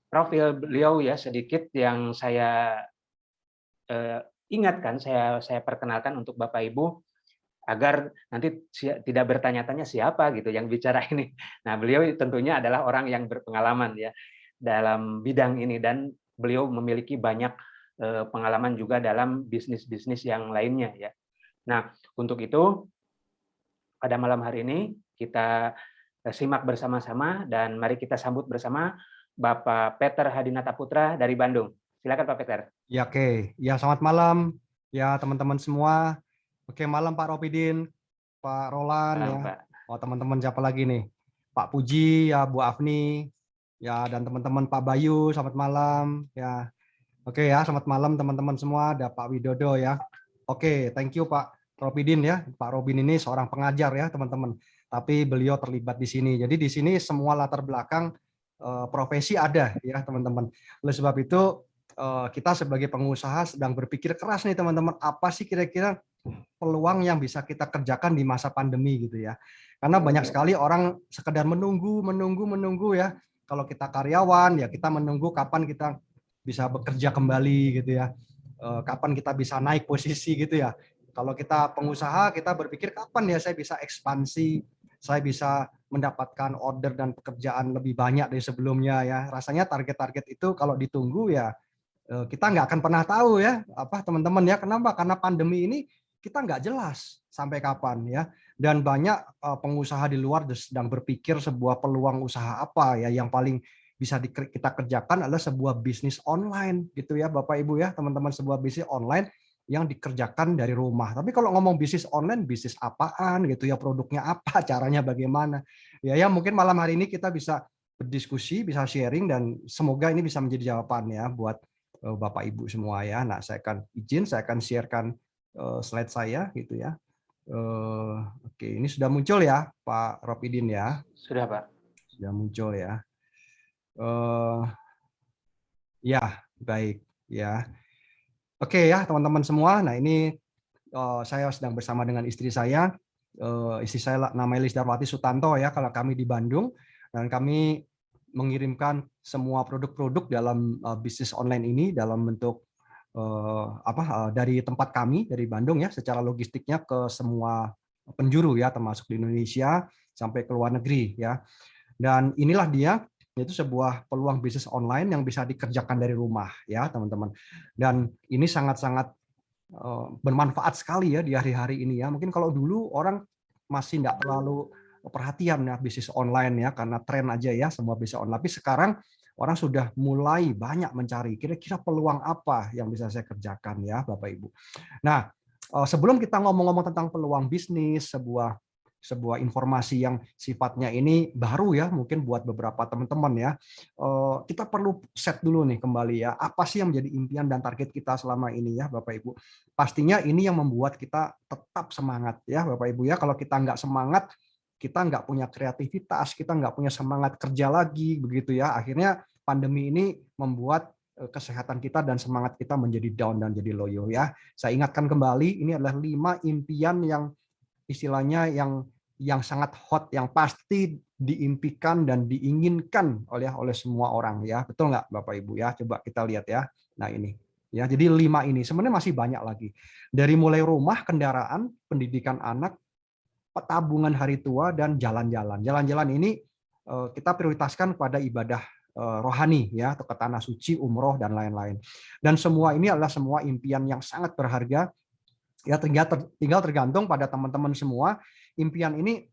profil beliau ya sedikit yang saya ingatkan, saya perkenalkan untuk Bapak Ibu agar nanti tidak bertanya-tanya siapa gitu yang bicara ini. Nah, beliau tentunya adalah orang yang berpengalaman ya dalam bidang ini dan beliau memiliki banyak pengalaman juga dalam bisnis-bisnis yang lainnya ya. Nah, untuk itu pada malam hari ini kita simak bersama-sama dan mari kita sambut bersama Bapak Peter Hadinata Putra dari Bandung. Silakan Pak Peter. Ya, oke. Ya, selamat malam ya teman-teman semua. Oke, malam Pak Ropidin, Pak Roland ya. Malam Pak. Oh, teman-teman siapa lagi nih? Pak Puji ya, Bu Afni ya, dan teman-teman Pak Bayu, selamat malam ya. Oke ya, selamat malam teman-teman semua. Ada Pak Widodo ya. Oke, thank you Pak Ropidin ya. Pak Robin ini seorang pengajar ya teman-teman. Tapi beliau terlibat di sini. Jadi di sini semua latar belakang profesi ada ya teman-teman. Oleh sebab itu kita sebagai pengusaha sedang berpikir keras nih teman-teman. Apa sih kira-kira peluang yang bisa kita kerjakan di masa pandemi gitu ya. Karena banyak sekali orang sekedar menunggu ya. Kalau kita karyawan ya kita menunggu kapan kita bisa bekerja kembali gitu ya. Kapan kita bisa naik posisi gitu ya. Kalau kita pengusaha kita berpikir kapan ya saya bisa ekspansi, saya bisa mendapatkan order dan pekerjaan lebih banyak dari sebelumnya ya. Rasanya target-target itu kalau ditunggu ya kita nggak akan pernah tahu ya apa teman-teman ya. Kenapa? Karena pandemi ini kita nggak jelas sampai kapan ya. Dan banyak pengusaha di luar sedang berpikir sebuah peluang usaha apa ya yang paling bisa kita kerjakan adalah sebuah bisnis online gitu ya Bapak Ibu ya teman-teman, sebuah bisnis online yang dikerjakan dari rumah. Tapi kalau ngomong bisnis online, bisnis apaan gitu ya, produknya apa, caranya bagaimana. Ya mungkin malam hari ini kita bisa berdiskusi, bisa sharing dan semoga ini bisa menjadi jawaban ya buat Bapak Ibu semua ya. Nah, saya akan sharekan slide saya gitu ya. Oke, ini sudah muncul ya Pak Ropidin ya. Sudah Pak. Sudah muncul ya. Ya, baik ya. Oke ya teman-teman semua. Nah ini saya sedang bersama dengan istri saya. Istri saya namanya Lis Darwati Sutanto ya. Kalau kami di Bandung dan kami mengirimkan semua produk-produk dalam bisnis online ini dalam bentuk dari tempat kami dari Bandung ya, secara logistiknya ke semua penjuru ya, termasuk di Indonesia sampai ke luar negeri ya. Dan inilah dia, yaitu sebuah peluang bisnis online yang bisa dikerjakan dari rumah ya teman-teman. Dan ini sangat-sangat bermanfaat sekali ya di hari-hari ini ya. Mungkin kalau dulu orang masih tidak terlalu perhatian ya bisnis online ya, karena tren aja ya semua bisa online. Tapi sekarang orang sudah mulai banyak mencari kira-kira peluang apa yang bisa saya kerjakan ya Bapak Ibu. Nah, sebelum kita ngomong-ngomong tentang peluang bisnis, sebuah informasi yang sifatnya ini baru ya mungkin buat beberapa teman-teman ya, kita perlu set dulu nih kembali ya apa sih yang menjadi impian dan target kita selama ini ya Bapak Ibu. Pastinya ini yang membuat kita tetap semangat ya Bapak Ibu ya. Kalau kita nggak semangat, kita nggak punya kreativitas, kita nggak punya semangat kerja lagi begitu ya. Akhirnya pandemi ini membuat kesehatan kita dan semangat kita menjadi down dan jadi loyo ya. Saya ingatkan kembali, ini adalah 5 impian yang istilahnya yang sangat hot, yang pasti diimpikan dan diinginkan oleh semua orang ya. Betul nggak Bapak Ibu ya? Coba kita lihat ya. Nah ini ya, jadi 5 ini sebenarnya masih banyak lagi. Dari mulai rumah, kendaraan, pendidikan anak, tabungan hari tua, dan jalan-jalan. Jalan-jalan ini kita prioritaskan pada ibadah rohani ya, atau ke tanah suci, umroh dan lain-lain. Dan semua ini adalah semua impian yang sangat berharga. Ya tinggal tergantung pada teman-teman semua, impian ini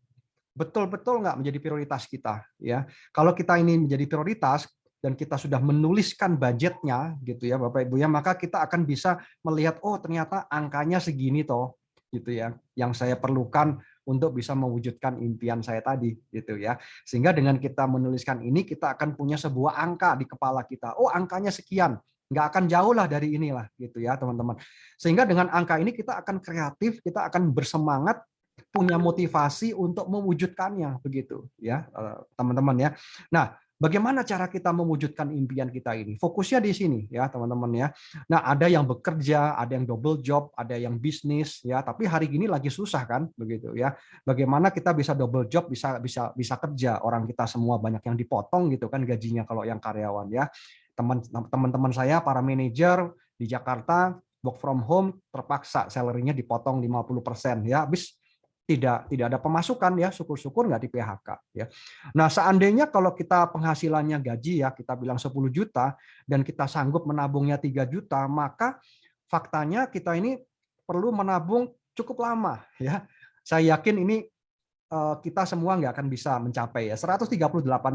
betul-betul nggak menjadi prioritas kita ya. Kalau kita ini menjadi prioritas dan kita sudah menuliskan budgetnya gitu ya Bapak Ibu ya, maka kita akan bisa melihat oh ternyata angkanya segini toh gitu ya yang saya perlukan untuk bisa mewujudkan impian saya tadi gitu ya. Sehingga dengan kita menuliskan ini kita akan punya sebuah angka di kepala kita. Oh angkanya sekian, nggak akan jauh lah dari inilah gitu ya teman-teman. Sehingga dengan angka ini kita akan kreatif, kita akan bersemangat, punya motivasi untuk mewujudkannya begitu ya teman-teman ya. Nah Bagaimana cara kita mewujudkan impian kita ini? Fokusnya di sini ya, teman-teman ya. Nah, ada yang bekerja, ada yang double job, ada yang bisnis ya, tapi hari ini lagi susah kan begitu ya. Bagaimana kita bisa double job, bisa kerja. Orang kita semua banyak yang dipotong gitu kan gajinya kalau yang karyawan ya. Teman-teman saya para manajer di Jakarta work from home terpaksa salary-nya dipotong 50% ya. Habis tidak ada pemasukan ya, syukur-syukur nggak di PHK ya. Nah, seandainya kalau kita penghasilannya gaji ya, kita bilang 10 juta dan kita sanggup menabungnya 3 juta, maka faktanya kita ini perlu menabung cukup lama ya. Saya yakin ini kita semua nggak akan bisa mencapai ya 138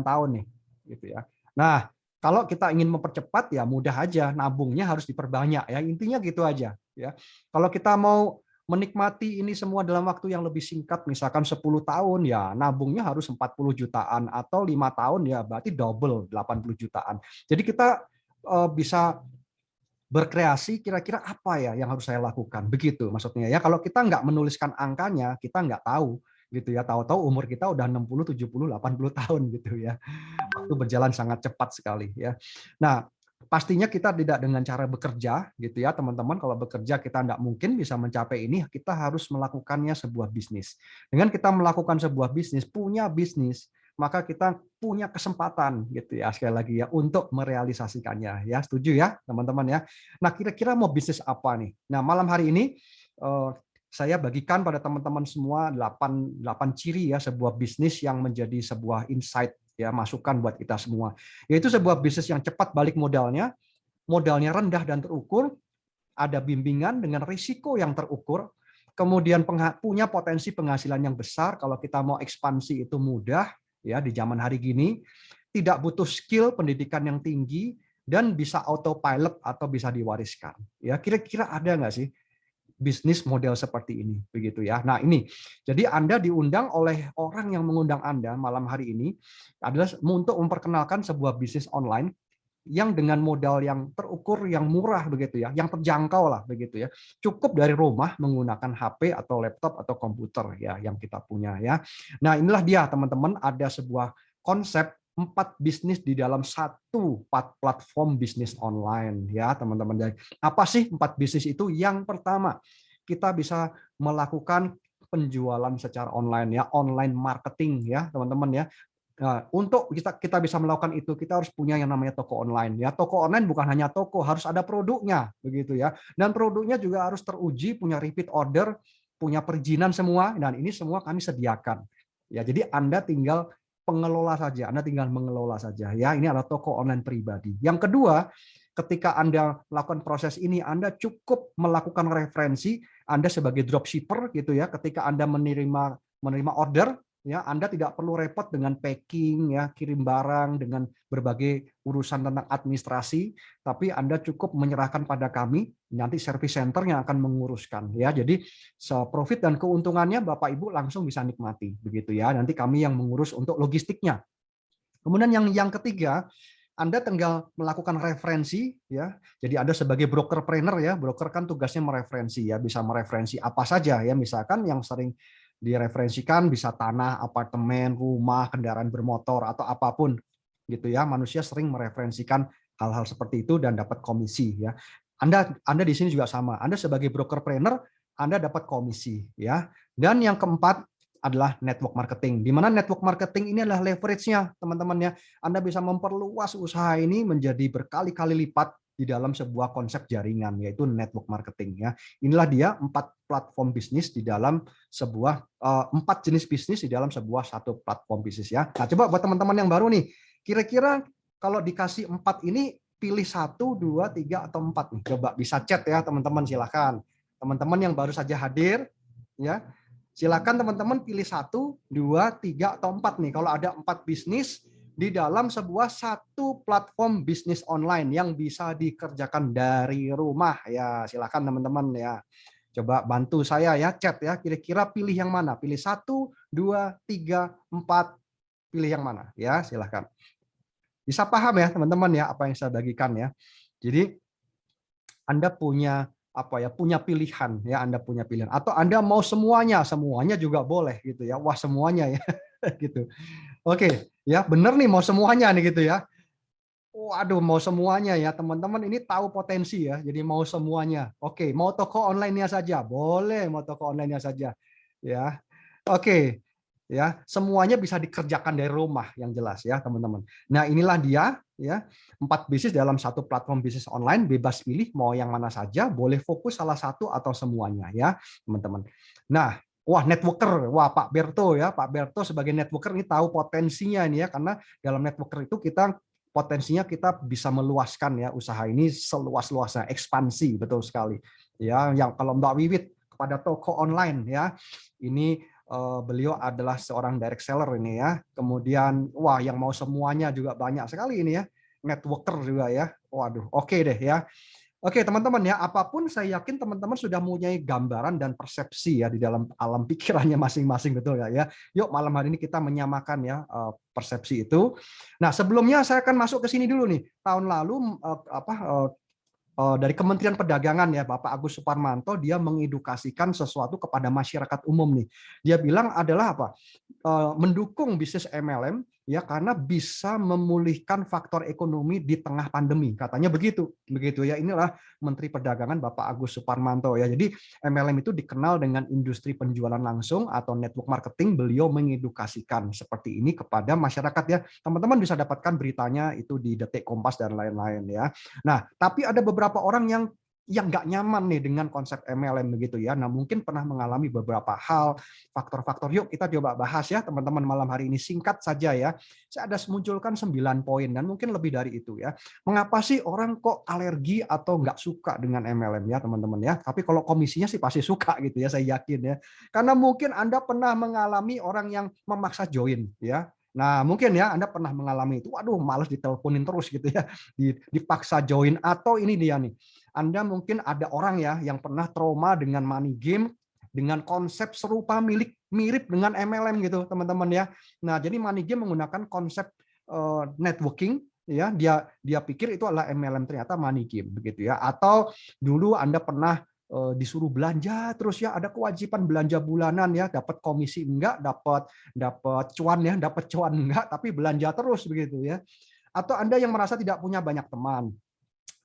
tahun nih gitu ya. Nah, kalau kita ingin mempercepat ya mudah aja, nabungnya harus diperbanyak ya. Intinya gitu aja ya. Kalau kita mau menikmati ini semua dalam waktu yang lebih singkat, misalkan 10 tahun ya nabungnya harus 40 jutaan, atau 5 tahun ya berarti double 80 jutaan. Jadi kita bisa berkreasi, kira-kira apa ya yang harus saya lakukan, begitu maksudnya ya. Kalau kita nggak menuliskan angkanya, kita nggak tahu gitu ya, tahu-tahu umur kita udah 60, 70, 80 tahun gitu ya. Waktu berjalan sangat cepat sekali ya. Nah, pastinya kita tidak dengan cara bekerja gitu ya, teman-teman. Kalau bekerja kita tidak mungkin bisa mencapai ini, kita harus melakukannya sebuah bisnis. Dengan kita melakukan sebuah bisnis, punya bisnis, maka kita punya kesempatan gitu ya, sekali lagi ya, untuk merealisasikannya ya. Setuju ya, teman-teman ya. Nah, kira-kira mau bisnis apa nih? Nah, malam hari ini saya bagikan pada teman-teman semua 8 ciri ya sebuah bisnis yang menjadi sebuah insight ya, masukan buat kita semua. Yaitu sebuah bisnis yang cepat balik modalnya rendah dan terukur, ada bimbingan dengan risiko yang terukur, kemudian punya potensi penghasilan yang besar. Kalau kita mau ekspansi itu mudah ya di zaman hari gini, tidak butuh skill pendidikan yang tinggi, dan bisa autopilot atau bisa diwariskan. Ya, kira-kira ada nggak sih bisnis model seperti ini, begitu ya. Nah, ini jadi Anda diundang oleh orang yang mengundang Anda malam hari ini adalah untuk memperkenalkan sebuah bisnis online yang dengan modal yang terukur, yang murah begitu ya, yang terjangkau lah begitu ya. Cukup dari rumah menggunakan HP atau laptop atau komputer ya yang kita punya ya. Nah, inilah dia teman-teman, ada sebuah konsep 4 bisnis di dalam satu platform bisnis online ya teman-teman. Apa sih 4 bisnis itu? Yang pertama, kita bisa melakukan penjualan secara online ya, online marketing ya teman-teman ya. Nah, untuk kita bisa melakukan itu, kita harus punya yang namanya toko online ya. Toko online bukan hanya toko, harus ada produknya begitu ya. Dan produknya juga harus teruji, punya repeat order, punya perizinan semua, dan ini semua kami sediakan. Ya, jadi Anda tinggal pengelola saja, Anda tinggal mengelola saja ya. Ini adalah toko online pribadi. Yang kedua, ketika Anda melakukan proses ini, Anda cukup melakukan referensi. Anda sebagai dropshipper gitu ya, ketika Anda menerima order ya, Anda tidak perlu repot dengan packing ya, kirim barang, dengan berbagai urusan tentang administrasi, tapi Anda cukup menyerahkan pada kami, nanti service center yang akan menguruskan ya. Jadi profit dan keuntungannya Bapak Ibu langsung bisa nikmati begitu ya. Nanti kami yang mengurus untuk logistiknya. Kemudian yang ketiga, Anda tinggal melakukan referensi ya. Jadi Anda sebagai brokerpreneur ya, broker kan tugasnya mereferensi ya, bisa mereferensi apa saja ya, misalkan yang sering direferensikan bisa tanah, apartemen, rumah, kendaraan bermotor atau apapun gitu ya. Manusia sering mereferensikan hal-hal seperti itu dan dapat komisi ya. Anda di sini juga sama. Anda sebagai brokerpreneur, Anda dapat komisi ya. Dan yang keempat adalah network marketing. Di mana network marketing ini adalah leverage-nya, teman-teman ya. Anda bisa memperluas usaha ini menjadi berkali-kali lipat di dalam sebuah konsep jaringan, yaitu network marketing ya. Inilah dia 4 platform bisnis di dalam sebuah 4 jenis bisnis di dalam sebuah satu platform bisnis ya. Nah, coba buat teman-teman yang baru nih, kira-kira kalau dikasih 4 ini pilih 1, 2, 3 atau 4 nih. Coba bisa chat ya teman-teman, silakan. Teman-teman yang baru saja hadir ya. Silakan teman-teman pilih 1, 2, 3 atau 4 nih. Kalau ada 4 bisnis di dalam sebuah satu platform bisnis online yang bisa dikerjakan dari rumah ya, silakan teman-teman ya. Coba bantu saya ya, chat ya, kira-kira pilih yang mana? Pilih 1, 2, 3, 4, pilih yang mana ya, silakan. Bisa paham ya teman-teman ya apa yang saya bagikan ya. Jadi Anda punya punya pilihan ya, Anda punya pilihan, atau Anda mau semuanya juga boleh gitu ya. Wah, semuanya ya gitu. Oke, ya bener nih mau semuanya nih gitu ya. Waduh, mau semuanya ya teman-teman, ini tahu potensi ya. Jadi mau semuanya. Oke, mau toko online-nya saja, boleh mau toko online-nya saja. Ya, oke, ya semuanya bisa dikerjakan dari rumah yang jelas ya teman-teman. Nah inilah dia ya 4 bisnis dalam satu platform bisnis online, bebas pilih mau yang mana saja, boleh fokus salah satu atau semuanya ya teman-teman. Nah, wah networker, wah Pak Berto ya, Pak Berto sebagai networker ini tahu potensinya ini ya, karena dalam networker itu kita potensinya kita bisa meluaskan ya usaha ini seluas-luasnya, ekspansi betul sekali ya. Yang kalau Mbak Wiwit kepada toko online ya, ini beliau adalah seorang direct seller ini ya. Kemudian wah yang mau semuanya juga banyak sekali ini ya. Networker juga ya. Waduh, oke deh ya. Oke, teman-teman ya, apapun saya yakin teman-teman sudah mempunyai gambaran dan persepsi ya di dalam alam pikirannya masing-masing, betul ya? Yuk malam hari ini kita menyamakan ya persepsi itu. Nah, sebelumnya saya akan masuk ke sini dulu nih. Tahun lalu dari Kementerian Perdagangan ya, Bapak Agus Suparmanto, dia mengedukasikan sesuatu kepada masyarakat umum nih. Dia bilang adalah apa? Mendukung bisnis MLM ya karena bisa memulihkan faktor ekonomi di tengah pandemi, katanya begitu ya. Inilah Menteri Perdagangan Bapak Agus Suparmanto ya. Jadi MLM itu dikenal dengan industri penjualan langsung atau network marketing. Beliau mengedukasikan seperti ini kepada masyarakat ya. Teman-teman bisa dapatkan beritanya itu di Detik, Kompas dan lain-lain ya. Nah, tapi ada beberapa orang yang nggak nyaman nih dengan konsep MLM begitu ya. Nah, mungkin pernah mengalami beberapa hal, faktor-faktor. Yuk kita coba bahas ya teman-teman malam hari ini, singkat saja ya. Saya ada munculkan 9 poin dan mungkin lebih dari itu ya. Mengapa sih orang kok alergi atau nggak suka dengan MLM ya teman-teman ya. Tapi kalau komisinya sih pasti suka gitu ya, saya yakin ya. Karena mungkin Anda pernah mengalami orang yang memaksa join ya. Nah, mungkin ya Anda pernah mengalami itu. Waduh, males diteleponin terus gitu ya. Dipaksa join, atau ini dia nih. Anda mungkin ada orang ya yang pernah trauma dengan money game dengan konsep serupa mirip dengan MLM gitu, teman-teman ya. Nah, jadi money game menggunakan konsep networking ya. Dia pikir itu adalah MLM, ternyata money game begitu ya. Atau dulu Anda pernah disuruh belanja terus ya, ada kewajiban belanja bulanan ya, dapat komisi enggak, dapat cuan ya, dapat cuan enggak, tapi belanja terus begitu ya. Atau Anda yang merasa tidak punya banyak teman,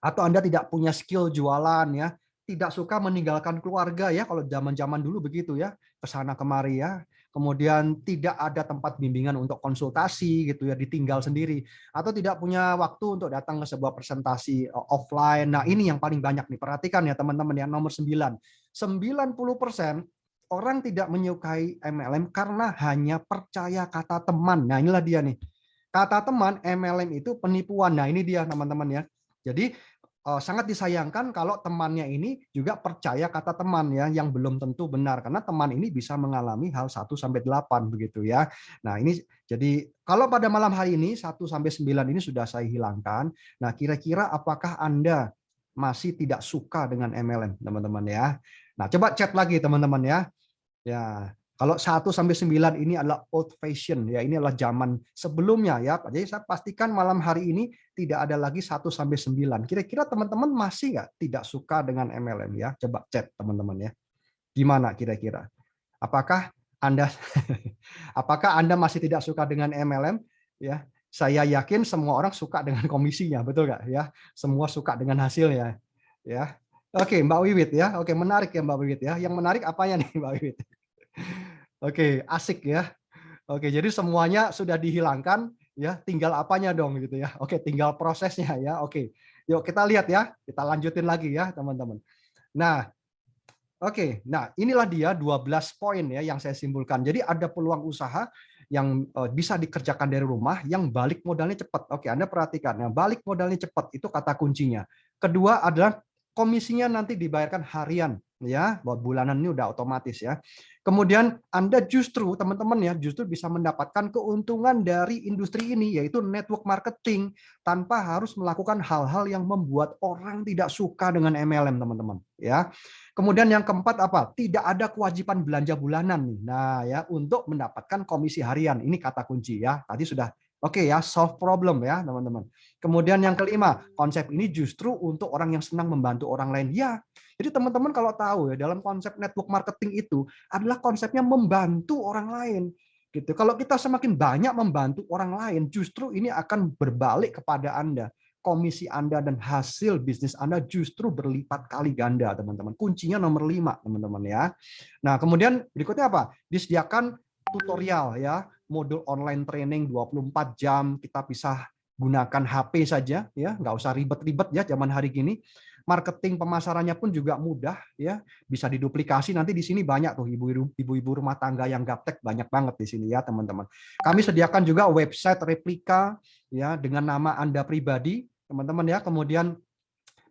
atau Anda tidak punya skill jualan ya, tidak suka meninggalkan keluarga ya, kalau zaman-zaman dulu begitu ya, ke sana kemari ya. Kemudian tidak ada tempat bimbingan untuk konsultasi gitu ya, ditinggal sendiri, atau tidak punya waktu untuk datang ke sebuah presentasi offline. Nah, ini yang paling banyak nih. Perhatikan ya teman-teman ya, nomor 9. 90% orang tidak menyukai MLM karena hanya percaya kata teman. Nah, inilah dia nih. Kata teman, MLM itu penipuan. Nah, ini dia teman-teman ya. Jadi sangat disayangkan kalau temannya ini juga percaya kata teman ya, yang belum tentu benar, karena teman ini bisa mengalami hal 1-8 begitu ya. Nah, ini jadi kalau pada malam hari ini 1-9 ini sudah saya hilangkan. Nah, kira-kira apakah Anda masih tidak suka dengan MLM, teman-teman ya? Nah, coba chat lagi teman-teman ya. Ya, kalau 1-9 ini adalah old fashion ya, ini adalah zaman sebelumnya ya. Jadi saya pastikan malam hari ini tidak ada lagi 1-9. Kira-kira teman-teman masih nggak tidak suka dengan MLM ya? Coba chat teman-teman ya. Gimana kira-kira? Apakah Anda apakah Anda masih tidak suka dengan MLM ya? Saya yakin semua orang suka dengan komisinya, betul nggak ya? Semua suka dengan hasilnya ya. Oke, Mbak Wiwit ya. Oke, menarik ya Mbak Wiwit ya. Yang menarik apanya nih Mbak Wiwit? Oke, asik ya. Oke, jadi semuanya sudah dihilangkan ya, tinggal apanya dong gitu ya. Oke, tinggal prosesnya ya. Oke. Yuk kita lihat ya, kita lanjutin lagi ya, teman-teman. Nah, oke. Nah, inilah dia 12 poin ya yang saya simpulkan. Jadi ada peluang usaha yang bisa dikerjakan dari rumah yang balik modalnya cepat. Oke, Anda perhatikan ya, balik modalnya cepat itu kata kuncinya. Kedua adalah komisinya nanti dibayarkan harian ya, buat bulanan ini udah otomatis ya. Kemudian Anda justru teman-teman ya, justru bisa mendapatkan keuntungan dari industri ini, yaitu network marketing, tanpa harus melakukan hal-hal yang membuat orang tidak suka dengan MLM, teman-teman ya. Kemudian yang keempat apa? Tidak ada kewajiban belanja bulanan nih. Nah, ya untuk mendapatkan komisi harian. Ini kata kunci ya. Tadi sudah oke ya, solve problem ya, teman-teman. Kemudian yang kelima, konsep ini justru untuk orang yang senang membantu orang lain. Ya, jadi teman-teman kalau tahu ya, dalam konsep network marketing itu adalah konsepnya membantu orang lain. Gitu. Kalau kita semakin banyak membantu orang lain, justru ini akan berbalik kepada Anda. Komisi Anda dan hasil bisnis Anda justru berlipat kali ganda, teman-teman. Kuncinya nomor 5, teman-teman ya. Nah, kemudian berikutnya apa? Disediakan tutorial ya, modul online training 24 jam, kita bisa gunakan HP saja ya, nggak usah ribet-ribet ya zaman hari gini. Marketing pemasarannya pun juga mudah ya, bisa diduplikasi. Nanti di sini banyak tuh ibu-ibu rumah tangga yang gaptek, banyak banget di sini ya teman-teman. Kami sediakan juga website replika ya dengan nama Anda pribadi teman-teman ya. Kemudian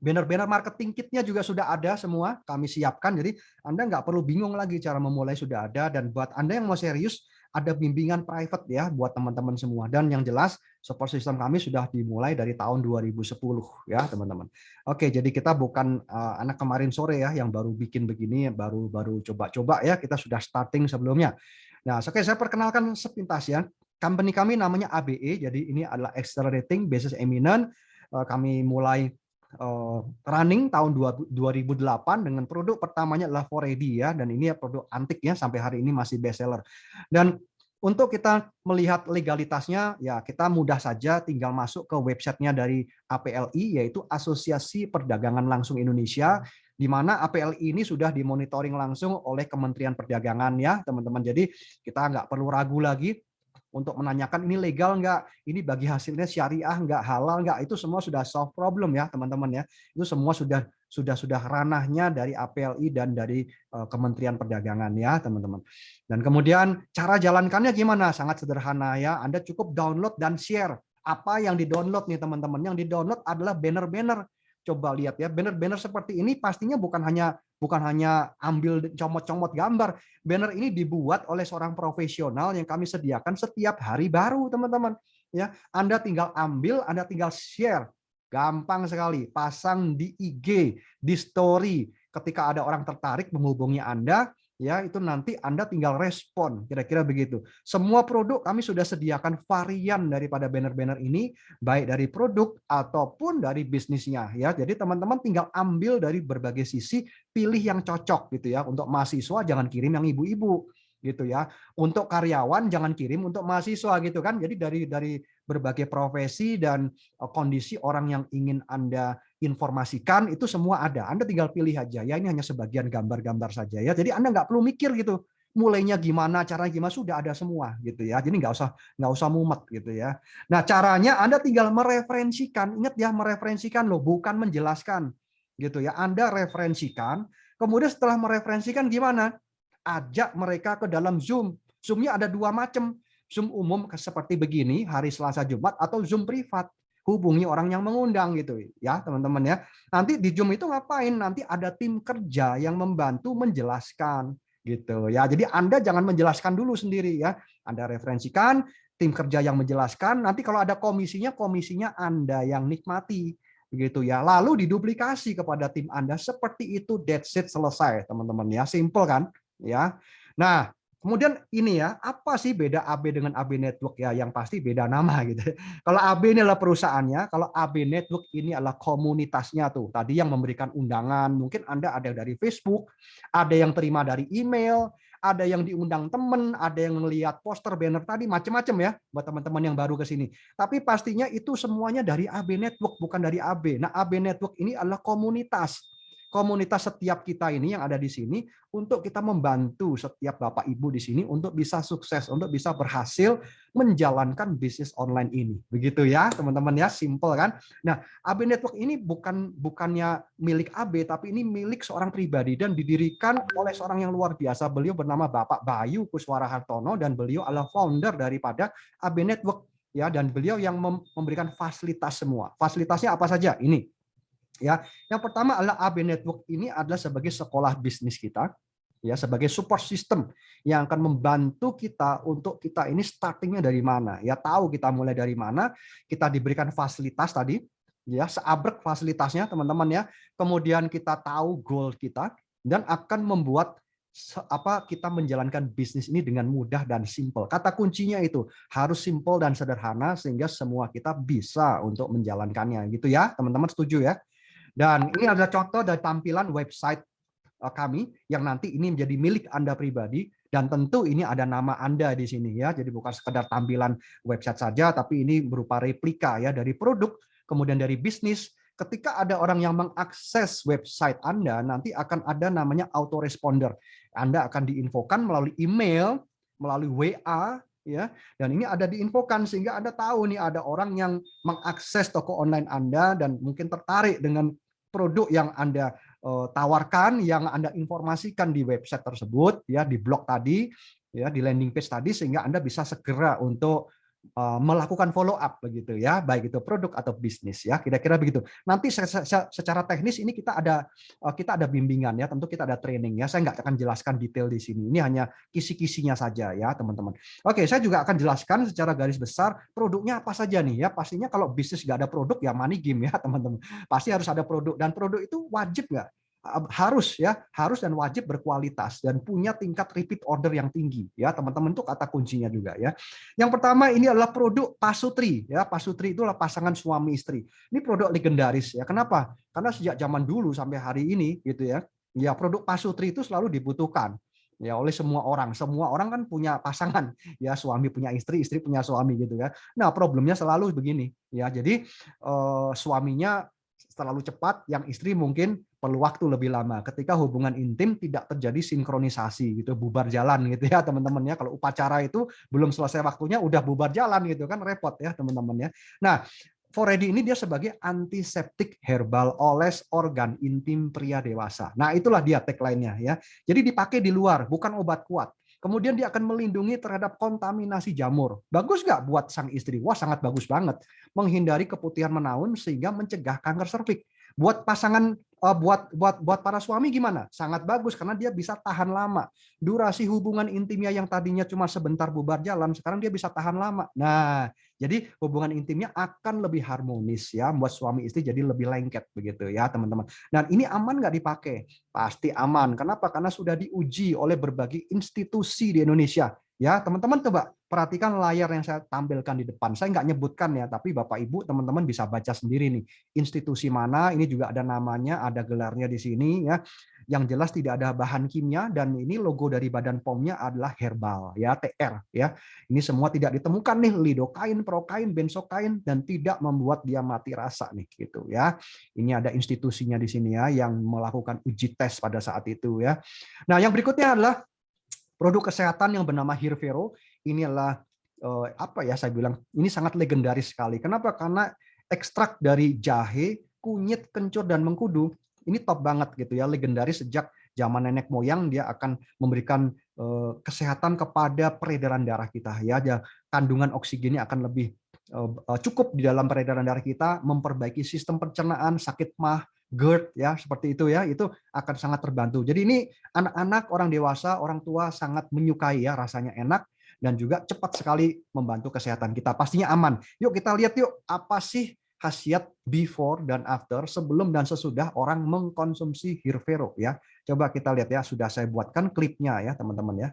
banner-banner marketing kitnya juga sudah ada semua, kami siapkan. Jadi Anda nggak perlu bingung lagi, cara memulai sudah ada. Dan buat Anda yang mau serius, ada bimbingan private ya buat teman-teman semua. Dan yang jelas support system kami sudah dimulai dari tahun 2010 ya teman-teman. Oke, jadi kita bukan anak kemarin sore ya yang baru bikin begini, baru coba-coba ya, kita sudah starting sebelumnya. Nah, oke, saya perkenalkan sepintas ya. Company kami namanya ABE, jadi ini adalah Accelerating Business Eminent. Kami mulai running tahun 2008 dengan produk pertamanya adalah 4AD ya, dan ini ya produk antik ya, sampai hari ini masih best seller. Dan untuk kita melihat legalitasnya ya, kita mudah saja tinggal masuk ke websitenya dari APLI, yaitu Asosiasi Perdagangan Langsung Indonesia, di mana APLI ini sudah dimonitoring langsung oleh Kementerian Perdagangan ya teman-teman. Jadi kita nggak perlu ragu lagi untuk menanyakan ini legal nggak, ini bagi hasilnya syariah nggak, halal nggak, itu semua sudah solve problem ya teman-teman ya. Itu semua sudah ranahnya dari APLI dan dari Kementerian Perdagangan ya teman-teman. Dan kemudian cara jalankannya gimana? Sangat sederhana ya. Anda cukup download dan share. Apa yang di-download nih teman-teman? Yang di-download adalah banner-banner. Coba lihat ya, banner-banner seperti ini pastinya bukan hanya ambil comot-comot gambar. Banner ini dibuat oleh seorang profesional yang kami sediakan setiap hari baru, teman-teman. Ya, Anda tinggal ambil, Anda tinggal share. Gampang sekali, pasang di IG, di story. Ketika ada orang tertarik menghubungi Anda, ya itu nanti Anda tinggal respon, kira-kira begitu. Semua produk kami sudah sediakan varian daripada banner-banner ini, baik dari produk ataupun dari bisnisnya ya. Jadi teman-teman tinggal ambil dari berbagai sisi, pilih yang cocok gitu ya. Untuk mahasiswa jangan kirim yang ibu-ibu gitu ya. Untuk karyawan jangan kirim untuk mahasiswa gitu kan. Jadi dari berbagai profesi dan kondisi orang yang ingin Anda informasikan itu semua ada. Anda tinggal pilih aja ya, ini hanya sebagian gambar-gambar saja ya. Jadi Anda nggak perlu mikir gitu. Mulainya gimana, caranya gimana, sudah ada semua gitu ya. Jadi nggak usah mumet gitu ya. Nah, caranya Anda tinggal mereferensikan. Ingat ya, mereferensikan loh, bukan menjelaskan gitu ya. Anda referensikan, kemudian setelah mereferensikan gimana? Ajak mereka ke dalam Zoom. Zoom-nya ada dua macam. Zoom umum seperti begini hari Selasa Jumat atau Zoom privat. Hubungi orang yang mengundang gitu ya teman-teman ya. Nanti di Zoom itu ngapain? Nanti ada tim kerja yang membantu menjelaskan gitu ya. Jadi Anda jangan menjelaskan dulu sendiri ya. Anda referensikan, tim kerja yang menjelaskan. Nanti kalau ada komisinya Anda yang nikmati begitu ya. Lalu diduplikasi kepada tim Anda seperti itu, that's it, selesai teman-teman ya. Simple kan? Ya. Nah, kemudian ini ya, apa sih beda AB dengan AB Network ya? Yang pasti beda nama gitu. Kalau AB ini adalah perusahaannya, kalau AB Network ini adalah komunitasnya tuh. Tadi yang memberikan undangan, mungkin Anda ada dari Facebook, ada yang terima dari email, ada yang diundang teman, ada yang melihat poster banner tadi, macam-macam ya buat teman-teman yang baru ke sini. Tapi pastinya itu semuanya dari AB Network, bukan dari AB. Nah, AB Network ini adalah komunitas setiap kita ini yang ada di sini untuk kita membantu setiap Bapak Ibu di sini untuk bisa sukses, untuk bisa berhasil menjalankan bisnis online ini. Begitu ya, teman-teman ya, simple kan? Nah, AB Network ini bukannya milik AB, tapi ini milik seorang pribadi dan didirikan oleh seorang yang luar biasa. Beliau bernama Bapak Bayu Kuswara Hartono dan beliau adalah founder daripada AB Network ya, dan beliau yang memberikan fasilitas semua. Fasilitasnya apa saja? Ini ya, yang pertama adalah AB Network ini adalah sebagai sekolah bisnis kita, ya, sebagai support system yang akan membantu kita untuk kita ini startingnya dari mana, ya, tahu kita mulai dari mana, kita diberikan fasilitas tadi, ya, seabrek fasilitasnya teman-teman ya, kemudian kita tahu goal kita dan akan membuat kita menjalankan bisnis ini dengan mudah dan simple. Kata kuncinya itu harus simple dan sederhana sehingga semua kita bisa untuk menjalankannya, gitu ya, teman-teman, setuju ya? Dan ini adalah contoh dari tampilan website kami yang nanti ini menjadi milik Anda pribadi. Dan tentu ini ada nama Anda di sini ya. Jadi bukan sekedar tampilan website saja, tapi ini berupa replika ya dari produk, kemudian dari bisnis. Ketika ada orang yang mengakses website Anda, nanti akan ada namanya autoresponder. Anda akan diinfokan melalui email, melalui WA, ya. Dan ini ada diinfokan sehingga Anda tahu nih ada orang yang mengakses toko online Anda dan mungkin tertarik dengan produk yang Anda tawarkan, yang Anda informasikan di website tersebut, ya di blog tadi, ya di landing page tadi, sehingga Anda bisa segera untuk melakukan follow up begitu ya, baik itu produk atau bisnis ya, kira-kira begitu. Nanti secara teknis ini kita ada bimbingan ya, tentu kita ada training ya. Saya nggak akan jelaskan detail di sini. Ini hanya kisi-kisinya saja ya, teman-teman. Oke, saya juga akan jelaskan secara garis besar produknya apa saja nih ya. Pastinya kalau bisnis nggak ada produk ya money game ya, teman-teman. Pasti harus ada produk, dan produk itu wajib nggak? Harus ya, harus dan wajib berkualitas dan punya tingkat repeat order yang tinggi ya, teman-teman. Itu kata kuncinya juga ya. Yang pertama ini adalah produk pasutri ya. Pasutri itu adalah pasangan suami istri. Ini produk legendaris ya. Kenapa? Karena sejak zaman dulu sampai hari ini gitu ya. Ya, produk pasutri itu selalu dibutuhkan ya oleh semua orang. Semua orang kan punya pasangan ya, suami punya istri, istri punya suami gitu kan. Nah, problemnya selalu begini ya. Jadi suaminya terlalu cepat, yang istri mungkin perlu waktu lebih lama. Ketika hubungan intim tidak terjadi sinkronisasi gitu, bubar jalan gitu ya, teman-teman ya. Kalau upacara itu belum selesai waktunya udah bubar jalan gitu kan, repot ya, teman-teman ya. Nah, Foredi ini dia sebagai antiseptik herbal oles organ intim pria dewasa. Nah, itulah dia tagline-nya ya. Jadi dipakai di luar, bukan obat kuat. Kemudian dia akan melindungi terhadap kontaminasi jamur. Bagus nggak buat sang istri? Wah, sangat bagus banget. Menghindari keputihan menaun sehingga mencegah kanker serviks. Buat pasangan, buat para suami gimana? Sangat bagus karena dia bisa tahan lama. Durasi hubungan intimnya yang tadinya cuma sebentar bubar jalan, sekarang dia bisa tahan lama. Nah, jadi hubungan intimnya akan lebih harmonis ya, buat suami istri jadi lebih lengket begitu ya, teman-teman. Dan ini aman nggak dipakai? Pasti aman. Kenapa? Karena sudah diuji oleh berbagai institusi di Indonesia. Ya, teman-teman coba perhatikan layar yang saya tampilkan di depan. Saya nggak nyebutkan ya, tapi Bapak Ibu teman-teman bisa baca sendiri nih. Institusi mana, ini juga ada namanya, ada gelarnya di sini ya. Yang jelas tidak ada bahan kimia, dan ini logo dari Badan POM-nya adalah herbal ya, TR ya. Ini semua tidak ditemukan nih lidokain, prokain, benzokain, dan tidak membuat dia mati rasa nih gitu ya. Ini ada institusinya di sini ya yang melakukan uji tes pada saat itu ya. Nah, yang berikutnya adalah produk kesehatan yang bernama Hirvero. Ini adalah apa ya, saya bilang ini sangat legendaris sekali. Kenapa? Karena ekstrak dari jahe, kunyit, kencur, dan mengkudu. Ini top banget gitu ya, legendaris sejak zaman nenek moyang. Dia akan memberikan kesehatan kepada peredaran darah kita ya. Kandungan oksigennya akan lebih cukup di dalam peredaran darah kita, memperbaiki sistem pencernaan, sakit mah, GERD ya, seperti itu ya, itu akan sangat terbantu. Jadi ini anak-anak, orang dewasa, orang tua sangat menyukai ya, rasanya enak dan juga cepat sekali membantu kesehatan kita. Pastinya aman. Yuk kita lihat yuk, apa sih khasiat before dan after, sebelum dan sesudah orang mengkonsumsi Hirvero ya. Coba kita lihat ya, sudah saya buatkan klipnya ya teman-teman ya.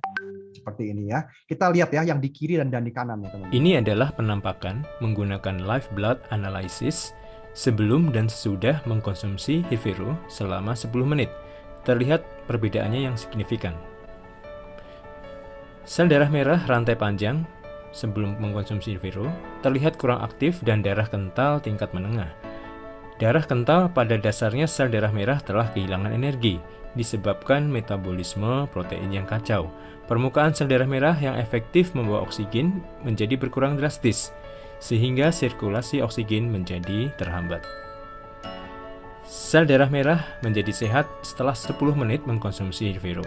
Seperti ini ya. Kita lihat ya yang di kiri dan di kanan ya teman-teman. Ini adalah penampakan menggunakan live blood analysis sebelum dan sesudah mengkonsumsi Hirvero selama 10 menit. Terlihat perbedaannya yang signifikan. Sel darah merah rantai panjang sebelum mengkonsumsi Hirvero terlihat kurang aktif dan darah kental tingkat menengah. Darah kental pada dasarnya sel darah merah telah kehilangan energi disebabkan metabolisme protein yang kacau. Permukaan sel darah merah yang efektif membawa oksigen menjadi berkurang drastis, sehingga sirkulasi oksigen menjadi terhambat. Sel darah merah menjadi sehat setelah 10 menit mengkonsumsi Hirvero.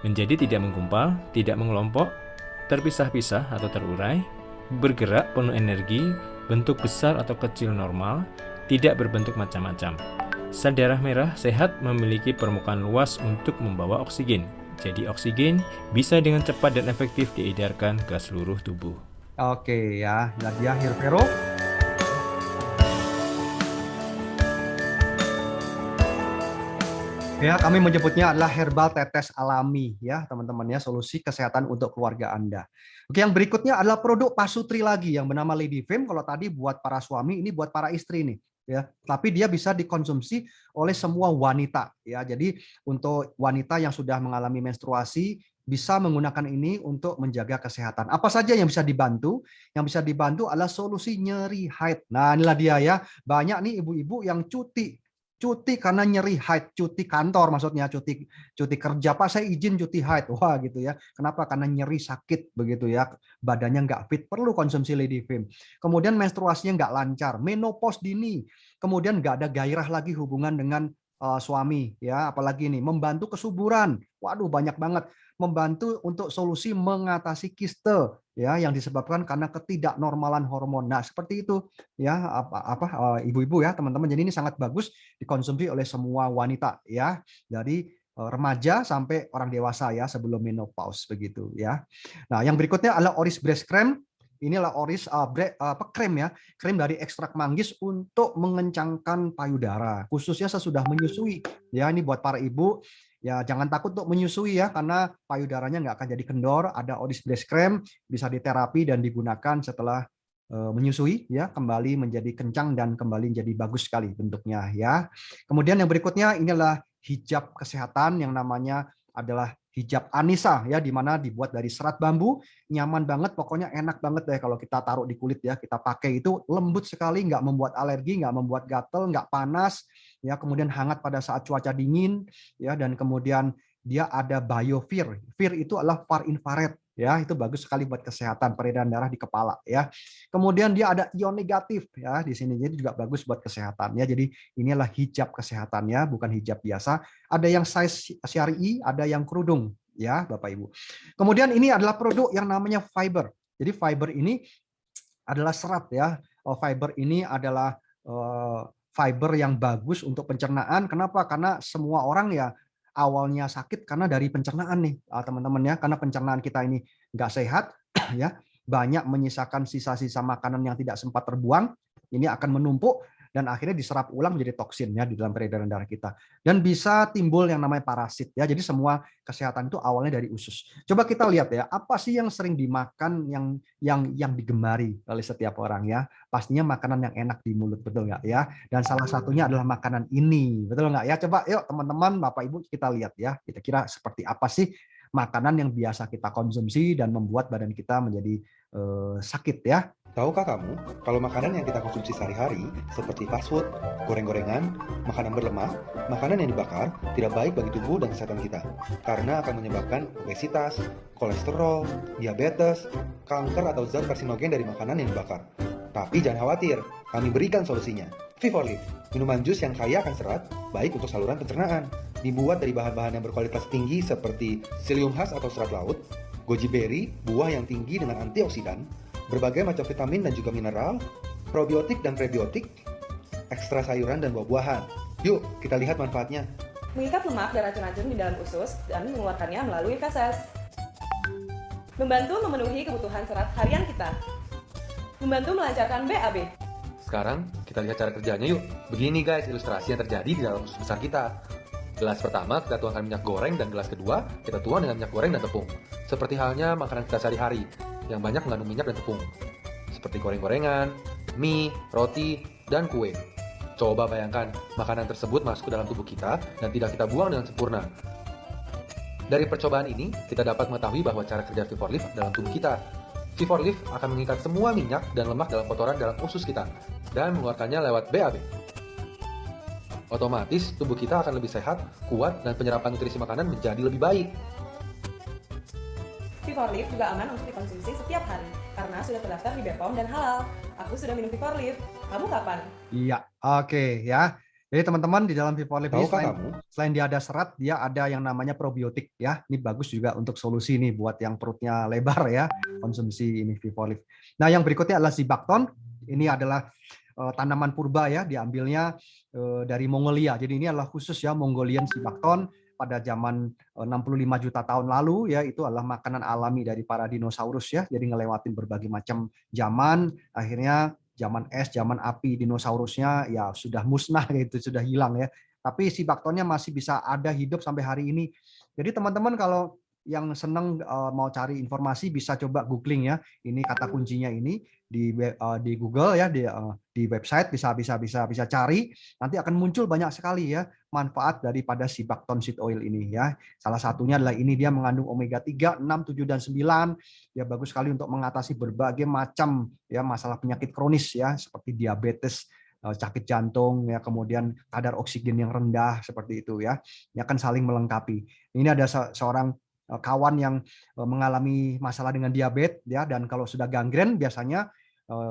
Menjadi tidak menggumpal, tidak mengelompok, terpisah-pisah atau terurai, bergerak penuh energi, bentuk besar atau kecil normal, tidak berbentuk macam-macam. Sel darah merah sehat memiliki permukaan luas untuk membawa oksigen. Jadi oksigen bisa dengan cepat dan efektif diedarkan ke seluruh tubuh. Oke ya, dia Hirvero. Ya, kami menyebutnya adalah herbal tetes alami ya, teman-teman ya, solusi kesehatan untuk keluarga Anda. Oke, yang berikutnya adalah produk pasutri lagi yang bernama Lady Fame. Kalau tadi buat para suami, ini buat para istri nih. Ya, tapi dia bisa dikonsumsi oleh semua wanita ya. Jadi untuk wanita yang sudah mengalami menstruasi, bisa menggunakan ini untuk menjaga kesehatan. Apa saja yang bisa dibantu? Yang bisa dibantu adalah solusi nyeri haid. Nah, inilah dia ya. Banyak nih ibu-ibu yang cuti karena nyeri haid, cuti kantor maksudnya, cuti kerja. Pak, saya izin cuti haid. Wah, gitu ya. Kenapa? Karena nyeri sakit begitu ya. Badannya nggak fit, perlu konsumsi Ladyfem. Kemudian menstruasinya nggak lancar, menopause dini. Kemudian nggak ada gairah lagi hubungan dengan suami ya, apalagi nih membantu kesuburan. Waduh, banyak banget. Membantu untuk solusi mengatasi kiste ya yang disebabkan karena ketidaknormalan hormon. Nah, seperti itu ya ibu-ibu ya, teman-teman. Jadi ini sangat bagus dikonsumsi oleh semua wanita ya, dari remaja sampai orang dewasa ya sebelum menopause begitu ya. Nah, yang berikutnya adalah Oris Breast Cream. Inilah Oris krem ya, krem dari ekstrak manggis untuk mengencangkan payudara, khususnya sesudah menyusui. Ya, ini buat para ibu. Ya, jangan takut untuk menyusui ya, karena payudaranya nggak akan jadi kendor. Ada Oris Breast Cream, bisa diterapi dan digunakan setelah menyusui ya, kembali menjadi kencang dan kembali menjadi bagus sekali bentuknya ya. Kemudian yang berikutnya inilah hijab kesehatan yang namanya adalah hijab Anissa ya, di mana dibuat dari serat bambu, nyaman banget, pokoknya enak banget deh kalau kita taruh di kulit ya, kita pakai itu lembut sekali, nggak membuat alergi, nggak membuat gatel, nggak panas ya, kemudian hangat pada saat cuaca dingin ya, dan kemudian dia ada biofear. Fear itu adalah far infrared ya, itu bagus sekali buat kesehatan peredaran darah di kepala ya. Kemudian dia ada ion negatif ya di sini, jadi juga bagus buat kesehatan ya. Jadi inilah hijab kesehatan ya, bukan hijab biasa. Ada yang size syari, ada yang kerudung ya Bapak Ibu. Kemudian ini adalah produk yang namanya fiber. Jadi fiber ini adalah serat ya. Fiber ini adalah fiber yang bagus untuk pencernaan. Kenapa? Karena semua orang ya awalnya sakit karena dari pencernaan nih, teman-teman ya. Karena pencernaan kita ini nggak sehat ya, banyak menyisakan sisa-sisa makanan yang tidak sempat terbuang. Ini akan menumpuk dan akhirnya diserap ulang menjadi toksin ya di dalam peredaran darah kita. Dan bisa timbul yang namanya parasit ya. Jadi semua kesehatan itu awalnya dari usus. Coba kita lihat ya, apa sih yang sering dimakan yang digemari oleh setiap orang ya? Pastinya makanan yang enak di mulut, betul nggak ya? Dan salah satunya adalah makanan ini, betul nggak ya? Coba yuk teman-teman, Bapak Ibu, kita lihat ya. Kira-kira seperti apa sih makanan yang biasa kita konsumsi dan membuat badan kita menjadi sakit ya? Tahukah kamu, kalau makanan yang kita konsumsi sehari-hari, seperti fast food, goreng-gorengan, makanan berlemak, makanan yang dibakar, tidak baik bagi tubuh dan kesehatan kita, karena akan menyebabkan obesitas, kolesterol, diabetes, kanker atau zat karsinogen dari makanan yang dibakar. Tapi jangan khawatir, kami berikan solusinya. V4Live, minuman jus yang kaya akan serat, baik untuk saluran pencernaan. Dibuat dari bahan-bahan yang berkualitas tinggi seperti psyllium husk atau serat laut, goji berry, buah yang tinggi dengan antioksidan, berbagai macam vitamin dan juga mineral, probiotik dan prebiotik, ekstra sayuran dan buah-buahan. Yuk, kita lihat manfaatnya. Mengikat lemak dan racun-racun di dalam usus dan mengeluarkannya melalui feses. Membantu memenuhi kebutuhan serat harian kita. Membantu melancarkan BAB. Sekarang kita lihat cara kerjanya yuk. Begini guys ilustrasi yang terjadi di dalam usus besar kita. Gelas pertama kita tuangkan minyak goreng dan gelas kedua kita tuang dengan minyak goreng dan tepung. Seperti halnya makanan kita sehari-hari yang banyak mengandung minyak dan tepung. Seperti goreng-gorengan, mie, roti, dan kue. Coba bayangkan makanan tersebut masuk ke dalam tubuh kita dan tidak kita buang dengan sempurna. Dari percobaan ini, kita dapat mengetahui bahwa cara kerja V4Live dalam tubuh kita. V4Live akan mengikat semua minyak dan lemak dalam kotoran dalam usus kita dan mengeluarkannya lewat BAB. Otomatis tubuh kita akan lebih sehat, kuat, dan penyerapan nutrisi makanan menjadi lebih baik. V4Live juga aman untuk dikonsumsi setiap hari karena sudah terdaftar di BPOM dan halal. Aku sudah minum V4Live. Kamu kapan? Iya, oke ya. Jadi teman-teman di dalam V4Live ini Tahukah kamu? selain dia ada serat, dia ada yang namanya probiotik ya. Ini bagus juga untuk solusi nih buat yang perutnya lebar ya, konsumsi ini V4Live. Nah, yang berikutnya adalah Zibakton. Ini adalah tanaman purba ya, diambilnya dari Mongolia. Jadi ini adalah khusus ya Mongolian Zibakton pada zaman 65 juta tahun lalu ya, itu adalah makanan alami dari para dinosaurus ya. Jadi ngelewatin berbagai macam zaman, akhirnya zaman es, zaman api, dinosaurusnya ya sudah musnah gitu, sudah hilang ya. Tapi Zibaktonnya masih bisa ada hidup sampai hari ini. Jadi teman-teman kalau yang senang mau cari informasi bisa coba googling ya. Ini kata kuncinya ini di Google ya, di website bisa cari. Nanti akan muncul banyak sekali ya manfaat daripada si Buckthorn Seed Oil ini ya. Salah satunya adalah ini dia mengandung omega 3, 6, 7 dan 9. Ya bagus sekali untuk mengatasi berbagai macam ya masalah penyakit kronis ya seperti diabetes, sakit jantung ya, kemudian kadar oksigen yang rendah seperti itu ya. Ini akan saling melengkapi. Ini ada seorang kawan yang mengalami masalah dengan diabetes ya, dan kalau sudah gangren biasanya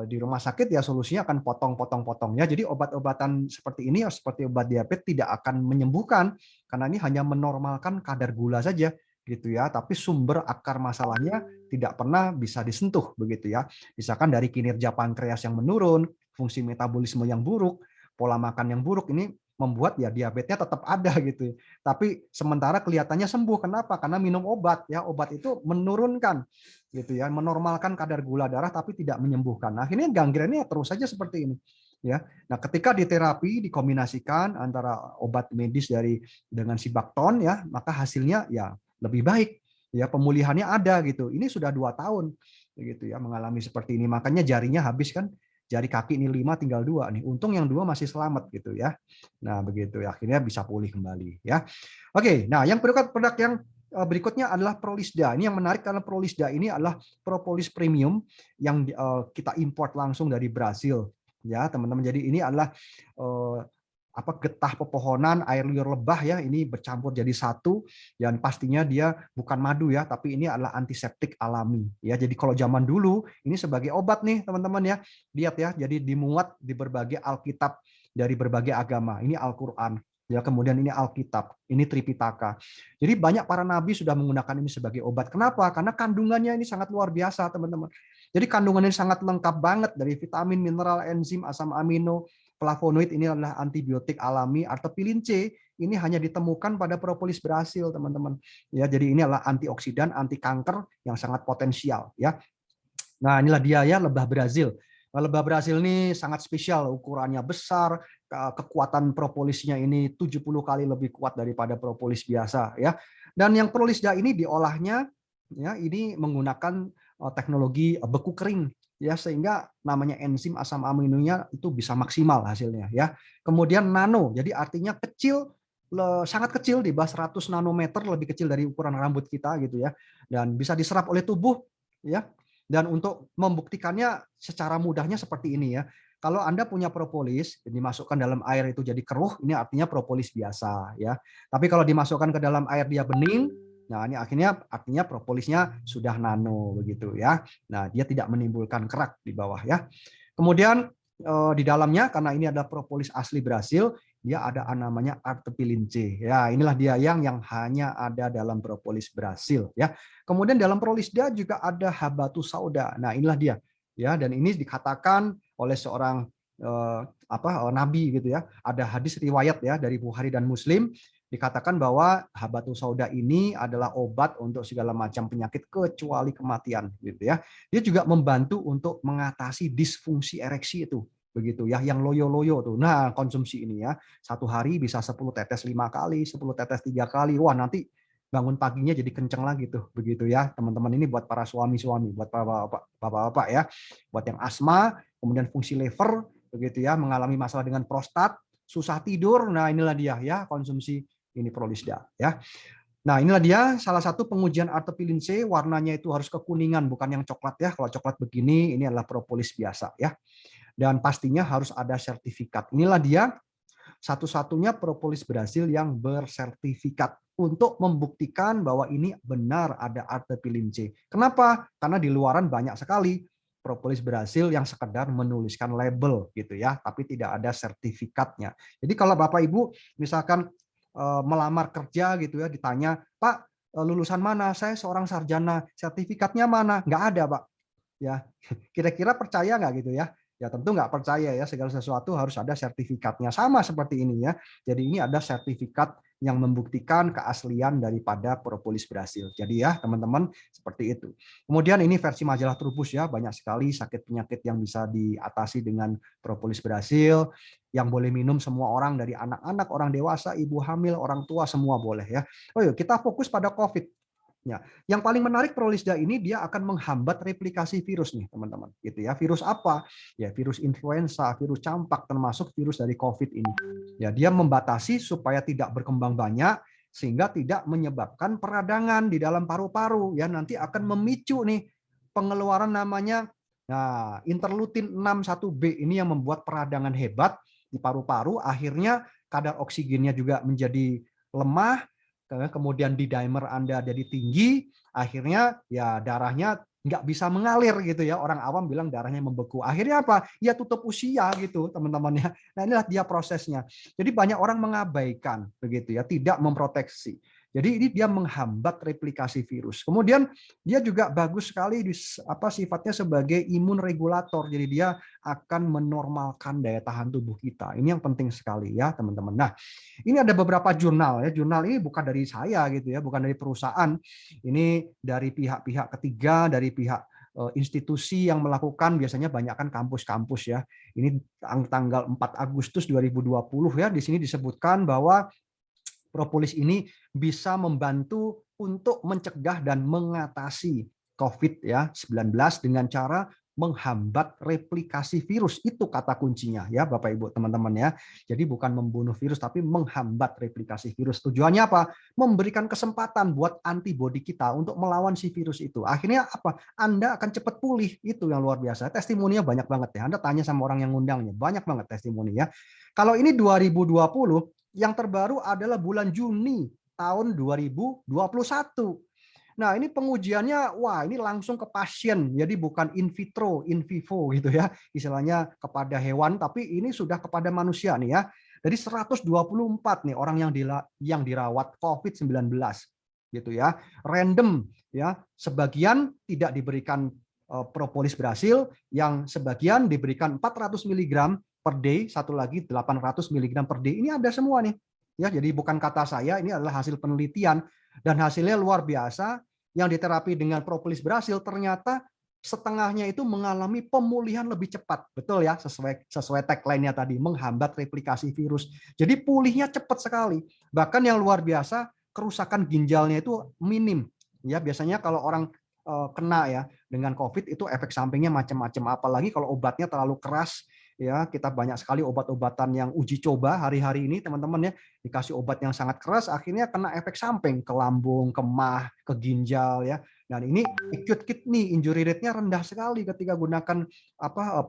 di rumah sakit ya solusinya akan potong-potong ya. Jadi obat-obatan seperti ini seperti obat diabetes tidak akan menyembuhkan karena ini hanya menormalkan kadar gula saja gitu ya, tapi sumber akar masalahnya tidak pernah bisa disentuh begitu ya. Misalkan dari kinerja pankreas yang menurun, fungsi metabolisme yang buruk, pola makan yang buruk, ini membuat ya diabetesnya tetap ada gitu. Tapi sementara kelihatannya sembuh. Kenapa? Karena minum obat ya. Obat itu menurunkan gitu ya, menormalkan kadar gula darah tapi tidak menyembuhkan. Nah, akhirnya gangrennya terus saja seperti ini. Ya. Nah, ketika diterapi dikombinasikan antara obat medis dengan si Buckthorn ya, maka hasilnya ya lebih baik. Ya, pemulihannya ada gitu. Ini sudah 2 tahun gitu ya mengalami seperti ini. Makanya jarinya habis kan. Jari kaki ini 5 tinggal 2 nih. Untung yang 2 masih selamat gitu ya. Nah, begitu ya. Akhirnya bisa pulih kembali ya. Oke, nah yang produk yang berikutnya adalah Prolisda. Ini yang menarik karena Prolisda ini adalah propolis premium yang kita import langsung dari Brasil ya, teman-teman. Jadi ini adalah getah pepohonan, air liur lebah ya, ini bercampur jadi satu, dan pastinya dia bukan madu ya, tapi ini adalah antiseptik alami ya. Jadi kalau zaman dulu ini sebagai obat nih teman-teman ya, lihat ya, jadi dimuat di berbagai Alkitab dari berbagai agama. Ini Al-Qur'an ya, kemudian ini Alkitab, ini Tripitaka. Jadi banyak para nabi sudah menggunakan ini sebagai obat. Kenapa? Karena kandungannya ini sangat luar biasa teman-teman. Jadi kandungannya sangat lengkap banget dari vitamin, mineral, enzim, asam amino, flavonoid, ini adalah antibiotik alami. Artepilin C ini hanya ditemukan pada propolis Brasil, teman-teman. Ya, jadi ini adalah antioksidan, anti kanker yang sangat potensial ya. Nah, inilah dia ya lebah Brazil. Lebah Brazil ini sangat spesial, ukurannya besar, kekuatan propolisnya ini 70 kali lebih kuat daripada propolis biasa ya. Dan yang Prolisda ini diolahnya ya ini menggunakan teknologi beku kering ya, sehingga namanya enzim asam aminonya itu bisa maksimal hasilnya ya. Kemudian nano, jadi artinya kecil, sangat kecil, di bawah 100 nanometer, lebih kecil dari ukuran rambut kita gitu ya, dan bisa diserap oleh tubuh ya. Dan untuk membuktikannya secara mudahnya seperti ini ya. Kalau Anda punya propolis dimasukkan dalam air itu jadi keruh, ini artinya propolis biasa ya. Tapi kalau dimasukkan ke dalam air dia bening, nah ini artinya propolisnya sudah nano begitu ya. Nah, dia tidak menimbulkan kerak di bawah ya. Kemudian di dalamnya karena ini adalah propolis asli Brasil, dia ada namanya Artepilin C. Ya, inilah dia yang hanya ada dalam propolis Brasil ya. Kemudian dalam Prolisda juga ada Habatus Sauda. Nah, inilah dia ya, dan ini dikatakan oleh seorang nabi gitu ya. Ada hadis riwayat ya dari Bukhari dan Muslim, dikatakan bahwa Habatus Sauda ini adalah obat untuk segala macam penyakit kecuali kematian gitu ya. Dia juga membantu untuk mengatasi disfungsi ereksi itu begitu ya, yang loyo-loyo tuh. Nah, konsumsi ini ya, 1 hari bisa 10 tetes 5 kali, 10 tetes 3 kali. Wah, nanti bangun paginya jadi kenceng lagi tuh begitu ya, teman-teman. Ini buat para suami-suami, buat bapak-bapak ya, buat yang asma, kemudian fungsi liver begitu ya, mengalami masalah dengan prostat, susah tidur. Nah, inilah dia ya, konsumsi ini Prolisda ya. Nah, inilah dia salah satu pengujian Artepilin C, warnanya itu harus kekuningan, bukan yang coklat ya. Kalau coklat begini ini adalah propolis biasa ya. Dan pastinya harus ada sertifikat. Inilah dia satu-satunya propolis Brasil yang bersertifikat untuk membuktikan bahwa ini benar ada Artepilin C. Kenapa? Karena di luaran banyak sekali propolis Brasil yang sekedar menuliskan label gitu ya, tapi tidak ada sertifikatnya. Jadi kalau Bapak Ibu misalkan melamar kerja gitu ya, ditanya, Pak lulusan mana? Saya seorang sarjana, sertifikatnya mana? Nggak ada, Pak. Ya, kira-kira percaya nggak gitu ya? Ya tentu nggak percaya ya, segala sesuatu harus ada sertifikatnya. Sama seperti ini ya. Jadi ini ada sertifikat yang membuktikan keaslian daripada propolis Brasil. Jadi ya teman-teman seperti itu. Kemudian ini versi majalah Trubus ya, banyak sekali sakit penyakit yang bisa diatasi dengan propolis Brasil, yang boleh minum semua orang dari anak-anak, orang dewasa, ibu hamil, orang tua, semua boleh ya. Oh yuk, kita fokus pada COVID. Ya, yang paling menarik Prolisda ini dia akan menghambat replikasi virus nih, teman-teman. Gitu ya. Virus apa? Ya, virus influenza, virus campak, termasuk virus dari COVID ini. Ya, dia membatasi supaya tidak berkembang banyak sehingga tidak menyebabkan peradangan di dalam paru-paru. Ya, nanti akan memicu nih pengeluaran namanya interleukin 6-1B ini yang membuat peradangan hebat di paru-paru, akhirnya kadar oksigennya juga menjadi lemah, kemudian D-dimer Anda jadi tinggi, akhirnya ya darahnya nggak bisa mengalir gitu ya. Orang awam bilang darahnya membeku. Akhirnya apa? Ya tutup usia gitu, teman-teman ya. Nah, inilah dia prosesnya. Jadi banyak orang mengabaikan begitu ya, tidak memproteksi. Jadi ini dia menghambat replikasi virus. Kemudian dia juga bagus sekali sifatnya sebagai imun regulator. Jadi dia akan menormalkan daya tahan tubuh kita. Ini yang penting sekali ya, teman-teman. Nah, ini ada beberapa jurnal ya. Jurnal ini bukan dari saya gitu ya, bukan dari perusahaan. Ini dari pihak-pihak ketiga, dari pihak institusi yang melakukan, biasanya banyak kan kampus-kampus ya. Ini tanggal 4 Agustus 2020 ya. Di sini disebutkan bahwa propolis ini bisa membantu untuk mencegah dan mengatasi COVID-19 dengan cara menghambat replikasi virus. Itu kata kuncinya ya Bapak Ibu teman-teman ya. Jadi bukan membunuh virus tapi menghambat replikasi virus. Tujuannya apa? Memberikan kesempatan buat antibodi kita untuk melawan si virus itu. Akhirnya apa? Anda akan cepat pulih. Itu yang luar biasa. Testimoninya banyak banget ya. Anda tanya sama orang yang ngundangnya, banyak banget testimoni ya. Kalau ini 2020, yang terbaru adalah bulan Juni tahun 2021. Nah, ini pengujiannya, wah ini langsung ke pasien, jadi bukan in vitro, in vivo gitu ya, istilahnya kepada hewan, tapi ini sudah kepada manusia nih ya. Jadi 124 nih orang yang dirawat COVID-19 gitu ya, random ya, sebagian tidak diberikan propolis berhasil, yang sebagian diberikan 400 mg per day, satu lagi 800 mg per day. Ini ada semua nih. Ya, jadi bukan kata saya, ini adalah hasil penelitian dan hasilnya luar biasa. Yang diterapi dengan propolis berhasil ternyata setengahnya itu mengalami pemulihan lebih cepat. Betul ya, sesuai tagline-nya tadi, menghambat replikasi virus. Jadi pulihnya cepat sekali. Bahkan yang luar biasa, kerusakan ginjalnya itu minim. Ya, biasanya kalau orang kena ya dengan COVID itu efek sampingnya macam-macam, apalagi kalau obatnya terlalu keras. Ya, kita banyak sekali obat-obatan yang uji coba hari-hari ini teman-teman ya, dikasih obat yang sangat keras akhirnya kena efek samping ke lambung, ke mah, ke ginjal ya. Dan ini acute kidney injury rate-nya rendah sekali ketika gunakan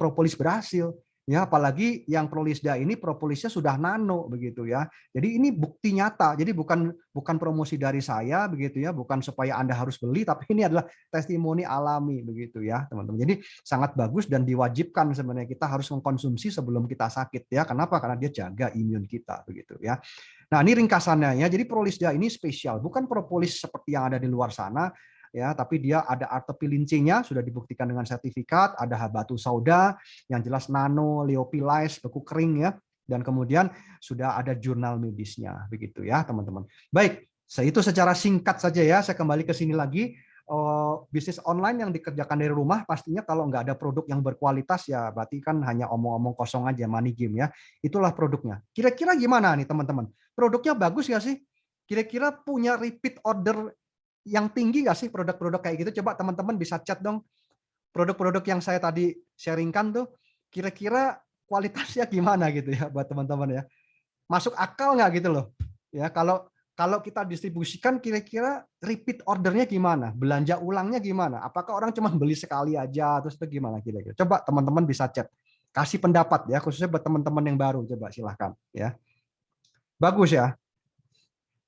propolis berhasil. Ya, apalagi yang Prolisda ini propolisnya sudah nano begitu ya. Jadi ini bukti nyata. Jadi bukan promosi dari saya begitu ya, bukan supaya Anda harus beli, tapi ini adalah testimoni alami begitu ya, teman-teman. Jadi sangat bagus dan diwajibkan sebenarnya kita harus mengkonsumsi sebelum kita sakit ya. Kenapa? Karena dia jaga imun kita begitu ya. Nah, ini ringkasannya ya. Jadi Prolisda ini spesial, bukan propolis seperti yang ada di luar sana. Ya, tapi dia ada artepilincinya sudah dibuktikan dengan sertifikat, ada batu sauda yang jelas nano, liopilize, beku kering ya, dan kemudian sudah ada jurnal medisnya begitu ya teman-teman. Baik, itu secara singkat saja ya. Saya kembali ke sini lagi. Bisnis online yang dikerjakan dari rumah pastinya kalau nggak ada produk yang berkualitas ya berarti kan hanya omong-omong kosong aja, money game ya. Itulah produknya. Kira-kira gimana nih teman-teman? Produknya bagus nggak sih? Kira-kira punya repeat order yang tinggi nggak sih produk-produk kayak gitu? Coba teman-teman bisa chat dong. Produk-produk yang saya tadi sharingkan tuh, kira-kira kualitasnya gimana gitu ya buat teman-teman ya. Masuk akal nggak gitu loh? Ya kalau kita distribusikan kira-kira repeat ordernya gimana? Belanja ulangnya gimana? Apakah orang cuma beli sekali aja terus itu gimana kira-kira? Coba teman-teman bisa chat. Kasih pendapat ya, khususnya buat teman-teman yang baru. Coba silahkan ya. Bagus ya.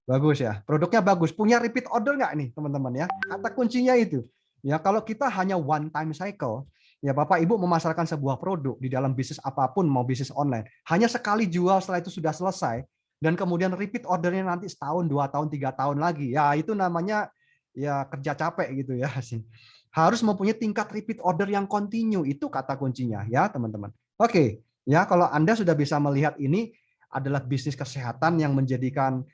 Bagus ya, produknya bagus. Punya repeat order nggak nih teman-teman ya? Kata kuncinya itu. Ya, kalau kita hanya one time cycle, ya Bapak Ibu memasarkan sebuah produk di dalam bisnis apapun, mau bisnis online, hanya sekali jual setelah itu sudah selesai, dan kemudian repeat ordernya nanti setahun, 2 tahun, 3 tahun lagi. Ya itu namanya ya kerja capek gitu ya. Harus mempunyai tingkat repeat order yang continue, itu kata kuncinya ya teman-teman. Oke, ya kalau Anda sudah bisa melihat ini adalah bisnis kesehatan yang menjadikan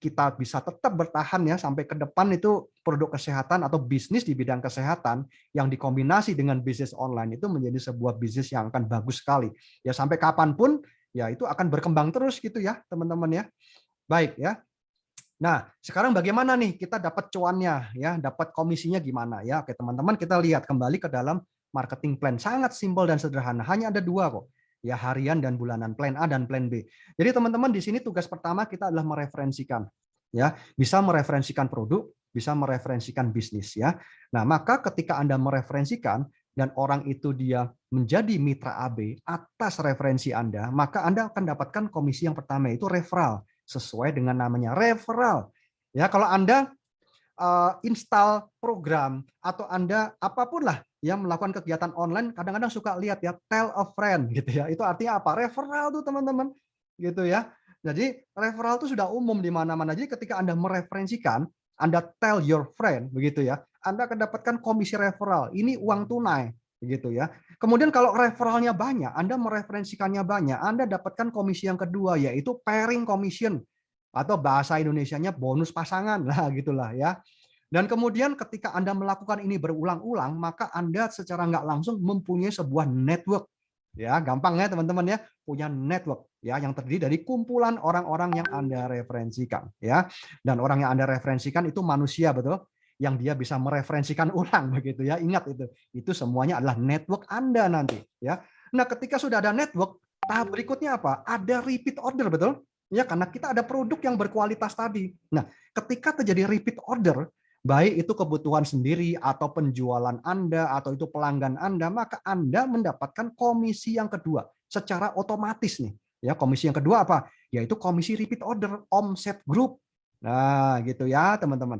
kita bisa tetap bertahan ya sampai ke depan, itu produk kesehatan atau bisnis di bidang kesehatan yang dikombinasi dengan bisnis online itu menjadi sebuah bisnis yang akan bagus sekali ya, sampai kapanpun ya itu akan berkembang terus gitu ya teman-teman ya. Baik ya. Nah, sekarang bagaimana nih kita dapat cuannya ya, dapat komisinya gimana ya? Oke, teman-teman, kita lihat kembali ke dalam marketing plan. Sangat simpel dan sederhana. Hanya ada dua kok. Ya, harian dan bulanan, plan A dan plan B. Jadi teman-teman di sini tugas pertama kita adalah mereferensikan. Ya, bisa mereferensikan produk, bisa mereferensikan bisnis ya. Nah, maka ketika Anda mereferensikan dan orang itu dia menjadi mitra AB atas referensi Anda, maka Anda akan dapatkan komisi yang pertama, yaitu referral, sesuai dengan namanya, referral. Ya, kalau Anda install program atau Anda apapun lah yang melakukan kegiatan online, kadang-kadang suka lihat ya, tell a friend gitu ya. Itu artinya apa? Referral tuh teman-teman. Gitu ya. Jadi referral itu sudah umum di mana-mana. Jadi ketika Anda mereferensikan, Anda tell your friend begitu ya, Anda akan dapatkan komisi referral. Ini uang tunai begitu ya. Kemudian kalau referralnya banyak, Anda mereferensikannya banyak, Anda dapatkan komisi yang kedua, yaitu pairing commission, atau bahasa Indonesianya bonus pasangan lah gitulah ya. Dan kemudian ketika Anda melakukan ini berulang-ulang, maka Anda secara nggak langsung mempunyai sebuah network. Ya, gampang ya teman-teman ya, punya network ya yang terdiri dari kumpulan orang-orang yang Anda referensikan ya. Dan orang yang Anda referensikan itu manusia, betul, yang dia bisa mereferensikan ulang begitu ya. Ingat itu. Itu semuanya adalah network Anda nanti ya. Nah, ketika sudah ada network, tahap berikutnya apa? Ada repeat order, betul? Ya, karena kita ada produk yang berkualitas tadi. Nah, ketika terjadi repeat order, baik itu kebutuhan sendiri atau penjualan Anda atau itu pelanggan Anda, maka Anda mendapatkan komisi yang kedua secara otomatis nih. Ya, komisi yang kedua apa? Yaitu komisi repeat order, omset group. Nah, gitu ya, teman-teman.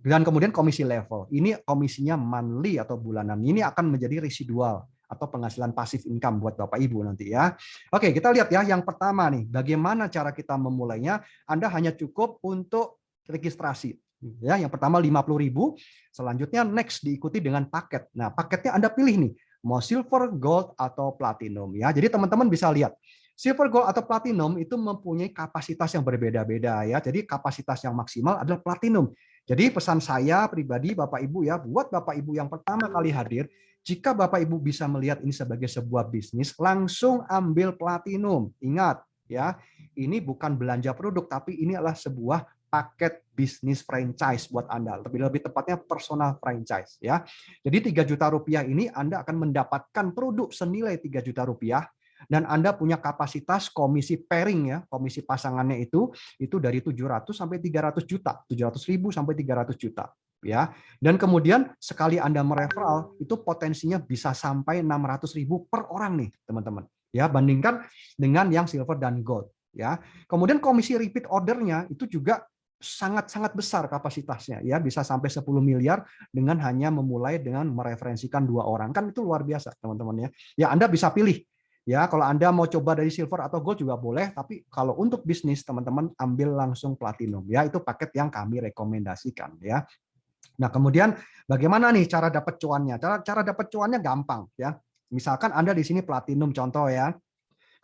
Dan kemudian komisi level. Ini komisinya monthly atau bulanan. Ini akan menjadi residual atau penghasilan pasif income buat Bapak Ibu nanti ya. Oke, kita lihat ya yang pertama nih, bagaimana cara kita memulainya. Anda hanya cukup untuk registrasi. Ya, yang pertama 50.000, selanjutnya next diikuti dengan paket. Nah, paketnya Anda pilih nih, mau silver, gold atau platinum ya. Jadi teman-teman bisa lihat, silver, gold atau platinum itu mempunyai kapasitas yang berbeda-beda ya. Jadi kapasitas yang maksimal adalah platinum. Jadi pesan saya pribadi Bapak Ibu ya, buat Bapak Ibu yang pertama kali hadir, jika Bapak Ibu bisa melihat ini sebagai sebuah bisnis, langsung ambil platinum. Ingat ya, ini bukan belanja produk, tapi ini adalah sebuah paket bisnis franchise buat Anda. Lebih tepatnya personal franchise ya. Jadi 3 juta rupiah ini Anda akan mendapatkan produk senilai 3 juta rupiah dan Anda punya kapasitas komisi pairing ya, komisi pasangannya itu dari 700 sampai 300 juta, 700.000 sampai 300 juta ya. Dan kemudian sekali Anda mereferral itu potensinya bisa sampai 600.000 per orang nih, teman-teman. Ya, bandingkan dengan yang silver dan gold ya. Kemudian komisi repeat ordernya itu juga sangat-sangat besar kapasitasnya ya, bisa sampai 10 miliar dengan hanya memulai dengan mereferensikan 2 orang. Kan itu luar biasa, teman-teman ya. Ya, Anda bisa pilih. Ya, kalau Anda mau coba dari silver atau gold juga boleh, tapi kalau untuk bisnis teman-teman ambil langsung platinum ya, itu paket yang kami rekomendasikan ya. Nah, kemudian bagaimana nih cara dapat cuannya? Cara dapat cuannya gampang ya. Misalkan Anda di sini platinum contoh ya.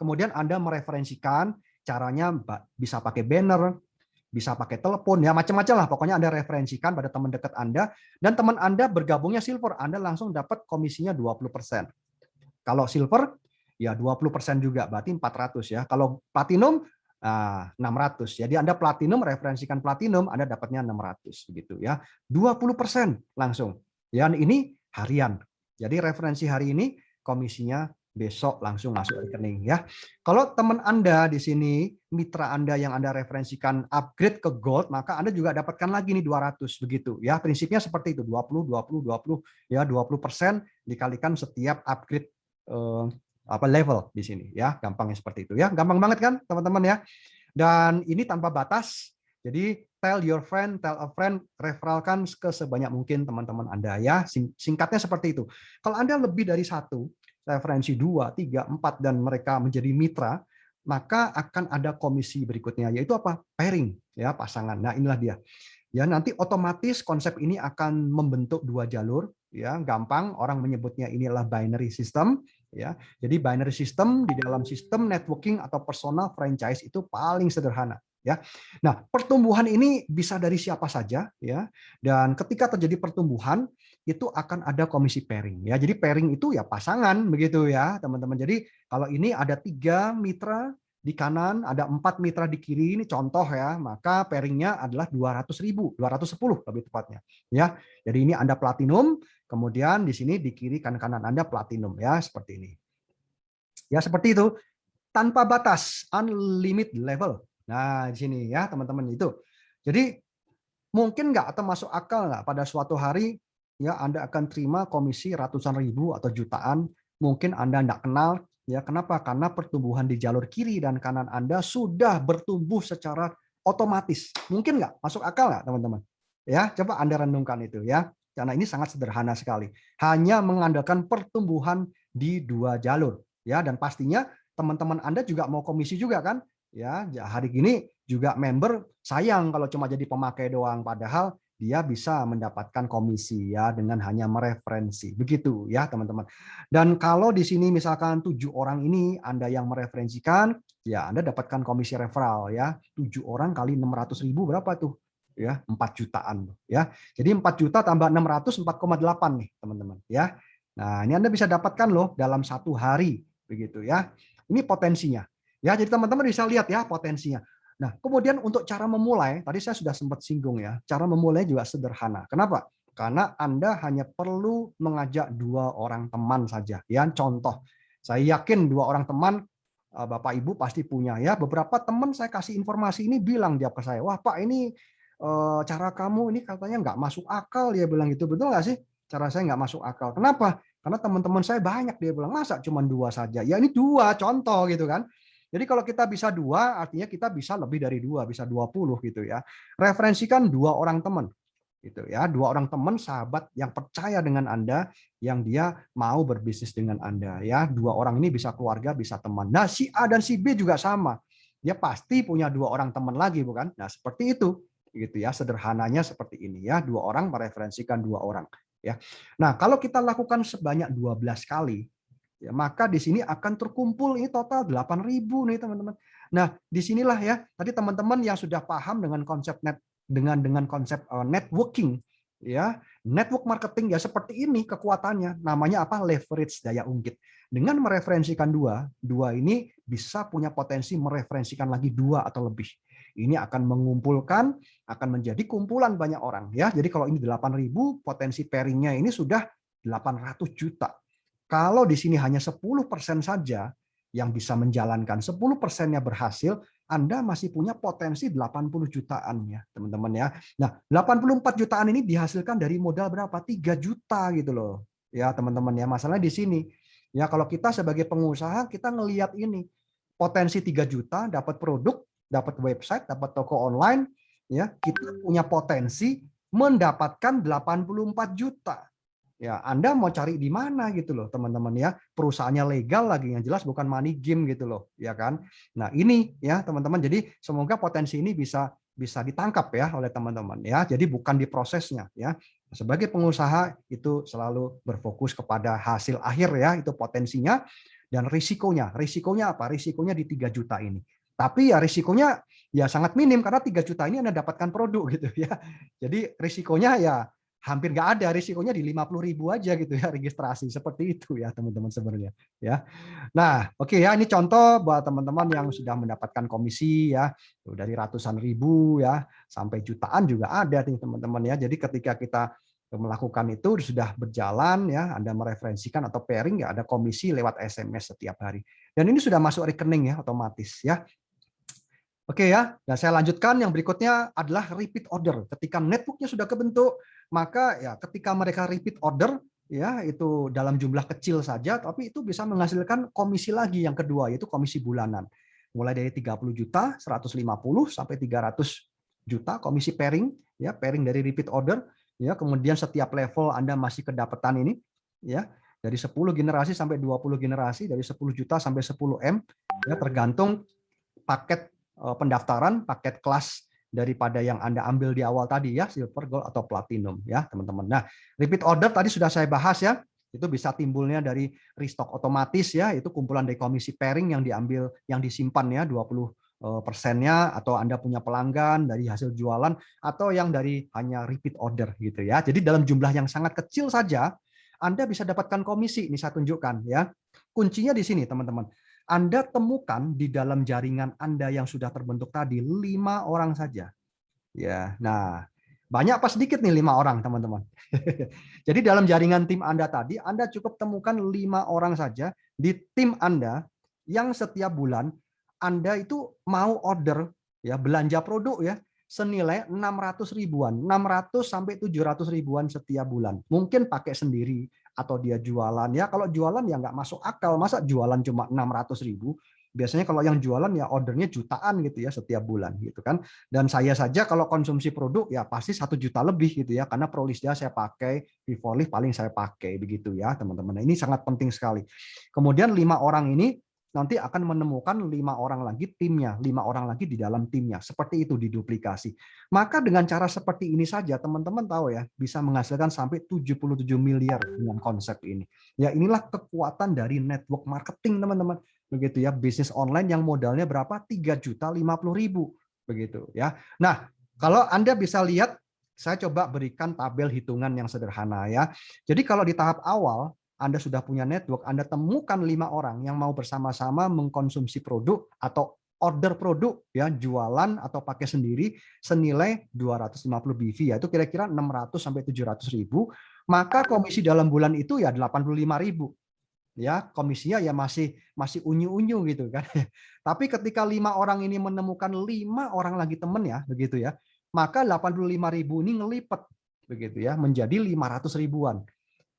Kemudian Anda mereferensikan, caranya bisa pakai banner, bisa pakai telepon ya, macam-macam lah. Pokoknya Anda referensikan pada teman dekat Anda dan teman Anda bergabungnya silver, Anda langsung dapat komisinya 20%. Kalau silver ya 20% juga, berarti 400 ya. Kalau platinum 600. Jadi Anda platinum, referensikan platinum, Anda dapatnya 600 begitu ya. 20% langsung. Ya, ini harian. Jadi referensi hari ini, komisinya besok langsung masuk rekening ya. Kalau teman Anda di sini, mitra Anda yang Anda referensikan upgrade ke gold, maka Anda juga dapatkan lagi nih 200 begitu ya. Prinsipnya seperti itu, 20 ya, 20% dikalikan setiap upgrade level di sini ya, gampangnya seperti itu ya, gampang banget kan teman-teman ya. Dan ini tanpa batas, jadi tell your friend, tell a friend, referralkan ke sebanyak mungkin teman-teman Anda ya. Singkatnya seperti itu. Kalau Anda lebih dari 1, referensi 2, 3, 4 dan mereka menjadi mitra, maka akan ada komisi berikutnya, yaitu apa? Pairing ya, pasangan. Nah, inilah dia. Ya, nanti otomatis konsep ini akan membentuk 2 jalur ya, gampang orang menyebutnya ini adalah binary system ya. Jadi binary system di dalam sistem networking atau personal franchise itu paling sederhana ya. Nah, pertumbuhan ini bisa dari siapa saja ya. Dan ketika terjadi pertumbuhan itu akan ada komisi pairing ya. Jadi pairing itu ya pasangan begitu ya, teman-teman. Jadi kalau ini ada 3 mitra di kanan, ada 4 mitra di kiri, ini contoh ya, maka pairingnya adalah 200.000, 210 lebih tepatnya. Ya, jadi ini Anda platinum, kemudian di sini di kiri kanan Anda platinum ya, seperti ini. Ya, seperti itu. Tanpa batas, unlimited level. Nah, di sini ya, teman-teman itu. Jadi mungkin nggak atau masuk akal nggak pada suatu hari ya Anda akan terima komisi ratusan ribu atau jutaan, mungkin Anda nggak kenal. Ya, kenapa? Karena pertumbuhan di jalur kiri dan kanan Anda sudah bertumbuh secara otomatis. Mungkin nggak? Masuk akal nggak, teman-teman? Ya, coba Anda renungkan itu ya. Karena ini sangat sederhana sekali. Hanya mengandalkan pertumbuhan di 2 jalur. Ya, dan pastinya teman-teman Anda juga mau komisi juga kan? Ya, hari ini juga member sayang kalau cuma jadi pemakai doang, padahal dia bisa mendapatkan komisi ya dengan hanya mereferensi. Begitu ya, teman-teman. Dan kalau di sini misalkan 7 orang ini Anda yang mereferensikan, ya Anda dapatkan komisi referral ya. 7 orang kali 600.000 berapa tuh? Ya, 4 jutaan ya. Jadi 4 juta tambah 600 4,8 nih, teman-teman ya. Nah, ini Anda bisa dapatkan loh dalam 1 hari begitu ya. Ini potensinya. Ya, jadi teman-teman bisa lihat ya potensinya. Nah, kemudian untuk cara memulai, tadi saya sudah sempat singgung ya, cara memulai juga sederhana. Kenapa? Karena Anda hanya perlu mengajak 2 orang teman saja. Ya, contoh, saya yakin 2 orang teman, Bapak Ibu pasti punya ya. Beberapa teman saya kasih informasi ini bilang dia ke saya, wah Pak ini cara kamu ini katanya nggak masuk akal, dia bilang gitu. Betul nggak sih? Cara saya nggak masuk akal. Kenapa? Karena teman-teman saya banyak, dia bilang, masa cuma 2 saja? Ya ini 2 contoh gitu kan. Jadi kalau kita bisa 2, artinya kita bisa lebih dari 2, bisa 20 gitu ya. Referensikan 2 orang teman. Gitu ya, 2 orang teman sahabat yang percaya dengan Anda, yang dia mau berbisnis dengan Anda ya. 2 orang ini bisa keluarga, bisa teman. Nah, si A dan si B juga sama. Dia pasti punya 2 orang teman lagi, bukan? Nah, seperti itu. Gitu ya, sederhananya seperti ini ya. 2 orang mereferensikan 2 orang ya. Nah, kalau kita lakukan sebanyak 12 kali, ya, maka di sini akan terkumpul ini total 8.000 nih, teman-teman. Nah, disinilah ya, tadi teman-teman yang sudah paham dengan konsep dengan konsep networking, ya, network marketing ya seperti ini kekuatannya. Namanya apa? Leverage, daya ungkit. Dengan mereferensikan 2 ini bisa punya potensi mereferensikan lagi 2 atau lebih. Ini akan mengumpulkan, akan menjadi kumpulan banyak orang ya. Jadi kalau ini 8.000, potensi pairingnya ini sudah 800 juta. Kalau di sini hanya 10% saja yang bisa menjalankan, 10%-nya berhasil, Anda masih punya potensi 80 jutaan ya, teman-teman ya. Nah, 84 jutaan ini dihasilkan dari modal berapa? 3 juta gitu loh. Ya, teman-teman ya. Masalahnya di sini. Ya, kalau kita sebagai pengusaha, kita ngelihat ini. Potensi 3 juta, dapat produk, dapat website, dapat toko online, ya. Kita punya potensi mendapatkan 84 juta. Ya, Anda mau cari di mana gitu loh, teman-teman ya. Perusahaannya legal lagi, yang jelas bukan money game gitu loh, ya kan. Nah, ini ya, teman-teman. Jadi semoga potensi ini bisa ditangkap ya oleh teman-teman ya. Jadi bukan di prosesnya ya. Sebagai pengusaha itu selalu berfokus kepada hasil akhir ya, itu potensinya dan risikonya. Risikonya apa? Risikonya di 3 juta ini. Tapi ya risikonya ya sangat minim karena 3 juta ini Anda dapatkan produk gitu ya. Jadi risikonya ya hampir nggak ada, risikonya di 50.000 aja gitu ya registrasi, seperti itu ya teman-teman sebenarnya ya. Nah, oke ya, ini contoh buat teman-teman yang sudah mendapatkan komisi ya dari ratusan ribu ya sampai jutaan juga ada nih teman-teman ya. Jadi ketika kita melakukan itu sudah berjalan ya, Anda mereferensikan atau pairing ya ada komisi lewat SMS setiap hari. Dan ini sudah masuk rekening ya otomatis ya. Oke ya, dan saya lanjutkan yang berikutnya adalah repeat order. Ketika networknya sudah kebentuk, maka ya ketika mereka repeat order, ya itu dalam jumlah kecil saja, tapi itu bisa menghasilkan komisi lagi yang kedua, yaitu komisi bulanan. Mulai dari 30 juta, 150 sampai 300 juta komisi pairing, ya pairing dari repeat order, ya kemudian setiap level Anda masih kedapatan ini, ya dari 10 generasi sampai 20 generasi, dari 10 juta sampai 10 M, ya tergantung paket pendaftaran, paket kelas daripada yang Anda ambil di awal tadi ya, silver, gold atau platinum ya, teman-teman. Nah, repeat order tadi sudah saya bahas ya. Itu bisa timbulnya dari restock otomatis ya, itu kumpulan dari komisi pairing yang diambil, yang disimpan ya 20%-nya, atau Anda punya pelanggan dari hasil jualan, atau yang dari hanya repeat order gitu ya. Jadi dalam jumlah yang sangat kecil saja Anda bisa dapatkan komisi. Ini saya tunjukkan ya. Kuncinya di sini, teman-teman. Anda temukan di dalam jaringan Anda yang sudah terbentuk tadi 5 orang saja. Ya, nah banyak apa sedikit nih 5 orang teman-teman? Jadi dalam jaringan tim Anda tadi, Anda cukup temukan 5 orang saja di tim Anda yang setiap bulan Anda itu mau order ya belanja produk ya senilai 600 ribuan, 600 sampai 700 ribuan setiap bulan. Mungkin pakai sendiri atau dia jualan ya. Kalau jualan ya nggak masuk akal, masa jualan cuma 600 ribu. Biasanya kalau yang jualan ya ordernya jutaan gitu ya setiap bulan gitu kan. Dan saya saja kalau konsumsi produk ya pasti 1 juta lebih gitu ya, karena Prolistia saya pakai, Vivolif paling saya pakai begitu ya teman-teman. Nah, ini sangat penting sekali. Kemudian 5 orang ini nanti akan menemukan 5 orang lagi timnya, 5 orang lagi di dalam timnya. Seperti itu diduplikasi. Maka dengan cara seperti ini saja teman-teman tahu ya, bisa menghasilkan sampai 77 miliar dengan konsep ini. Ya inilah kekuatan dari network marketing teman-teman. Begitu ya, bisnis online yang modalnya berapa? 3.050.000 begitu ya. Nah, kalau Anda bisa lihat, saya coba berikan tabel hitungan yang sederhana ya. Jadi kalau di tahap awal Anda sudah punya network, Anda temukan 5 orang yang mau bersama-sama mengkonsumsi produk atau order produk ya, jualan atau pakai sendiri senilai 250 BV ya, itu kira-kira 600 sampai 700 ribu, maka komisi dalam bulan itu ya 85.000. Ya komisinya ya masih unyu-unyu gitu kan. Tapi ketika 5 orang ini menemukan 5 orang lagi temen ya begitu ya, maka 85.000 ini ngelipet begitu ya menjadi 500 ribuan.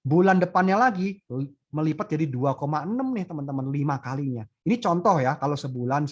Bulan depannya lagi melipat jadi 2,6 nih teman-teman, 5 kalinya. Ini contoh ya, kalau sebulan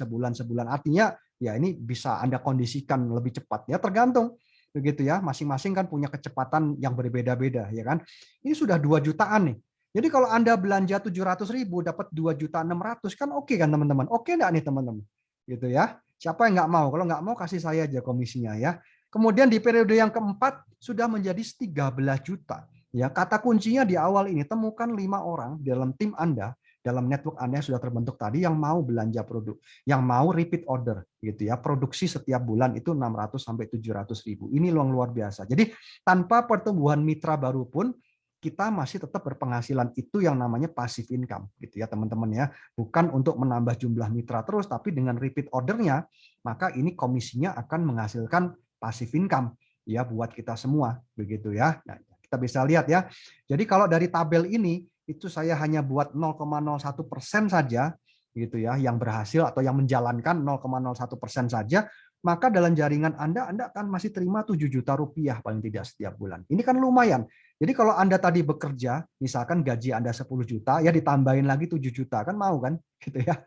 artinya ya ini bisa Anda kondisikan lebih cepat ya, tergantung begitu ya, masing-masing kan punya kecepatan yang berbeda-beda ya kan. Ini sudah 2 jutaan nih. Jadi kalau Anda belanja 700.000 dapat 2.600.000 kan oke kan teman-teman? Oke enggak nih teman-teman? Gitu ya. Siapa yang nggak mau? Kalau nggak mau kasih saya aja komisinya ya. Kemudian di periode yang keempat sudah menjadi 13 juta. Ya, kata kuncinya di awal ini temukan 5 orang dalam tim Anda, dalam network Anda yang sudah terbentuk tadi yang mau belanja produk, yang mau repeat order gitu ya. Produksi setiap bulan itu 600 sampai 700 ribu. Ini luar biasa. Jadi tanpa pertumbuhan mitra baru pun kita masih tetap berpenghasilan, itu yang namanya passive income gitu ya teman-teman ya. Bukan untuk menambah jumlah mitra terus, tapi dengan repeat ordernya, maka ini komisinya akan menghasilkan passive income ya buat kita semua begitu ya. Nah, kita bisa lihat ya. Jadi kalau dari tabel ini itu saya hanya buat 0,01% saja gitu ya yang berhasil atau yang menjalankan 0,01% saja, maka dalam jaringan Anda akan masih terima 7 juta rupiah paling tidak setiap bulan. Ini kan lumayan. Jadi kalau Anda tadi bekerja, misalkan gaji Anda 10 juta, ya ditambahin lagi 7 juta, kan mau kan? Gitu ya.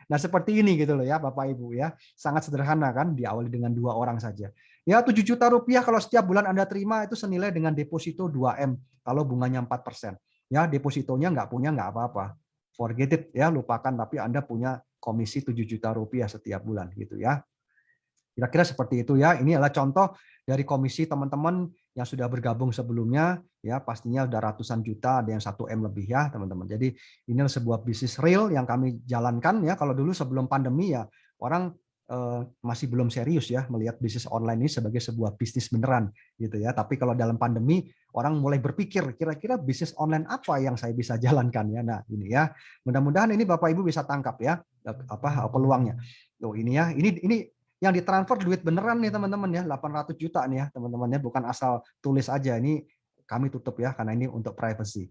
Nah seperti ini gitu loh ya Bapak Ibu ya. Sangat sederhana kan, diawali dengan 2 orang saja. Ya 7 juta rupiah kalau setiap bulan Anda terima itu senilai dengan deposito 2M, kalau bunganya 4%. Ya depositonya nggak punya nggak apa-apa. Forget it ya, lupakan, tapi Anda punya komisi 7 juta rupiah setiap bulan gitu ya. Kira-kira seperti itu ya. Ini adalah contoh dari komisi teman-teman yang sudah bergabung sebelumnya, ya pastinya udah ratusan juta, ada yang 1M lebih ya teman-teman. Jadi ini adalah sebuah bisnis real yang kami jalankan ya. Kalau dulu sebelum pandemi ya orang masih belum serius ya melihat bisnis online ini sebagai sebuah bisnis beneran gitu ya. Tapi kalau dalam pandemi orang mulai berpikir kira-kira bisnis online apa yang saya bisa jalankan ya. Nah ini ya. Mudah-mudahan ini Bapak Ibu bisa tangkap ya apa peluangnya. Tuh ini ya. Ini yang ditransfer duit beneran nih teman-teman ya, 800 juta nih ya teman-teman ya, bukan asal tulis aja. Ini kami tutup ya karena ini untuk privacy.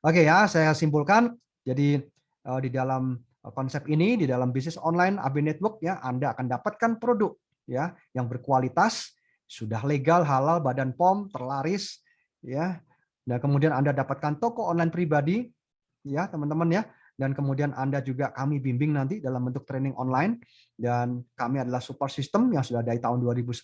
Oke ya, saya simpulkan. Jadi di dalam konsep ini, di dalam bisnis online AB Network ya, Anda akan dapatkan produk ya yang berkualitas, sudah legal, halal, Badan POM, terlaris ya. Dan kemudian Anda dapatkan toko online pribadi ya teman-teman ya. Dan kemudian Anda juga kami bimbing nanti dalam bentuk training online, dan kami adalah support system yang sudah dari tahun 2010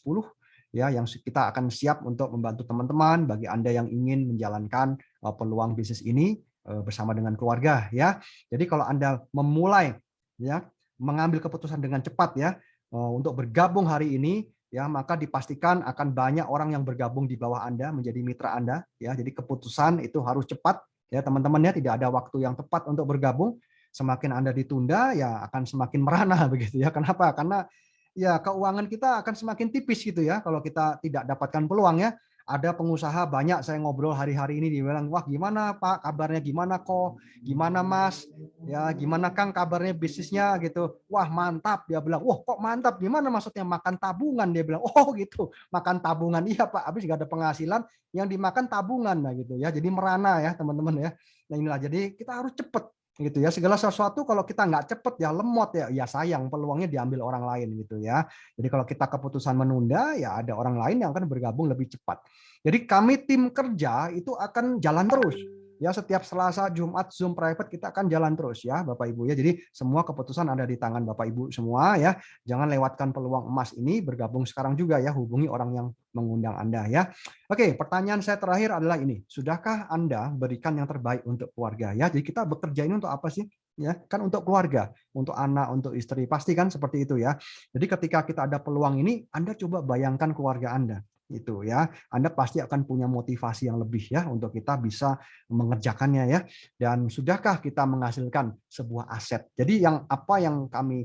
ya, yang kita akan siap untuk membantu teman-teman bagi Anda yang ingin menjalankan peluang bisnis ini bersama dengan keluarga ya. Jadi kalau Anda memulai ya mengambil keputusan dengan cepat ya untuk bergabung hari ini ya, maka dipastikan akan banyak orang yang bergabung di bawah Anda menjadi mitra Anda ya. Jadi keputusan itu harus cepat. Ya teman-teman ya, tidak ada waktu yang tepat untuk bergabung. Semakin Anda ditunda ya akan semakin merana begitu ya. Kenapa? Karena ya keuangan kita akan semakin tipis gitu ya kalau kita tidak dapatkan peluang ya. Ada pengusaha banyak saya ngobrol hari-hari ini, dia bilang, wah gimana Pak kabarnya, gimana kok, gimana Mas, ya gimana Kang kabarnya bisnisnya gitu. Wah mantap, dia bilang. Wah kok mantap, gimana maksudnya, makan tabungan, dia bilang. Oh gitu, makan tabungan. Iya Pak, habis nggak ada penghasilan, yang dimakan tabungan, nah gitu ya. Jadi merana ya teman-teman ya. Nah inilah, jadi kita harus cepet gitu ya. Segala sesuatu kalau kita nggak cepet ya lemot ya sayang, peluangnya diambil orang lain gitu ya. Jadi kalau kita keputusan menunda, ya ada orang lain yang akan bergabung lebih cepat. Jadi kami tim kerja itu akan jalan terus. Ya setiap Selasa, Jumat, Zoom private kita akan jalan terus ya Bapak Ibu ya. Jadi semua keputusan ada di tangan Bapak Ibu semua ya. Jangan lewatkan peluang emas ini, bergabung sekarang juga ya, hubungi orang yang mengundang Anda ya. Oke, pertanyaan saya terakhir adalah ini. Sudahkah Anda berikan yang terbaik untuk keluarga ya? Jadi kita bekerja ini untuk apa sih? Ya, kan untuk keluarga, untuk anak, untuk istri, pasti kan seperti itu ya. Jadi ketika kita ada peluang ini, Anda coba bayangkan keluarga Anda. Itu ya, Anda pasti akan punya motivasi yang lebih ya untuk kita bisa mengerjakannya ya. Dan sudahkah kita menghasilkan sebuah aset? Jadi apa yang kami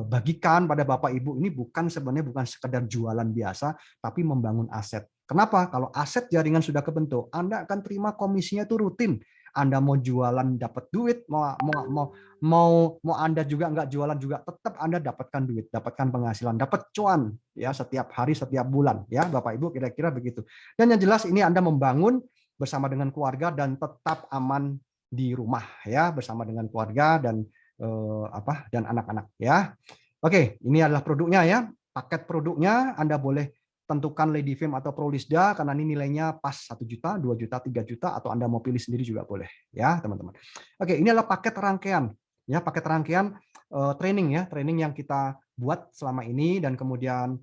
bagikan pada Bapak Ibu ini sebenarnya bukan sekedar jualan biasa, tapi membangun aset. Kenapa? Kalau aset jaringan sudah kebentuk, Anda akan terima komisinya itu rutin. Anda mau jualan dapat duit, mau Anda juga nggak jualan juga tetap Anda dapatkan duit, dapatkan penghasilan, dapat cuan ya setiap hari, setiap bulan ya Bapak Ibu, kira-kira begitu. Dan yang jelas ini Anda membangun bersama dengan keluarga dan tetap aman di rumah ya, bersama dengan keluarga dan anak-anak ya. Oke, ini adalah produknya ya. Paket produknya Anda boleh tentukan Ladyfame atau Prolisda karena ini nilainya pas 1 juta, 2 juta, 3 juta, atau Anda mau pilih sendiri juga boleh ya teman-teman. Oke, ini adalah paket rangkaian ya, paket rangkaian training ya, training yang kita buat selama ini dan kemudian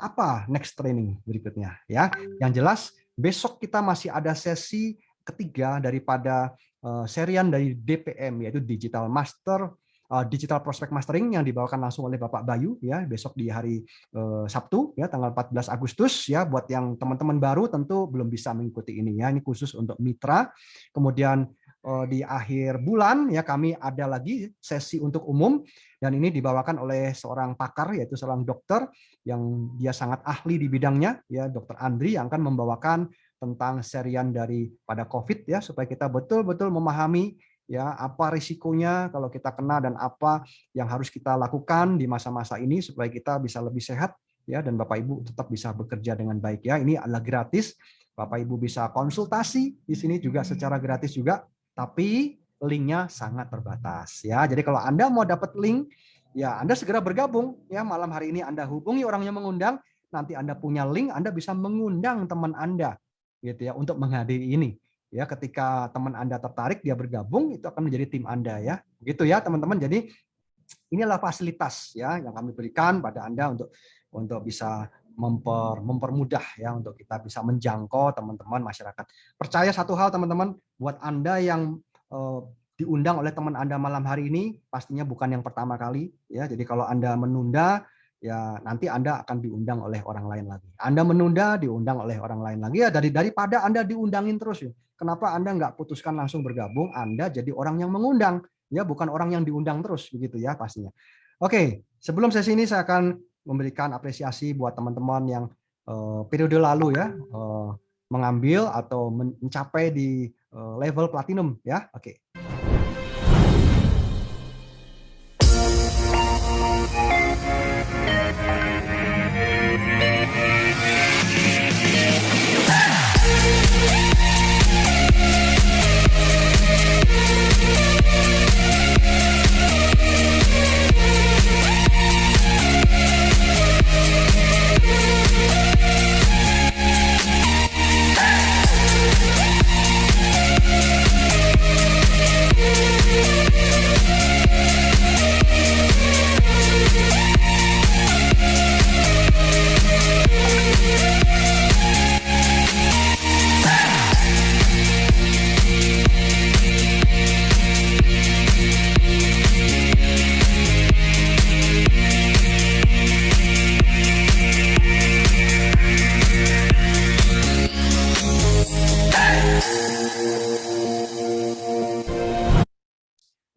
apa next training berikutnya ya. Yang jelas besok kita masih ada sesi ketiga daripada serian dari DPM yaitu Digital Master, Digital Prospect Mastering yang dibawakan langsung oleh Bapak Bayu ya besok di hari Sabtu ya tanggal 14 Agustus ya. Buat yang teman-teman baru tentu belum bisa mengikuti ini ya, ini khusus untuk mitra. Kemudian di akhir bulan ya kami ada lagi sesi untuk umum dan ini dibawakan oleh seorang pakar yaitu seorang dokter yang dia sangat ahli di bidangnya ya, Dr. Andri, yang akan membawakan tentang serian daripada COVID ya supaya kita betul-betul memahami ya apa risikonya kalau kita kena dan apa yang harus kita lakukan di masa-masa ini supaya kita bisa lebih sehat ya dan Bapak Ibu tetap bisa bekerja dengan baik ya. Ini adalah gratis. Bapak Ibu bisa konsultasi di sini juga secara gratis juga, tapi linknya sangat terbatas ya. Jadi kalau Anda mau dapat link ya Anda segera bergabung ya, malam hari ini Anda hubungi orang yang mengundang, nanti Anda punya link, Anda bisa mengundang teman Anda gitu ya untuk menghadiri ini. Ya, ketika teman Anda tertarik dia bergabung, itu akan menjadi tim Anda ya. Begitu ya, teman-teman. Jadi inilah fasilitas ya yang kami berikan pada Anda untuk bisa mempermudah ya untuk kita bisa menjangkau teman-teman masyarakat. Percaya satu hal teman-teman, buat Anda yang diundang oleh teman Anda malam hari ini pastinya bukan yang pertama kali ya. Jadi kalau Anda menunda ya nanti Anda akan diundang oleh orang lain lagi. Anda menunda, diundang oleh orang lain lagi ya, daripada Anda diundangin terus ya. Kenapa Anda nggak putuskan langsung bergabung? Anda jadi orang yang mengundang, ya bukan orang yang diundang terus, begitu ya pastinya. Oke, sebelum sesi ini saya akan memberikan apresiasi buat teman-teman yang periode lalu ya mengambil atau mencapai di level platinum ya. Oke.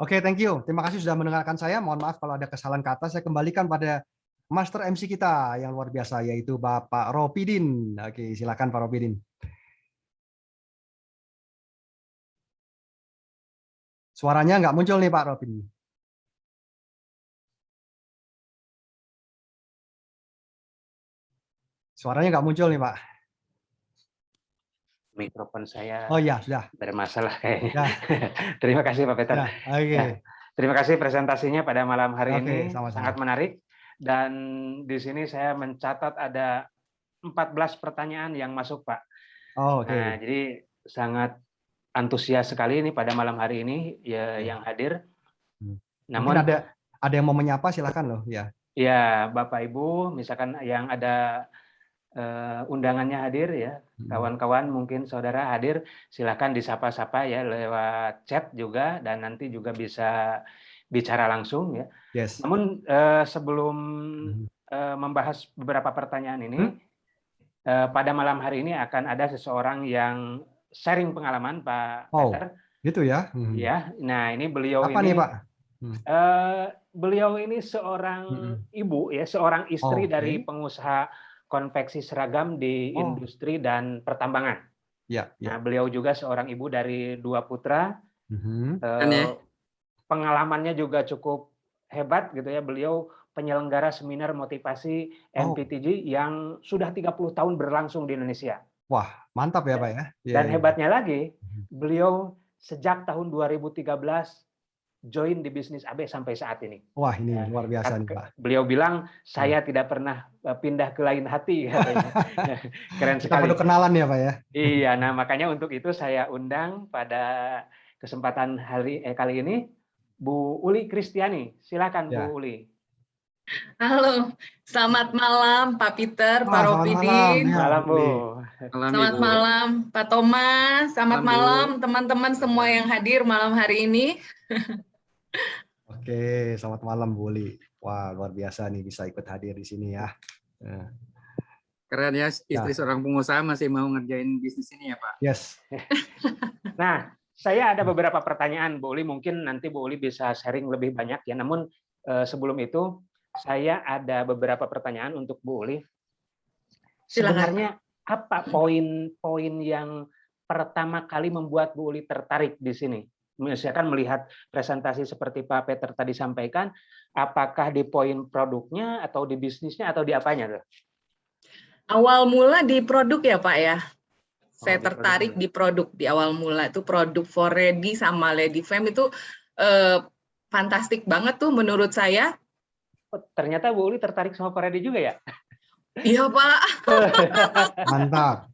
Oke, thank you. Terima kasih sudah mendengarkan saya. Mohon maaf kalau ada kesalahan kata. Saya kembalikan pada Master MC kita yang luar biasa, yaitu Bapak Ropidin. Oke, silakan Pak Ropidin. Suaranya nggak muncul nih Pak Ropidin. Suaranya nggak muncul nih Pak. Mikrofon saya Oh iya, sudah. bermasalah kayaknya. Ya. Terima kasih Pak Peter. Ya, oke. Ya, terima kasih presentasinya pada malam hari Oke, ini, sama-sama. sangat menarik. Dan di sini saya mencatat ada 14 pertanyaan yang masuk, Pak. Oh, oke. Nah, jadi sangat antusias sekali ini pada malam hari ini ya, yang hadir. Namun mungkin ada yang mau menyapa, silakan loh ya. Ya, Bapak Ibu, misalkan yang ada undangannya hadir ya, kawan-kawan mungkin saudara hadir, silakan disapa-sapa ya lewat chat juga, dan nanti juga bisa bicara langsung ya. Yes. Namun sebelum membahas beberapa pertanyaan ini, pada malam hari ini akan ada seseorang yang sharing pengalaman, Pak Peter. Gitu ya. Ya, nah ini beliau apa ini nih Pak? Beliau ini seorang ibu ya, seorang istri dari pengusaha konveksi seragam di industri dan pertambangan. Ya, Nah, beliau juga seorang ibu dari 2 putra. Pengalamannya juga cukup hebat gitu ya. Beliau penyelenggara seminar motivasi MPTG yang sudah 30 tahun berlangsung di Indonesia. Wah, mantap ya Pak ya. Dan hebatnya lagi, beliau sejak tahun 2013 join di bisnis AB sampai saat ini. Wah, ini luar biasa nih Pak. Beliau bilang, saya tidak pernah pindah ke lain hati. Keren sekali. Kita perlu kenalan ya Pak ya. Iya, nah makanya untuk itu saya undang pada kesempatan kali ini Bu Uli Kristiani. Silakan Bu Uli. Halo, selamat malam Pak Peter, Pak Ropidin. Malam Bu. Selamat malam Pak Thomas, selamat malam teman-teman semua yang hadir malam hari ini. Oke, selamat malam Bu Uli. Wah, luar biasa nih bisa ikut hadir di sini ya. Keren ya, istri seorang pengusaha masih mau ngerjain bisnis ini ya Pak. Yes. Nah, saya ada beberapa pertanyaan Bu Uli, mungkin nanti Bu Uli bisa sharing lebih banyak ya. Namun sebelum itu saya ada beberapa pertanyaan untuk Bu Uli. Sebenarnya apa poin-poin yang pertama kali membuat Bu Uli tertarik di sini? Misalkan melihat presentasi seperti Pak Peter tadi sampaikan, apakah di poin produknya atau di bisnisnya atau di apanya? Awal mula di produk ya Pak ya. Saya tertarik di produk di awal mula itu produk For Ready sama Lady Fem itu fantastik banget tuh menurut saya. Ternyata Bu Uli tertarik sama For Ready juga ya? Iya Pak. Mantap.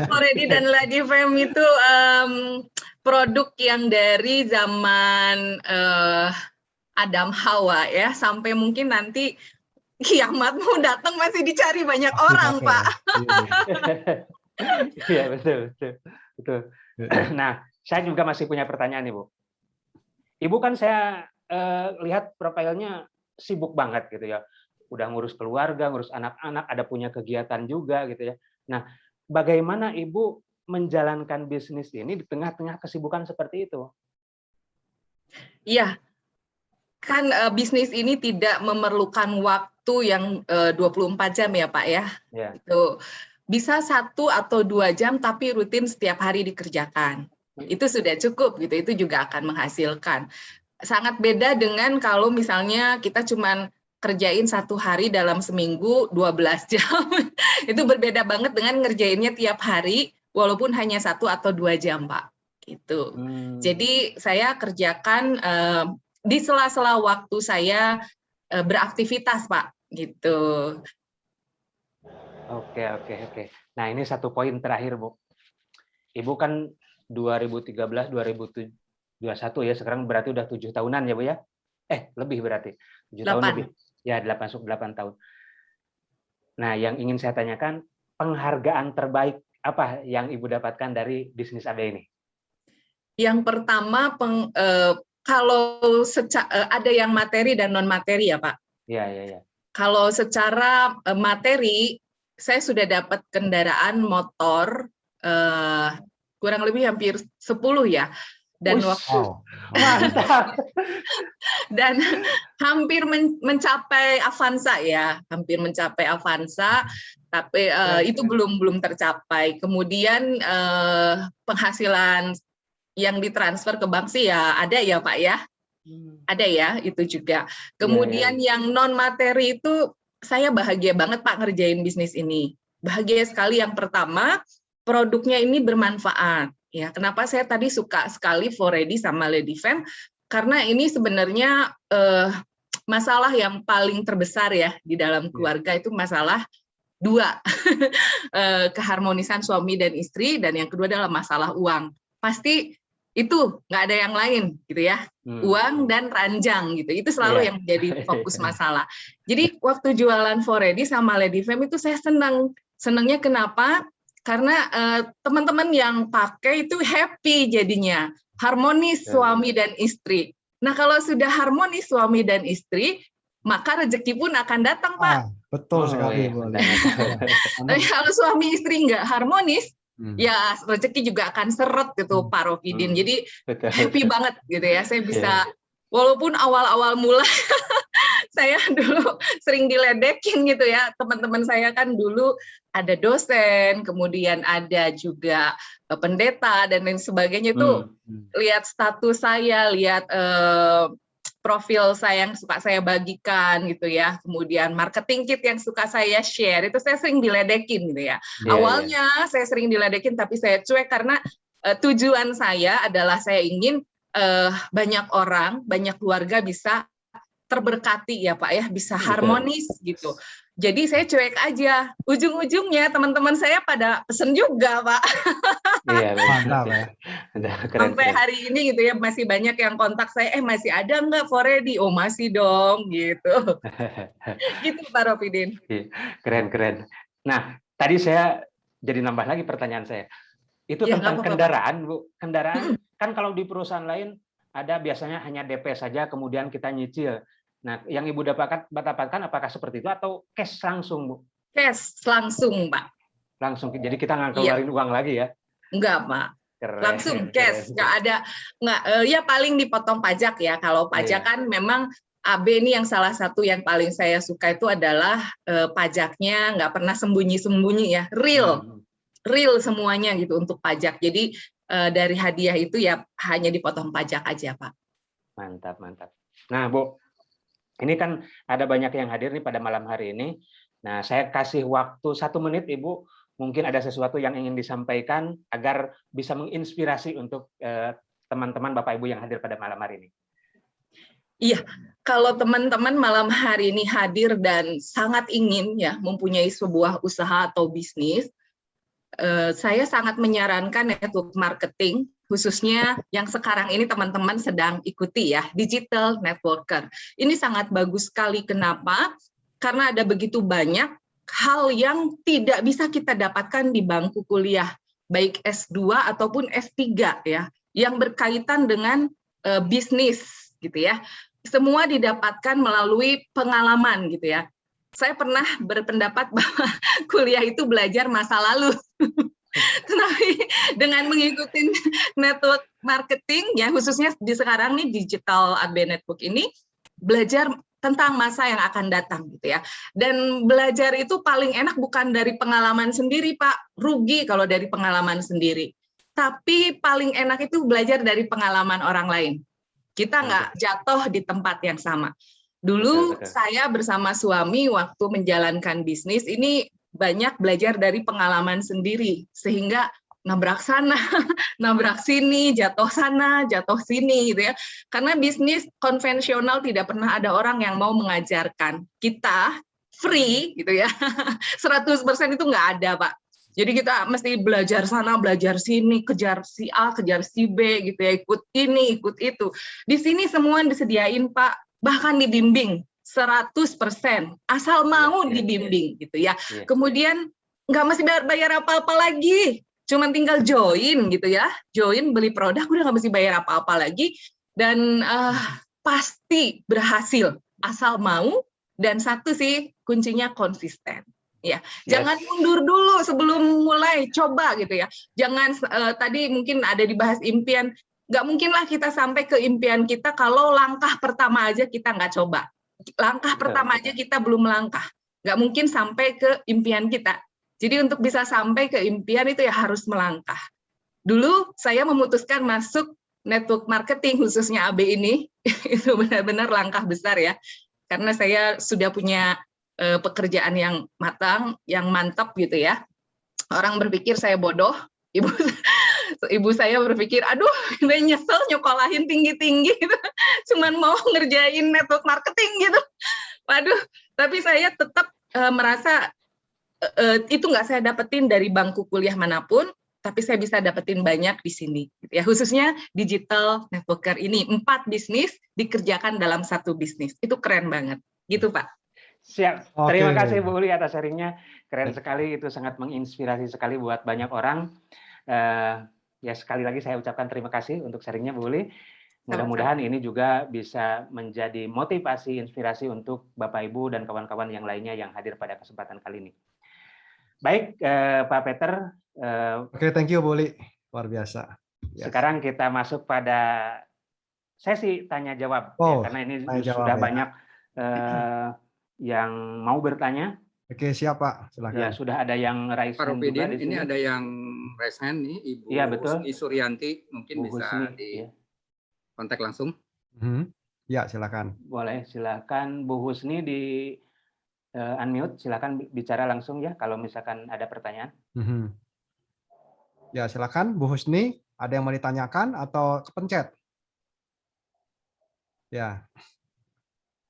For Ready dan Lady Fem itu produk yang dari zaman Adam Hawa ya, sampai mungkin nanti kiamat mau datang masih dicari banyak orang Pak. Iya betul. Nah, saya juga masih punya pertanyaan nih Bu. Ibu kan saya lihat profilnya sibuk banget gitu ya. Udah ngurus keluarga, ngurus anak-anak, ada punya kegiatan juga gitu ya. Nah, bagaimana Ibu menjalankan bisnis ini di tengah-tengah kesibukan seperti itu? Iya, kan bisnis ini tidak memerlukan waktu yang 24 jam ya Pak ya. Itu bisa 1 atau 2 jam tapi rutin setiap hari dikerjakan. Itu sudah cukup gitu, itu juga akan menghasilkan. Sangat beda dengan kalau misalnya kita cuman kerjain 1 hari dalam seminggu 12 jam. Itu berbeda banget dengan ngerjainnya tiap hari walaupun hanya 1 atau 2 jam Pak. Gitu. Jadi saya kerjakan di sela-sela waktu saya beraktivitas Pak. Gitu. Oke. Nah ini satu poin terakhir Bu. Ibu kan 2013-2021 ya, sekarang berarti udah 7 tahunan ya Bu ya? Lebih berarti 7 tahun lebih. Ya 8 tahun. Nah yang ingin saya tanyakan, penghargaan terbaik apa yang Ibu dapatkan dari bisnis AB ini? Yang pertama kalau ada yang materi dan non materi ya Pak. Iya. Kalau secara materi saya sudah dapat kendaraan motor kurang lebih hampir 10 ya. dan mantap. dan hampir mencapai Avanza ya, hampir mencapai Avanza, tapi itu belum tercapai. Kemudian penghasilan yang ditransfer ke bank sih ya ada ya Pak ya, ada ya itu juga. Kemudian yang non materi itu saya bahagia banget Pak ngerjain bisnis ini, bahagia sekali. Yang pertama, produknya ini bermanfaat. Ya, kenapa saya tadi suka sekali Foredi sama Ledifem? Karena ini sebenarnya masalah yang paling terbesar ya di dalam keluarga itu masalah dua, keharmonisan suami dan istri, dan yang kedua adalah masalah uang. Pasti itu nggak ada yang lain gitu ya, uang dan ranjang gitu. Itu selalu yang menjadi fokus masalah. Jadi waktu jualan Foredi sama Ledifem itu saya senangnya kenapa? Karena teman-teman yang pakai itu happy jadinya, harmonis suami dan istri. Nah kalau sudah harmonis suami dan istri, maka rezeki pun akan datang Pak. Betul sekali. Tapi kalau suami istri nggak harmonis, ya rezeki juga akan seret gitu Pak Rofidin. Jadi happy banget gitu ya. Saya bisa, walaupun awal-awal mulai saya dulu sering diledekin gitu ya, teman-teman saya kan dulu ada dosen, kemudian ada juga pendeta dan lain sebagainya. Itu lihat status saya, lihat profil saya yang suka saya bagikan gitu ya, kemudian marketing kit yang suka saya share, itu saya sering diledekin gitu ya. Awalnya saya sering diledekin, tapi saya cuek karena tujuan saya adalah saya ingin banyak orang, banyak keluarga bisa terberkati ya Pak ya, bisa harmonis gitu. Jadi saya cuek aja. Ujung-ujungnya teman-teman saya pada pesen juga Pak. Iya, mantap ya. Sampai hari ini gitu ya, masih banyak yang kontak saya, masih ada nggak Foredi? Oh masih dong gitu. Gitu Pak Rofidin. Keren. Nah tadi saya jadi nambah lagi pertanyaan saya. Itu tentang kendaraan Bu. Kendaraan kan kalau di perusahaan lain ada biasanya hanya DP saja, kemudian kita nyicil. Nah, yang Ibu dapatkan apakah seperti itu atau cash langsung, Bu? Cash langsung, Pak. Langsung. Jadi kita nggak keluarin uang lagi ya? Enggak, Pak. Keren, langsung cash, nggak ada, ya paling dipotong pajak ya. Kalau pajak kan memang AB ini yang salah satu yang paling saya suka itu adalah pajaknya nggak pernah sembunyi-sembunyi ya, real semuanya gitu untuk pajak. Jadi dari hadiah itu ya hanya dipotong pajak aja, Pak. Mantap. Nah, Bu, ini kan ada banyak yang hadir nih pada malam hari ini. Nah, saya kasih waktu 1 menit, Ibu. Mungkin ada sesuatu yang ingin disampaikan agar bisa menginspirasi untuk teman-teman Bapak Ibu yang hadir pada malam hari ini. Iya, kalau teman-teman malam hari ini hadir dan sangat ingin ya mempunyai sebuah usaha atau bisnis, saya sangat menyarankan network marketing, khususnya yang sekarang ini teman-teman sedang ikuti ya, digital networker. Ini sangat bagus sekali. Kenapa? Karena ada begitu banyak hal yang tidak bisa kita dapatkan di bangku kuliah, baik S2 ataupun S3 ya, yang berkaitan dengan bisnis gitu ya. Semua didapatkan melalui pengalaman gitu ya. Saya pernah berpendapat bahwa kuliah itu belajar masa lalu. Tetapi dengan mengikuti network marketing ya, khususnya di sekarang nih digital AB network ini, belajar tentang masa yang akan datang gitu ya. Dan belajar itu paling enak bukan dari pengalaman sendiri, Pak. Rugi kalau dari pengalaman sendiri. Tapi paling enak itu belajar dari pengalaman orang lain. Kita nggak jatuh di tempat yang sama. Dulu saya bersama suami waktu menjalankan bisnis ini banyak belajar dari pengalaman sendiri, sehingga nabrak sana, nabrak sini, jatuh sana, jatuh sini gitu ya. Karena bisnis konvensional tidak pernah ada orang yang mau mengajarkan. Kita free gitu ya. 100% itu nggak ada, Pak. Jadi kita mesti belajar sana, belajar sini, kejar si A, kejar si B gitu ya, ikut ini, ikut itu. Di sini semua disediain, Pak, bahkan dibimbing 100%, asal mau dibimbing gitu ya. Kemudian nggak mesti bayar apa-apa lagi. Cuma tinggal join gitu ya, join beli produk udah nggak mesti bayar apa-apa lagi, dan pasti berhasil asal mau. Dan satu sih kuncinya konsisten ya, jangan mundur dulu sebelum mulai, coba gitu ya. Jangan tadi mungkin ada dibahas impian, nggak mungkinlah kita sampai ke impian kita kalau langkah pertama aja kita nggak coba. Langkah pertama aja kita belum melangkah. Nggak mungkin sampai ke impian kita. Jadi untuk bisa sampai ke impian itu ya harus melangkah. Dulu saya memutuskan masuk network marketing khususnya AB ini, itu benar-benar langkah besar ya. Karena saya sudah punya pekerjaan yang matang, yang mantap gitu ya. Orang berpikir saya bodoh, ibu saya berpikir, aduh, ini nyesel nyokolahin tinggi-tinggi gitu. Cuman mau ngerjain network marketing gitu. Waduh, tapi saya tetap merasa itu nggak saya dapetin dari bangku kuliah manapun, tapi saya bisa dapetin banyak di sini, gitu ya. Khususnya digital networker ini, 4 bisnis dikerjakan dalam 1 bisnis, itu keren banget, gitu Pak. Siap, terima kasih Bu Uli atas sharingnya, keren sekali, itu sangat menginspirasi sekali buat banyak orang. Ya sekali lagi saya ucapkan terima kasih untuk sharingnya Bu Uli. Mudah-mudahan ini juga bisa menjadi motivasi, inspirasi untuk Bapak Ibu dan kawan-kawan yang lainnya yang hadir pada kesempatan kali ini. Baik, Pak Peter. Oke, thank you Bu Uli, luar biasa. Sekarang kita masuk pada sesi tanya jawab, ya, karena ini sudah banyak yang mau bertanya. Oke, siap Pak, silakan. Ya, sudah ada yang raise hand juga di sini. Ini ada yang raise hand nih, Ibu Husni Suryanti, mungkin bisa di kontak langsung. Ya, silakan. Boleh, silakan Bu Husni di unmute, silakan bicara langsung ya kalau misalkan ada pertanyaan. Ya, silakan Bu Husni, ada yang mau ditanyakan atau kepencet? Ya.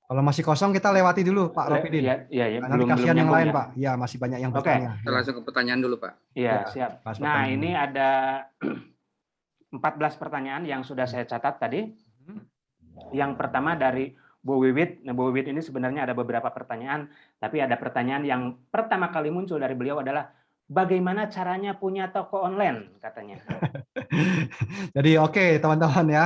Kalau masih kosong kita lewati dulu Pak Ropidin. Ya, nanti kasihan yang lain Pak. Ya, masih banyak yang bertanya. Kita langsung ke pertanyaan dulu Pak. Iya, siap. Nah, ini ada 14 pertanyaan yang sudah saya catat tadi. Yang pertama dari Bu Wiwit. Nah, Bu Wiwit ini sebenarnya ada beberapa pertanyaan, tapi ada pertanyaan yang pertama kali muncul dari beliau adalah bagaimana caranya punya toko online, katanya. Jadi oke, teman-teman ya.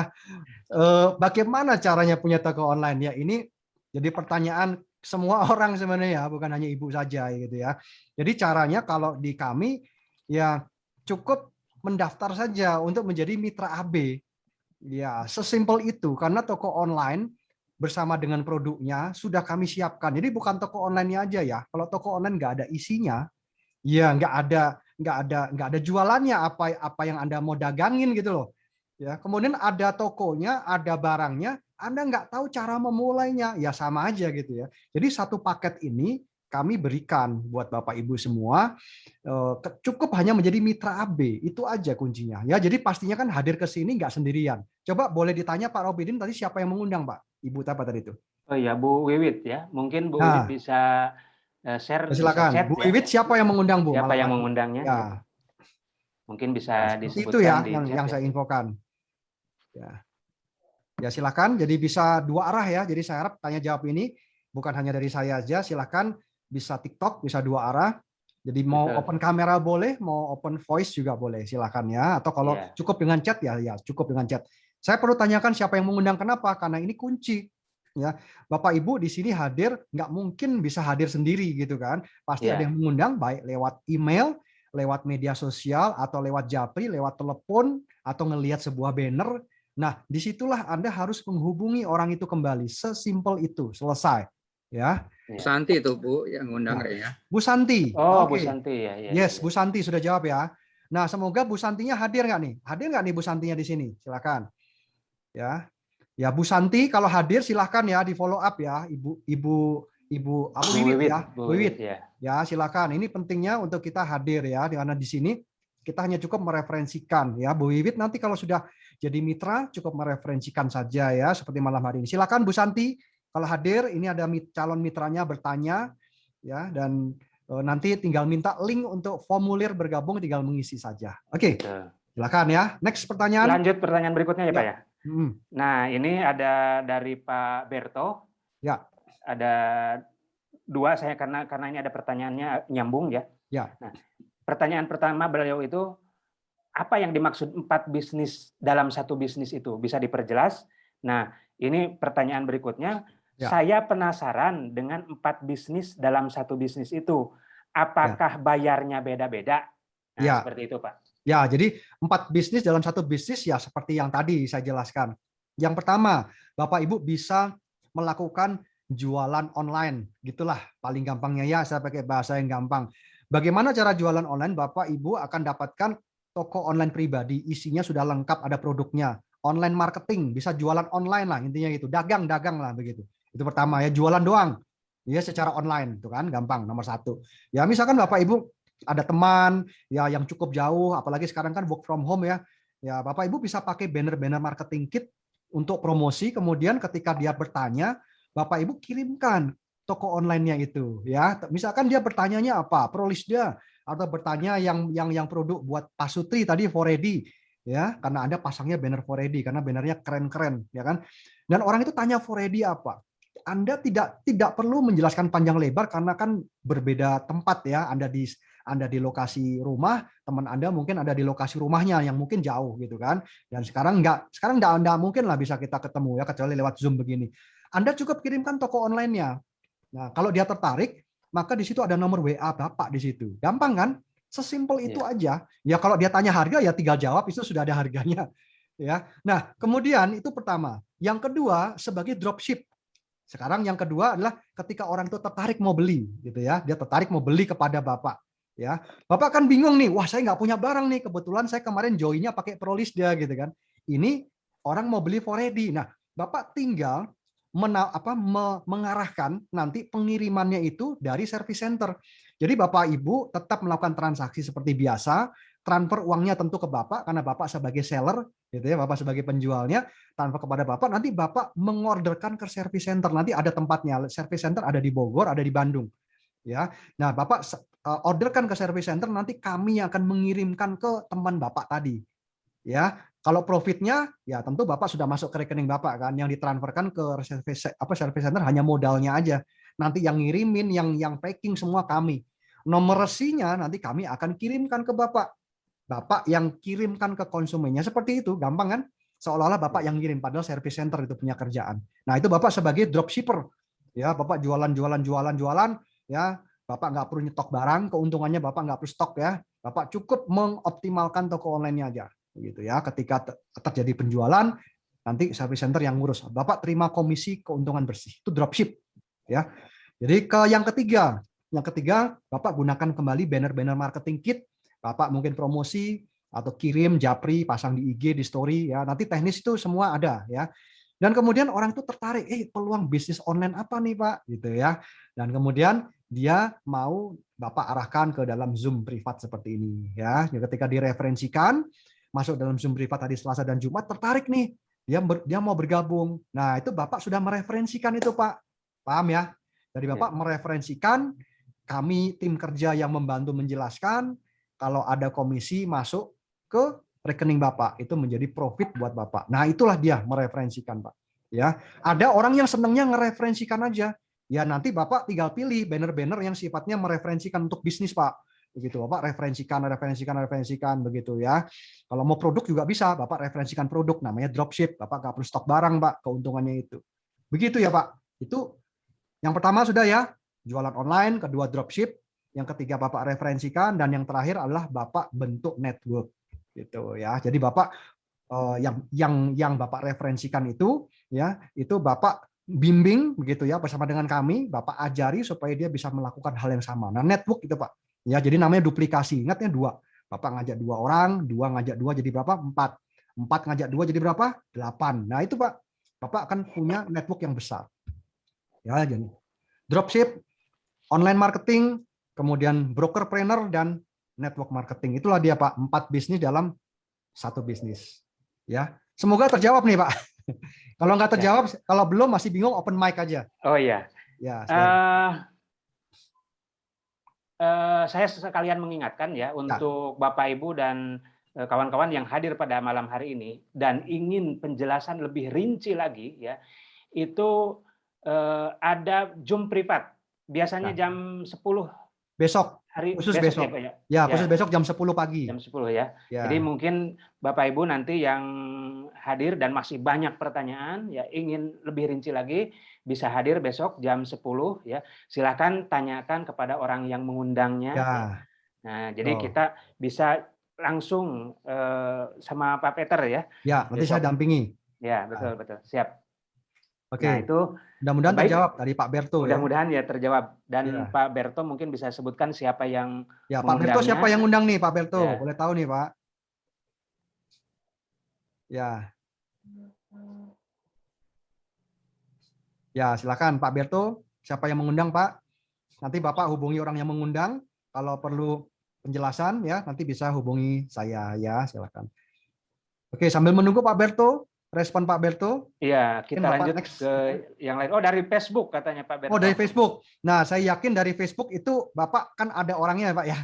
Bagaimana caranya punya toko online? Ya, ini jadi pertanyaan semua orang sebenarnya, bukan hanya ibu saja gitu ya. Jadi caranya kalau di kami ya cukup mendaftar saja untuk menjadi mitra AB. Ya, sesimpel itu karena toko online bersama dengan produknya sudah kami siapkan. Jadi bukan toko online-nya aja ya. Kalau toko online nggak ada isinya, ya nggak ada jualannya apa yang Anda mau dagangin gitu loh. Ya, kemudian ada tokonya, ada barangnya, Anda nggak tahu cara memulainya, ya sama aja gitu ya. Jadi satu paket ini kami berikan buat Bapak Ibu semua, cukup hanya menjadi mitra AB, itu aja kuncinya. Ya, jadi pastinya kan hadir ke sini nggak sendirian. Coba boleh ditanya Pak Ropidin tadi siapa yang mengundang Pak? Ibu apa tadi itu? Oh iya, Bu Wiwit ya, mungkin Bu Wiwit bisa share. Silakan, bisa chat, Bu Wiwit siapa yang mengundang Bu? Siapa yang mengundangnya? Ya. Mungkin bisa disebutkan itu ya di yang saya infokan. Ya silakan. Jadi bisa 2 arah ya. Jadi saya harap tanya jawab ini bukan hanya dari saya aja. Silakan bisa TikTok, bisa 2 arah. Jadi mau open kamera boleh, mau open voice juga boleh. Silakan ya. Atau kalau cukup dengan chat ya cukup dengan chat. Saya perlu tanyakan siapa yang mengundang, kenapa? Karena ini kunci. Ya, Bapak Ibu di sini hadir nggak mungkin bisa hadir sendiri gitu kan. Pasti ada yang mengundang baik lewat email, lewat media sosial atau lewat japri, lewat telepon atau ngelihat sebuah banner. Nah, disitulah Anda harus menghubungi orang itu kembali. Sesimpel itu, selesai. Ya. Bu Santi itu Bu yang ngundang ya. Bu Santi. Oh, Bu Santi ya. Yes, Bu Santi sudah jawab ya. Nah, semoga Bu Santinya hadir nggak nih? Hadir nggak nih Bu Santinya di sini? Silakan. Ya. Ya, Bu Santi kalau hadir silakan ya di follow up ya, Ibu Wiwit ya. Bu Wiwit. Ya, silakan. Ini pentingnya untuk kita hadir ya, karena di sini kita hanya cukup mereferensikan ya. Bu Wiwit nanti kalau sudah jadi mitra cukup mereferensikan saja ya seperti malam hari ini. Silakan Bu Santi kalau hadir, ini ada calon mitranya bertanya ya, dan nanti tinggal minta link untuk formulir bergabung, tinggal mengisi saja. Oke. Silakan ya. Next pertanyaan. Lanjut pertanyaan berikutnya ya Pak ya. Nah, ini ada dari Pak Berto. Ya. Ada 2 saya karena ini ada pertanyaannya nyambung ya. Ya. Nah, pertanyaan pertama beliau itu apa yang dimaksud 4 bisnis dalam 1 bisnis itu? Bisa diperjelas? Nah, ini pertanyaan berikutnya. Saya penasaran dengan 4 bisnis dalam 1 bisnis itu. Apakah bayarnya beda-beda? Nah, seperti itu, Pak. Ya, jadi 4 bisnis dalam satu bisnis ya seperti yang tadi saya jelaskan. Yang pertama, Bapak Ibu bisa melakukan jualan online. Gitulah paling gampangnya ya, saya pakai bahasa yang gampang. Bagaimana cara jualan online? Bapak Ibu akan dapatkan toko online pribadi, isinya sudah lengkap, ada produknya. Online marketing, bisa jualan online lah intinya gitu. Dagang-dagang lah begitu. Itu pertama ya, jualan doang. Ya secara online, itu kan gampang nomor 1. Ya misalkan Bapak Ibu ada teman ya yang cukup jauh, apalagi sekarang kan work from home ya. Ya Bapak Ibu bisa pakai banner-banner marketing kit untuk promosi, kemudian ketika dia bertanya, Bapak Ibu kirimkan toko online-nya itu ya. Misalkan dia bertanyanya apa? Prolisda, atau bertanya yang produk buat Pak Sutri tadi Foredi ya, karena Anda pasangnya banner Foredi karena bannernya keren-keren ya kan. Dan orang itu tanya Foredi apa? Anda tidak perlu menjelaskan panjang lebar karena kan berbeda tempat ya. Anda di lokasi rumah, teman Anda mungkin ada di lokasi rumahnya yang mungkin jauh gitu kan. Dan sekarang enggak mungkin lah bisa kita ketemu ya kecuali lewat Zoom begini. Anda cukup kirimkan toko online-nya. Nah, kalau dia tertarik, maka di situ ada nomor WA Bapak di situ. Gampang kan? Sesimpel itu aja. Ya kalau dia tanya harga ya tinggal jawab, itu sudah ada harganya. Ya. Nah, kemudian itu pertama. Yang kedua sebagai dropship. Sekarang yang kedua adalah ketika orang itu tertarik mau beli, gitu ya, dia tertarik mau beli kepada Bapak, ya, Bapak kan bingung nih, wah saya nggak punya barang nih, kebetulan saya kemarin joinnya pakai Prolisda, gitu kan, ini orang mau beli Foredi, nah Bapak tinggal mengarahkan nanti pengirimannya itu dari service center, jadi Bapak Ibu tetap melakukan transaksi seperti biasa, transfer uangnya tentu ke Bapak karena Bapak sebagai seller, gitu ya, Bapak sebagai penjualnya. Transfer kepada Bapak, nanti Bapak mengorderkan ke service center, nanti ada tempatnya, service center ada di Bogor, ada di Bandung, ya. Nah, Bapak orderkan ke service center, nanti kami akan mengirimkan ke teman Bapak tadi, ya. Kalau profitnya, ya tentu Bapak sudah masuk ke rekening Bapak kan, yang ditransferkan ke service center hanya modalnya aja. Nanti yang ngirimin, yang packing semua kami. Nomor resinya nanti kami akan kirimkan ke Bapak. Bapak yang kirimkan ke konsumennya, seperti itu, gampang kan? Seolah-olah Bapak yang ngirim, padahal service center itu punya kerjaan. Nah, itu Bapak sebagai dropshipper. Ya, Bapak jualan, ya. Bapak nggak perlu nyetok barang, keuntungannya Bapak nggak perlu stok ya. Bapak cukup mengoptimalkan toko online-nya aja. Gitu ya. Ketika terjadi penjualan, nanti service center yang ngurus. Bapak terima komisi keuntungan bersih. Itu dropship. Ya. Jadi yang ketiga, Bapak gunakan kembali banner-banner marketing kit. Bapak mungkin promosi atau kirim japri, pasang di IG, di story ya. Nanti teknis itu semua ada ya. Dan kemudian orang itu tertarik, peluang bisnis online apa nih Pak? Gitu ya. Dan kemudian dia mau Bapak arahkan ke dalam Zoom privat seperti ini ya. Ketika direferensikan masuk dalam Zoom privat tadi Selasa dan Jumat, tertarik nih. Dia mau bergabung. Nah, itu Bapak sudah mereferensikan itu Pak. Paham ya? Jadi Bapak mereferensikan, kami tim kerja yang membantu menjelaskan, kalau ada komisi masuk ke rekening Bapak, itu menjadi profit buat Bapak. Nah, itulah dia mereferensikan, Pak. Ya, ada orang yang senangnya ngereferensikan aja. Ya, nanti Bapak tinggal pilih banner-banner yang sifatnya mereferensikan untuk bisnis, Pak. Begitu, Bapak referensikan begitu ya. Kalau mau produk juga bisa, Bapak referensikan produk, namanya dropship. Bapak nggak perlu stok barang, Pak, keuntungannya itu. Begitu ya, Pak. Itu yang pertama sudah ya, jualan online, kedua dropship, yang ketiga Bapak referensikan, dan yang terakhir adalah Bapak bentuk network gitu ya. Jadi Bapak yang Bapak referensikan itu ya, itu Bapak bimbing begitu ya bersama dengan kami, Bapak ajari supaya dia bisa melakukan hal yang sama. Nah, network itu Pak. Ya, jadi namanya duplikasi. Ingatnya 2. Bapak ngajak 2 orang, 2 ngajak 2 jadi berapa? 4. 4 ngajak 2 jadi berapa? 8. Nah, itu Pak. Bapak akan punya network yang besar. Ya, jadi dropship, online marketing, kemudian brokerpreneur, dan network marketing. Itulah dia Pak, 4 bisnis dalam 1 bisnis. Ya, semoga terjawab nih Pak. Kalau nggak terjawab, kalau belum masih bingung, open mic aja. Oh iya. Ya. Saya sekalian mengingatkan ya untuk Bapak Ibu dan kawan-kawan yang hadir pada malam hari ini dan ingin penjelasan lebih rinci lagi ya, itu ada Zoom privat. Biasanya jam 10 besok. Hari khusus besok. Ya, khusus besok jam 10 pagi. Jam 10 ya. Jadi mungkin Bapak Ibu nanti yang hadir dan masih banyak pertanyaan ya, ingin lebih rinci lagi, bisa hadir besok jam 10 ya. Silakan tanyakan kepada orang yang mengundangnya. Ya. Nah, jadi kita bisa langsung sama Pak Peter ya. Ya, nanti saya dampingi. Ya, betul, betul. Siap. Oke. Nah, itu mudah-mudahan terjawab dari Pak Berto. Mudah-mudahan ya terjawab. Dan Pak Berto mungkin bisa sebutkan siapa yang Pak Berto siapa yang undang nih, Pak Berto? Boleh tahu nih, Pak? Ya, silakan Pak Berto. Siapa yang mengundang, Pak? Nanti Bapak hubungi orang yang mengundang. Kalau perlu penjelasan ya, nanti bisa hubungi saya ya, silakan. Oke, sambil menunggu Pak Berto, respon Pak Berto. Iya, kita lanjut ke yang lain. Oh, dari Facebook katanya Pak Berto. Oh, dari Facebook. Nah, saya yakin dari Facebook itu Bapak kan ada orangnya, Pak ya.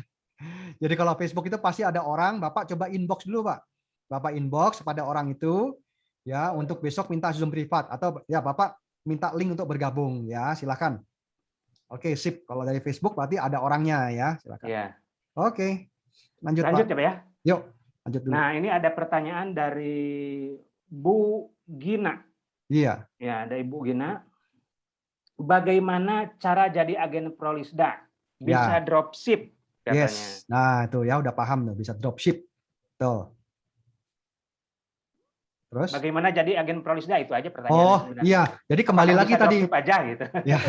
Jadi kalau Facebook itu pasti ada orang, Bapak coba inbox dulu, Pak. Bapak inbox pada orang itu ya untuk besok minta Zoom privat atau ya Bapak minta link untuk bergabung ya, silakan. Oke, sip. Kalau dari Facebook berarti ada orangnya ya, silakan. Iya. Oke. Lanjut Pak ya. Yuk, lanjut dulu. Nah, ini ada pertanyaan dari Bu Gina. Iya. Ya, dari Bu Gina. Bagaimana cara jadi agen Prolisda? Bisa dropship katanya. Yes. Nah, itu ya udah paham tuh, bisa dropship. Tuh. Terus? Bagaimana jadi agen Prolisda, itu aja pertanyaan. Oh iya, jadi kembali lagi tadi. Aja, gitu. Ya,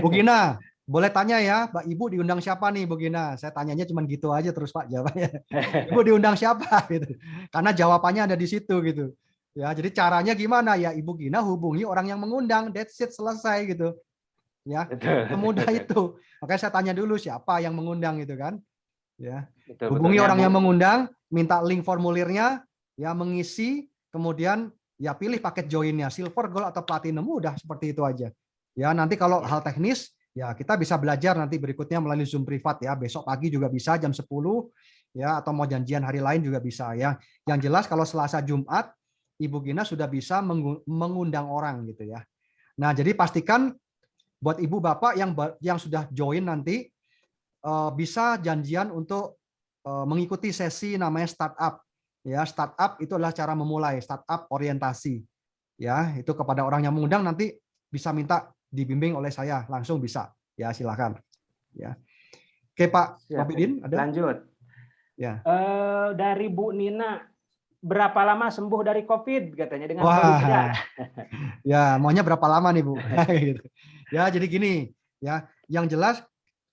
Bu Gina, boleh tanya ya, Mbak Ibu diundang siapa nih, Bu Gina? Saya tanyanya cuma gitu aja terus Pak jawabannya. Ibu diundang siapa gitu? Karena jawabannya ada di situ gitu. Ya, jadi caranya gimana ya, Ibu Gina hubungi orang yang mengundang, that's it, selesai gitu. Ya, semudah itu. Makanya saya tanya dulu siapa yang mengundang gitu kan? Ya, hubungi orang yang mengundang, minta link formulirnya, ya mengisi. Kemudian ya pilih paket joinnya, silver, gold atau platinum, udah seperti itu aja. Ya nanti kalau hal teknis ya kita bisa belajar nanti berikutnya melalui Zoom privat ya. Besok pagi juga bisa jam 10 ya, atau mau janjian hari lain juga bisa ya. Yang jelas kalau Selasa Jumat Ibu Gina sudah bisa mengundang orang gitu ya. Nah, jadi pastikan buat Ibu Bapak yang sudah join nanti bisa janjian untuk mengikuti sesi namanya startup. Ya, startup itu adalah cara memulai startup orientasi. Ya, itu kepada orang yang mengundang nanti bisa minta dibimbing oleh saya, langsung bisa. Ya, silakan. Ya. Oke, Pak Robidin, ada? Lanjut. Ya. Dari Bu Nina, berapa lama sembuh dari COVID katanya dengan Prolisda? Ya, maunya berapa lama nih, Bu? Ya, jadi gini, ya, yang jelas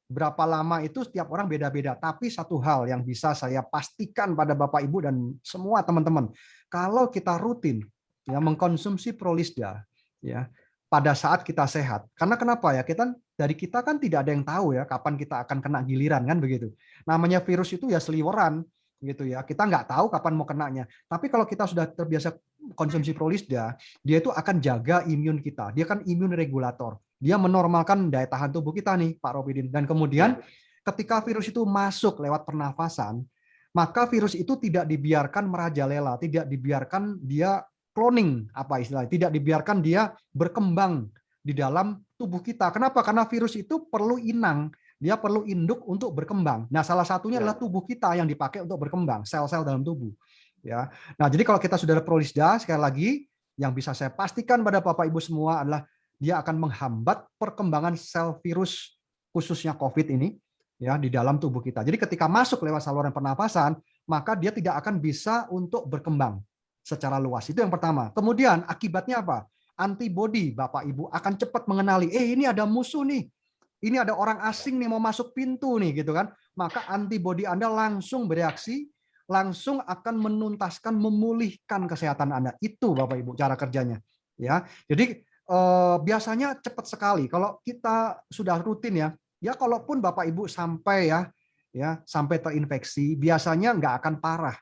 berapa lama itu setiap orang beda-beda. Tapi satu hal yang bisa saya pastikan pada Bapak Ibu dan semua teman-teman, kalau kita rutin ya mengkonsumsi Prolisda ya pada saat kita sehat. Karena kenapa ya? Kita kan tidak ada yang tahu ya kapan kita akan kena giliran kan begitu. Namanya virus itu ya seliweran gitu ya. Kita nggak tahu kapan mau kenanya. Tapi kalau kita sudah terbiasa konsumsi Prolisda, dia itu akan jaga imun kita. Dia kan imun regulator. Dia menormalkan daya tahan tubuh kita nih, Pak Robidin. Dan kemudian ketika virus itu masuk lewat pernafasan, maka virus itu tidak dibiarkan merajalela, tidak dibiarkan dia cloning, apa istilahnya, tidak dibiarkan dia berkembang di dalam tubuh kita. Kenapa? Karena virus itu perlu inang, dia perlu induk untuk berkembang. Nah, salah satunya adalah tubuh kita yang dipakai untuk berkembang, sel-sel dalam tubuh. Ya. Nah, jadi kalau kita sudah ada Prolisda, sekali lagi, yang bisa saya pastikan pada Bapak Ibu semua adalah dia akan menghambat perkembangan sel virus khususnya COVID ini ya di dalam tubuh kita. Jadi ketika masuk lewat saluran pernapasan, maka dia tidak akan bisa untuk berkembang secara luas. Itu yang pertama. Kemudian akibatnya apa? Antibodi Bapak Ibu akan cepat mengenali, ini ada musuh nih. Ini ada orang asing nih mau masuk pintu nih gitu kan. Maka antibodi Anda langsung bereaksi, langsung akan menuntaskan, memulihkan kesehatan Anda. Itu Bapak Ibu cara kerjanya. Ya. Jadi biasanya cepat sekali kalau kita sudah rutin ya kalaupun Bapak Ibu sampai sampai terinfeksi biasanya nggak akan parah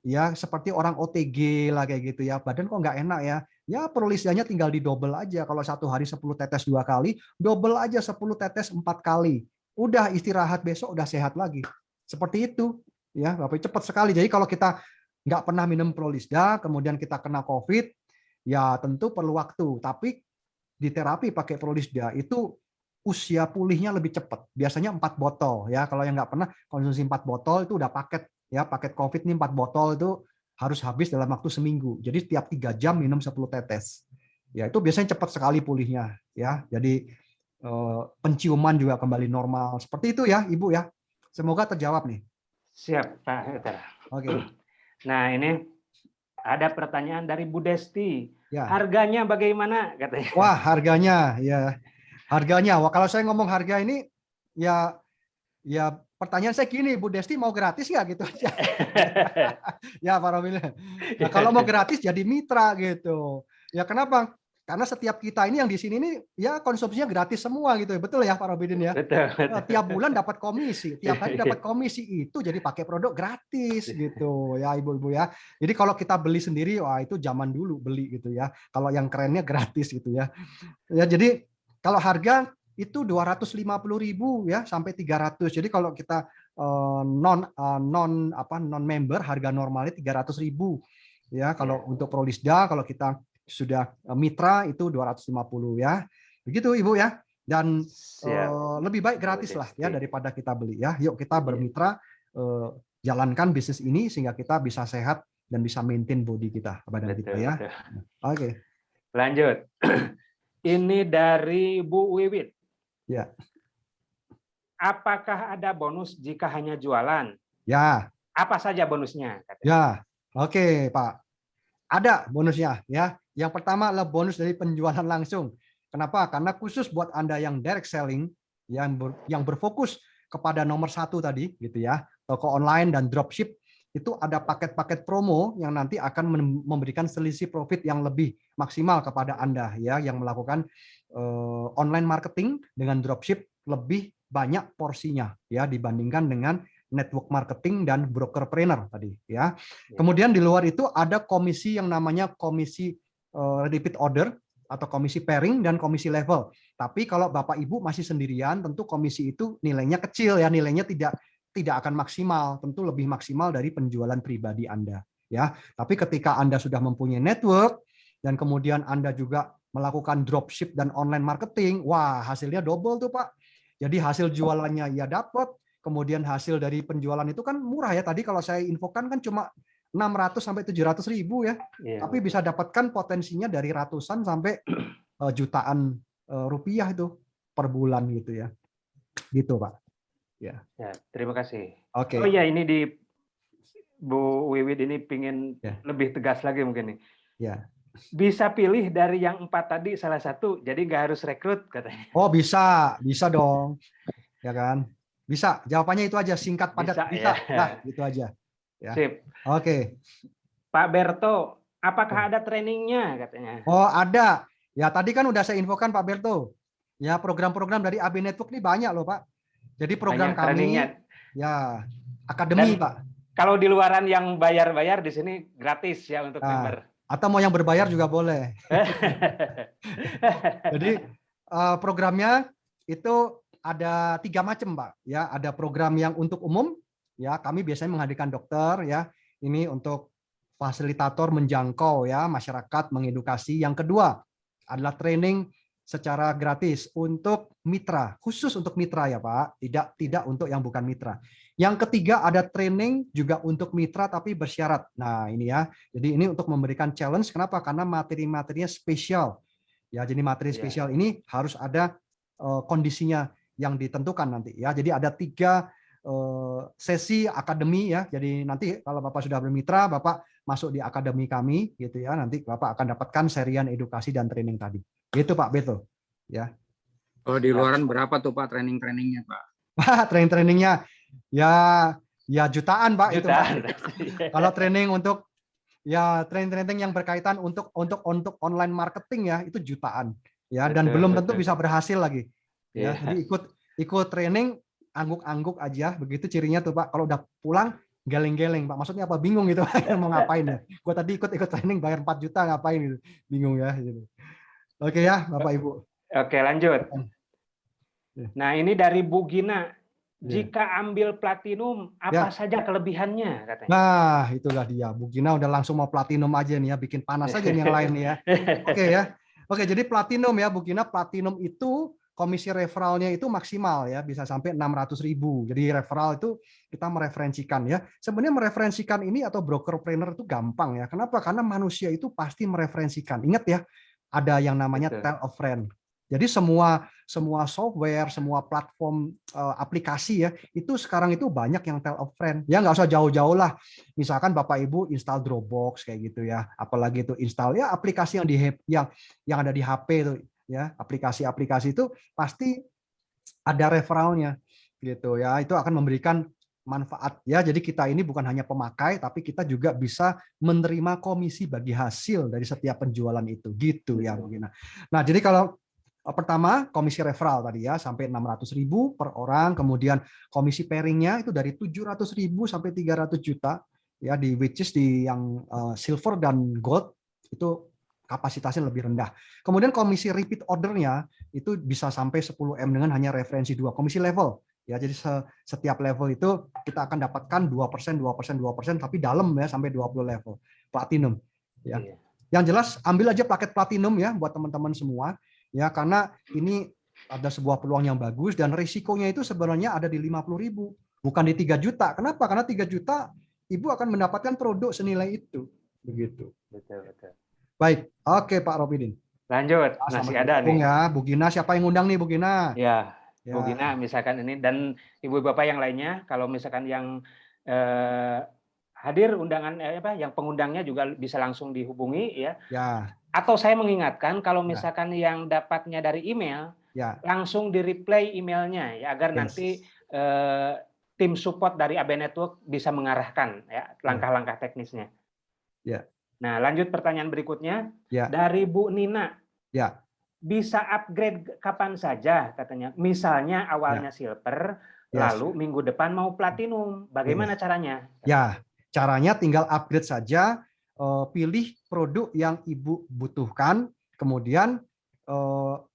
ya seperti orang OTG lah kayak gitu ya, badan kok nggak enak ya Prolisdanya tinggal di double aja. Kalau satu hari 10 tetes 2 kali, double aja 10 tetes 4 kali, udah istirahat, besok udah sehat lagi. Seperti itu ya Bapak, cepat sekali. Jadi kalau kita nggak pernah minum Prolisda kemudian kita kena COVID ya tentu perlu waktu, tapi di terapi pakai Prolisda itu usia pulihnya lebih cepat. Biasanya 4 botol ya. Kalau yang nggak pernah konsumsi 4 botol itu udah paket ya, paket COVID nih 4 botol itu harus habis dalam waktu seminggu. Jadi setiap 3 jam minum 10 tetes. Ya itu biasanya cepat sekali pulihnya ya. Jadi penciuman juga kembali normal. Seperti itu ya Ibu ya. Semoga terjawab nih. Siap, Pak Heter. Oke. Nah, ini ada pertanyaan dari Bu Desti. Ya. Harganya bagaimana katanya? Wah, harganya ya. Harganya. Wah, kalau saya ngomong harga ini ya pertanyaan saya gini, Bu Desti mau gratis nggak gitu aja. Ya, Pak Robin. Nah, kalau mau gratis jadi mitra gitu. Ya kenapa? Karena setiap kita ini yang di sini nih ya konsumsinya gratis semua gitu. Betul ya Pak Robin ya? Betul. Tiap bulan dapat komisi, tiap hari dapat komisi itu jadi pakai produk gratis gitu ya Ibu-ibu ya. Jadi kalau kita beli sendiri wah itu zaman dulu beli gitu ya. Kalau yang kerennya gratis gitu ya. Ya jadi kalau harga itu 250.000 ya sampai 300. Jadi kalau kita non member harga normalnya 300.000 ya. Kalau untuk Prolisda kalau kita sudah mitra itu 250 ya. Begitu Ibu ya. Dan lebih baik gratis lah ya daripada kita beli ya. Yuk kita bermitra jalankan bisnis ini sehingga kita bisa sehat dan bisa maintain body kita, badan kita ya. Oke. Lanjut. Ini dari Bu Wiwit. Ya. Apakah ada bonus jika hanya jualan? Ya. Apa saja bonusnya? Ya. Oke, Pak. Ada bonusnya ya. Yang pertama adalah bonus dari penjualan langsung. Kenapa? Karena khusus buat Anda yang direct selling, yang berfokus kepada nomor 1 tadi, gitu ya, toko online dan dropship, itu ada paket-paket promo yang nanti akan memberikan selisih profit yang lebih maksimal kepada Anda, ya, yang melakukan online marketing dengan dropship lebih banyak porsinya, ya, dibandingkan dengan network marketing dan brokerpreneur tadi, ya. Kemudian di luar itu ada komisi yang namanya komisi repeat order atau komisi pairing dan komisi level. Tapi kalau Bapak Ibu masih sendirian, tentu komisi itu nilainya kecil ya, nilainya tidak akan maksimal, tentu lebih maksimal dari penjualan pribadi Anda ya. Tapi ketika Anda sudah mempunyai network dan kemudian Anda juga melakukan dropship dan online marketing, wah hasilnya double tuh Pak. Jadi hasil jualannya ya dapat, kemudian hasil dari penjualan itu kan murah ya. Tadi kalau saya infokan kan cuma 600 sampai 700.000 ya, tapi bisa dapatkan potensinya dari ratusan sampai jutaan rupiah itu per bulan gitu ya, gitu Pak. Ya. Terima kasih. Oke. Oh ya ini di Bu Wiwit ini pingin lebih tegas lagi mungkin nih. Ya. Bisa pilih dari yang 4 tadi salah satu, jadi nggak harus rekrut katanya. Oh bisa dong, ya kan? Bisa. Jawabannya itu aja, singkat padat bisa. Ya. Nah, itu aja. Ya. Sip. Oke. Pak Berto, apakah ada trainingnya katanya? Oh ada. Ya tadi kan udah saya infokan Pak Berto. Ya program-program dari AB Network ini banyak loh Pak. Jadi program kami ya akademi Pak. Kalau di luaran yang bayar-bayar di sini gratis ya untuk member. Atau mau yang berbayar juga boleh. Jadi programnya itu ada 3 macam Pak. Ya ada program yang untuk umum. Ya, kami biasanya menghadirkan dokter ya. Ini untuk fasilitator menjangkau ya masyarakat, mengedukasi. Yang kedua adalah training secara gratis untuk mitra, khusus untuk mitra ya Pak, tidak untuk yang bukan mitra. Yang ketiga ada training juga untuk mitra tapi bersyarat. Nah, ini ya. Jadi ini untuk memberikan challenge. Kenapa? Karena materi-materinya spesial. Ya, jadi materi spesial ini harus ada kondisinya yang ditentukan nanti ya. Jadi ada 3 sesi akademi ya. Jadi nanti kalau Bapak sudah bermitra, Bapak masuk di akademi kami gitu ya. Nanti Bapak akan dapatkan serian edukasi dan training tadi. Gitu Pak Beto. Ya. Oh, di luaran berapa tuh Pak training-trainingnya, Pak? Training-trainingnya ya jutaan Pak, jutaan. Itu Pak. Kalau training untuk ya training yang berkaitan untuk online marketing ya itu jutaan. Ya, dan belum tentu bisa berhasil lagi. Ya, jadi ikut training angguk-angguk aja, begitu cirinya tuh Pak. Kalau udah pulang geleng-geleng Pak, maksudnya apa, bingung gitu mau ngapain ya. Gue tadi ikut training bayar 4 juta ngapain gitu, bingung ya gitu. Oke ya Bapak Ibu. Oke lanjut. Nah ini dari Bu Gina, jika ambil platinum apa saja kelebihannya katanya. Nah itulah dia, Bu Gina udah langsung mau platinum aja nih ya, bikin panas aja nih yang lain nih ya. Oke ya. Oke jadi platinum ya Bu Gina, platinum itu komisi referralnya itu maksimal ya, bisa sampai 600.000. Jadi referral itu kita mereferensikan ya. Sebenarnya mereferensikan ini atau brokerpreneur itu gampang ya. Kenapa? Karena manusia itu pasti mereferensikan. Ingat ya, ada yang namanya tell a friend. Jadi semua software, semua platform aplikasi ya, itu sekarang itu banyak yang tell a friend. Ya nggak usah jauh-jauh lah. Misalkan Bapak Ibu install Dropbox kayak gitu ya. Apalagi itu install ya aplikasi yang ada di HP itu ya, aplikasi-aplikasi itu pasti ada referralnya gitu ya. Itu akan memberikan manfaat ya. Jadi kita ini bukan hanya pemakai, tapi kita juga bisa menerima komisi bagi hasil dari setiap penjualan itu gitu ya. Nah, jadi kalau pertama komisi referral tadi ya sampai 600.000 per orang, kemudian komisi pairingnya itu dari 700.000 sampai 300 juta ya, di which is di yang silver dan gold itu kapasitasnya lebih rendah. Kemudian komisi repeat ordernya itu bisa sampai 10M dengan hanya referensi 2 komisi level. Ya, jadi setiap level itu kita akan dapatkan 2%, 2%, 2%, tapi dalam ya sampai 20 level platinum. Ya. Yang jelas ambil aja paket platinum ya buat teman-teman semua ya, karena ini ada sebuah peluang yang bagus dan risikonya itu sebenarnya ada di 50.000, bukan di 3 juta. Kenapa? Karena 3 juta Ibu akan mendapatkan produk senilai itu. Begitu. Betul. Baik, oke Pak Ropidin. Lanjut, masih ada nih. Ya, Bu Gina, siapa yang ngundang nih Bu Gina? Ya. Bu Gina misalkan ini, dan Ibu Bapak yang lainnya, kalau misalkan yang hadir undangan yang pengundangnya juga bisa langsung dihubungi ya. Atau saya mengingatkan kalau misalkan yang dapatnya dari email, langsung di-reply emailnya ya, agar nanti tim support dari AB Network bisa mengarahkan ya langkah-langkah teknisnya. Nah, lanjut pertanyaan berikutnya dari Bu Nina. Bisa upgrade kapan saja katanya. Misalnya awalnya silver, lalu minggu depan mau platinum. Bagaimana caranya? Ya, caranya tinggal upgrade saja, pilih produk yang Ibu butuhkan, kemudian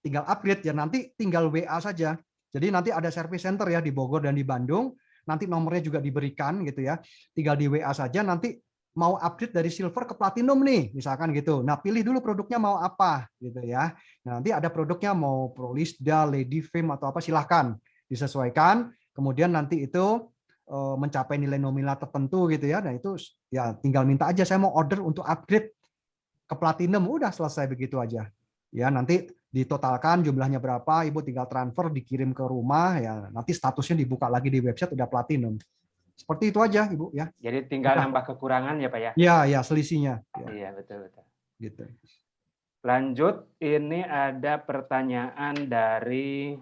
tinggal upgrade ya, nanti tinggal WA saja. Jadi nanti ada service center ya di Bogor dan di Bandung, nanti nomornya juga diberikan gitu ya. Tinggal di WA saja, nanti mau upgrade dari silver ke platinum nih, misalkan gitu. Nah, pilih dulu produknya mau apa gitu ya. Nah, nanti ada produknya mau Prolisda, Lady Fame atau apa, silahkan disesuaikan. Kemudian nanti itu mencapai nilai nominal tertentu gitu ya. Nah, itu ya tinggal minta aja saya mau order untuk upgrade ke platinum, udah selesai begitu aja. Ya, nanti ditotalkan jumlahnya berapa, Ibu tinggal transfer, dikirim ke rumah ya. Nanti statusnya dibuka lagi di website udah platinum. Seperti itu aja, Ibu ya. Jadi tinggal nambah kekurangan ya, Pak ya? Iya, selisihnya. Iya, betul. Gitu. Lanjut, ini ada pertanyaan dari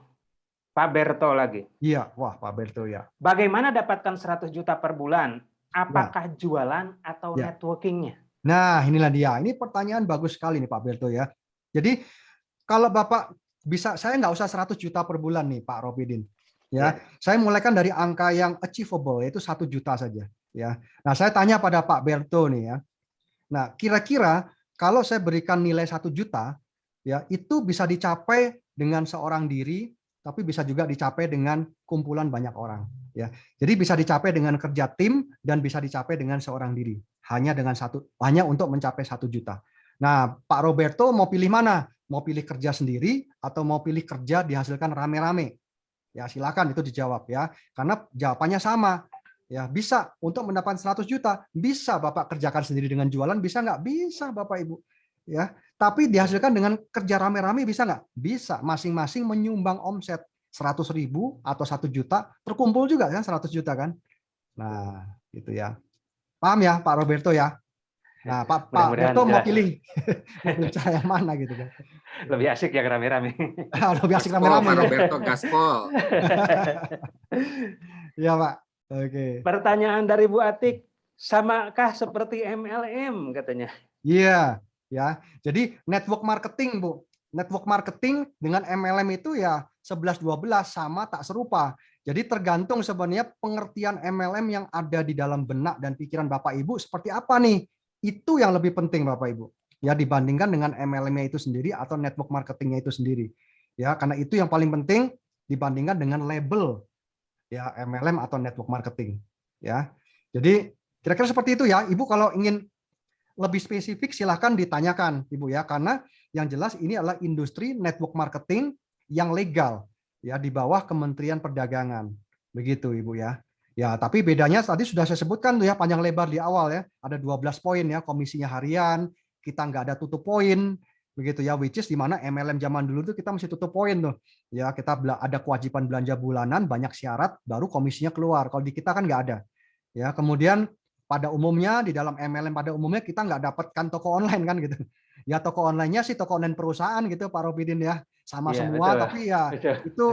Pak Berto lagi. Iya, wah Pak Berto ya. Bagaimana dapatkan 100 juta per bulan? Apakah jualan atau networking-nya? Nah, inilah dia. Ini pertanyaan bagus sekali nih Pak Berto ya. Jadi kalau Bapak bisa, saya nggak usah 100 juta per bulan nih Pak Ropidin. Ya, saya mulaikan dari angka yang achievable, yaitu 1 juta saja. Ya, nah saya tanya pada Pak Berto nih ya. Nah, kira-kira kalau saya berikan nilai 1 juta, ya itu bisa dicapai dengan seorang diri, tapi bisa juga dicapai dengan kumpulan banyak orang. Ya, jadi bisa dicapai dengan kerja tim dan bisa dicapai dengan seorang diri. Hanya untuk mencapai 1 juta. Nah, Pak Roberto mau pilih mana? Mau pilih kerja sendiri atau mau pilih kerja dihasilkan rame-rame? Ya silakan itu dijawab ya, karena jawabannya sama. Ya bisa untuk mendapatkan 100 juta, bisa Bapak kerjakan sendiri dengan jualan, bisa nggak? Bisa Bapak Ibu. Ya, tapi dihasilkan dengan kerja rame-rame bisa nggak? Bisa. Masing-masing menyumbang omset 100.000 atau 1 juta, terkumpul juga kan 100 juta kan? Nah, gitu ya. Paham ya Pak Roberto ya? Nah, Pak Roberto mau pilih cara yang mana gitu kan? Lebih asik yang rame-rame. Lebih asik rame-rame. Pak Roberto gaspol. Iya Pak. Oke. Pertanyaan dari Bu Atik, samakah seperti MLM katanya? Iya, ya. Jadi network marketing Bu. Network marketing dengan MLM itu ya 11-12 sama tak serupa. Jadi tergantung sebenarnya pengertian MLM yang ada di dalam benak dan pikiran Bapak Ibu seperti apa nih. Itu yang lebih penting Bapak Ibu. Ya dibandingkan dengan MLM-nya itu sendiri atau network marketing-nya itu sendiri. Ya, karena itu yang paling penting dibandingkan dengan label ya MLM atau network marketing. Ya. Jadi kira-kira seperti itu ya. Ibu kalau ingin lebih spesifik silahkan ditanyakan Ibu ya, karena yang jelas ini adalah industri network marketing yang legal ya di bawah Kementerian Perdagangan. Begitu Ibu ya. Ya, tapi bedanya tadi sudah saya sebutkan tuh ya panjang lebar di awal ya. Ada 12 poin ya, komisinya harian, kita nggak ada tutup poin, begitu ya, which is di mana MLM zaman dulu tuh kita mesti tutup poin tuh. Ya, kita ada kewajiban belanja bulanan, banyak syarat, baru komisinya keluar. Kalau di kita kan nggak ada. Ya, kemudian pada umumnya di dalam MLM pada umumnya kita nggak dapatkan toko online kan gitu. Ya toko online-nya sih toko online perusahaan gitu Pak Robidin ya, sama semua, betul. tapi ya itu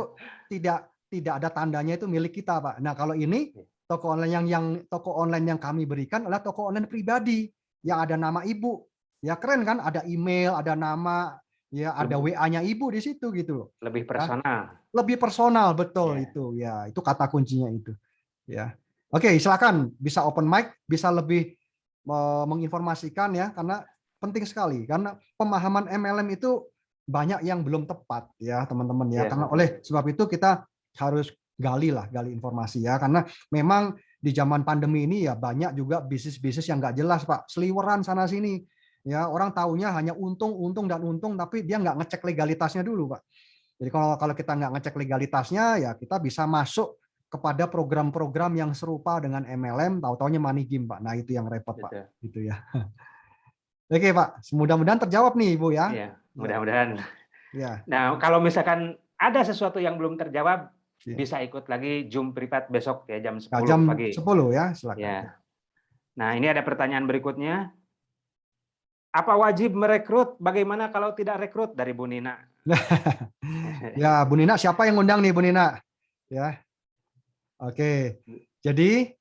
tidak ada tandanya itu milik kita Pak. Nah kalau ini toko online toko online yang kami berikan adalah toko online pribadi yang ada nama ibu. Ya keren kan, ada email, ada nama, ya ada WA-nya ibu di situ gitu. Lebih personal. Ya, lebih personal betul itu ya, itu kata kuncinya itu. Ya. Oke, silakan bisa open mic, bisa lebih menginformasikan ya, karena penting sekali karena pemahaman MLM itu banyak yang belum tepat ya teman-teman ya. Karena oleh sebab itu kita harus gali informasi ya, karena memang di zaman pandemi ini ya banyak juga bisnis-bisnis yang nggak jelas Pak, seliweran sana sini ya, orang taunya hanya untung tapi dia nggak ngecek legalitasnya dulu Pak. Jadi kalau kita nggak ngecek legalitasnya ya kita bisa masuk kepada program-program yang serupa dengan MLM, tahu-taunya money game Pak. Nah itu yang repot Pak, gitu ya. Oke Pak, mudah-mudahan terjawab nih Ibu ya. Iya, mudah-mudahan. Ya. Nah kalau misalkan ada sesuatu yang belum terjawab, bisa ikut lagi Zoom privat besok ya jam 10 pagi. Jam 10 ya, silakan. Ya. Nah ini ada pertanyaan berikutnya. Apa wajib merekrut? Bagaimana kalau tidak rekrut, dari Bu Nina? Ya Bu Nina, siapa yang ngundang nih Bu Nina? Ya. Oke, jadi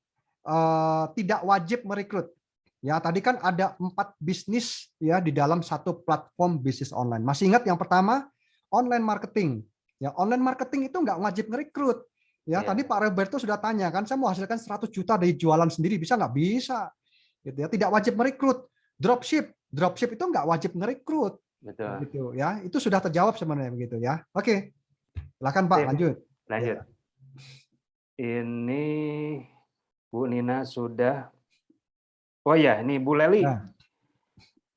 tidak wajib merekrut. Ya, tadi kan ada 4 bisnis ya di dalam satu platform bisnis online. Masih ingat yang pertama, online marketing. Ya, online marketing itu nggak wajib merekrut. Ya, tadi Pak Roberto sudah tanya kan, saya mau hasilkan 100 juta dari jualan sendiri, bisa nggak? Bisa. Gitu ya, tidak wajib merekrut. Dropship itu nggak wajib merekrut. Betul. Gitu ya, itu sudah terjawab sebenarnya begitu ya. Oke, silakan Pak, lanjut. Lanjut. Ya. Ini Bu Nina sudah. Oh ya, ini Bu Leli. Nah.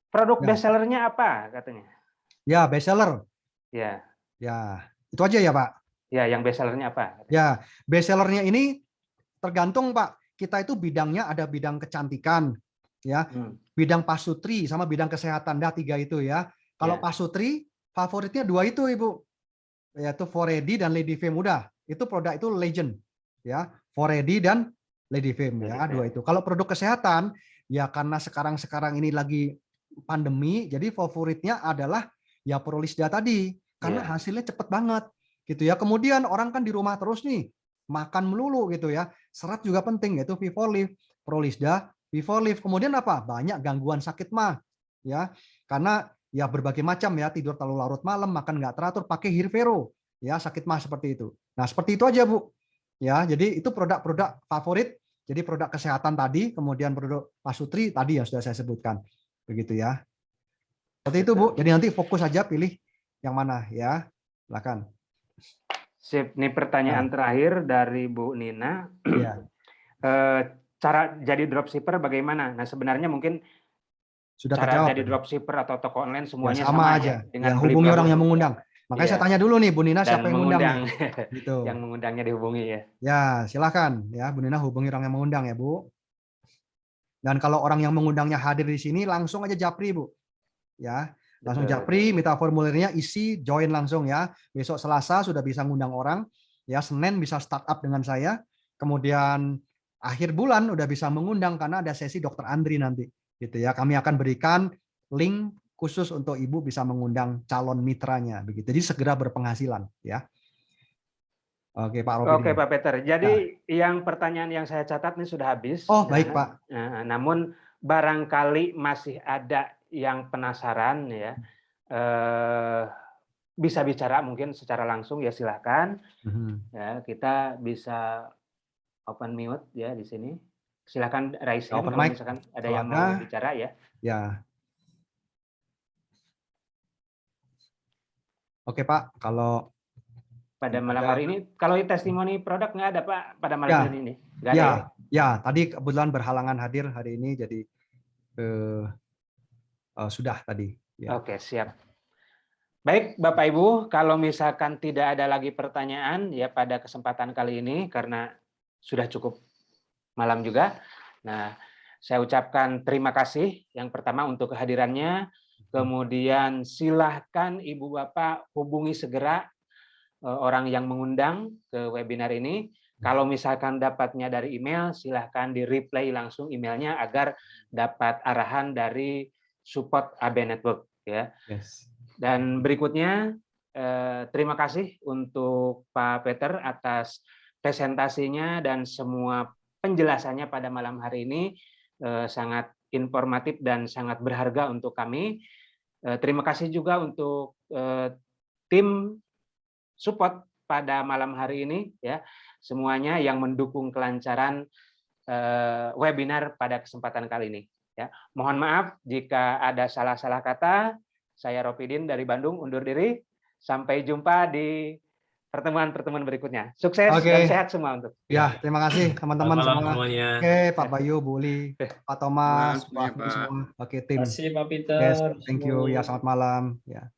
Produk bestsellernya apa katanya? Ya, bestseller. Ya. Ya, itu aja ya Pak. Ya, yang bestsellernya apa? Ya, bestsellernya ini tergantung Pak. Kita itu bidangnya ada bidang kecantikan, ya, bidang pasutri sama bidang kesehatan. Dah 3 itu ya. Kalau pasutri favoritnya 2 itu Ibu, yaitu Foredi dan Lady Fame. Udah, itu produk itu legend, ya. Foredi dan Lady Fame ya, 2 itu. Kalau produk kesehatan ya karena sekarang ini lagi pandemi, jadi favoritnya adalah ya Prolisda tadi, karena hasilnya cepet banget gitu ya. Kemudian orang kan di rumah terus nih, makan melulu gitu ya, serat juga penting, yaitu Vivolif, Prolisda, Vivolif. Kemudian apa? Banyak gangguan sakit mah ya, karena ya berbagai macam ya, tidur terlalu larut malam, makan nggak teratur, pakai Hirvero ya, sakit mah seperti itu. Nah seperti itu aja Bu ya, jadi itu produk-produk favorit. Jadi produk kesehatan tadi, kemudian produk pasutri tadi yang sudah saya sebutkan. Begitu ya. Seperti itu Bu. Jadi nanti fokus saja pilih yang mana ya. Silakan. Sip, ini pertanyaan terakhir dari Bu Nina. Ya. Cara jadi dropshipper bagaimana? Nah, sebenarnya mungkin sudah cara terjawab. jadi dropshipper atau toko online semuanya ya, sama aja. Dengan hubungi orang yang mengundang. Makanya saya tanya dulu nih Bu Nina, siapa yang mengundang? Gitu. Yang mengundangnya dihubungi ya. Ya, silakan ya Bu Nina, hubungi orang yang mengundang ya Bu. Dan kalau orang yang mengundangnya hadir di sini, langsung aja japri Bu. Ya, langsung japri, minta formulirnya, isi, join langsung ya. Besok Selasa sudah bisa ngundang orang. Ya, Senin bisa startup dengan saya. Kemudian akhir bulan udah bisa mengundang karena ada sesi Dr. Andri nanti. Gitu ya. Kami akan berikan link khusus untuk Ibu bisa mengundang calon mitranya begitu. Jadi segera berpenghasilan ya. Oke Pak Robin. Oke Pak Peter. Jadi yang pertanyaan yang saya catat ini sudah habis. Oh baik Pak. Namun barangkali masih ada yang penasaran ya. Bisa bicara mungkin secara langsung ya, silakan. Ya, kita bisa open mute ya di sini. Silakan raise hand kalau misalkan ada yang mau bicara ya. Ya. Oke Pak, kalau pada malam hari ini, kalau testimoni produk nggak ada Pak pada malam hari ini? Nggak ada, ya, tadi kebetulan berhalangan hadir hari ini, jadi sudah tadi. Ya. Oke, siap. Baik Bapak Ibu, kalau misalkan tidak ada lagi pertanyaan ya pada kesempatan kali ini, karena sudah cukup malam juga. Nah, saya ucapkan terima kasih yang pertama untuk kehadirannya Kemudian silahkan Ibu Bapak hubungi segera orang yang mengundang ke webinar ini. Kalau misalkan dapatnya dari email, silahkan di-reply langsung emailnya agar dapat arahan dari support AB Network. Ya. Yes. Dan berikutnya, terima kasih untuk Pak Peter atas presentasinya dan semua penjelasannya pada malam hari ini. Sangat informatif dan sangat berharga untuk kami. Terima kasih juga untuk tim support pada malam hari ini, ya, semuanya yang mendukung kelancaran webinar pada kesempatan kali ini. Ya, mohon maaf jika ada salah-salah kata. Saya Ropidin dari Bandung undur diri. Sampai jumpa di pertemuan-pertemuan berikutnya. Sukses dan sehat semua untuk. Ya, terima kasih teman-teman semua. Semuanya. Oke, Pak Bayu, Bu Uli, Pak Thomas, Pak semua. Oke, tim. Terima kasih Pak Peter. Yes, thank you. Ya, selamat malam. Ya.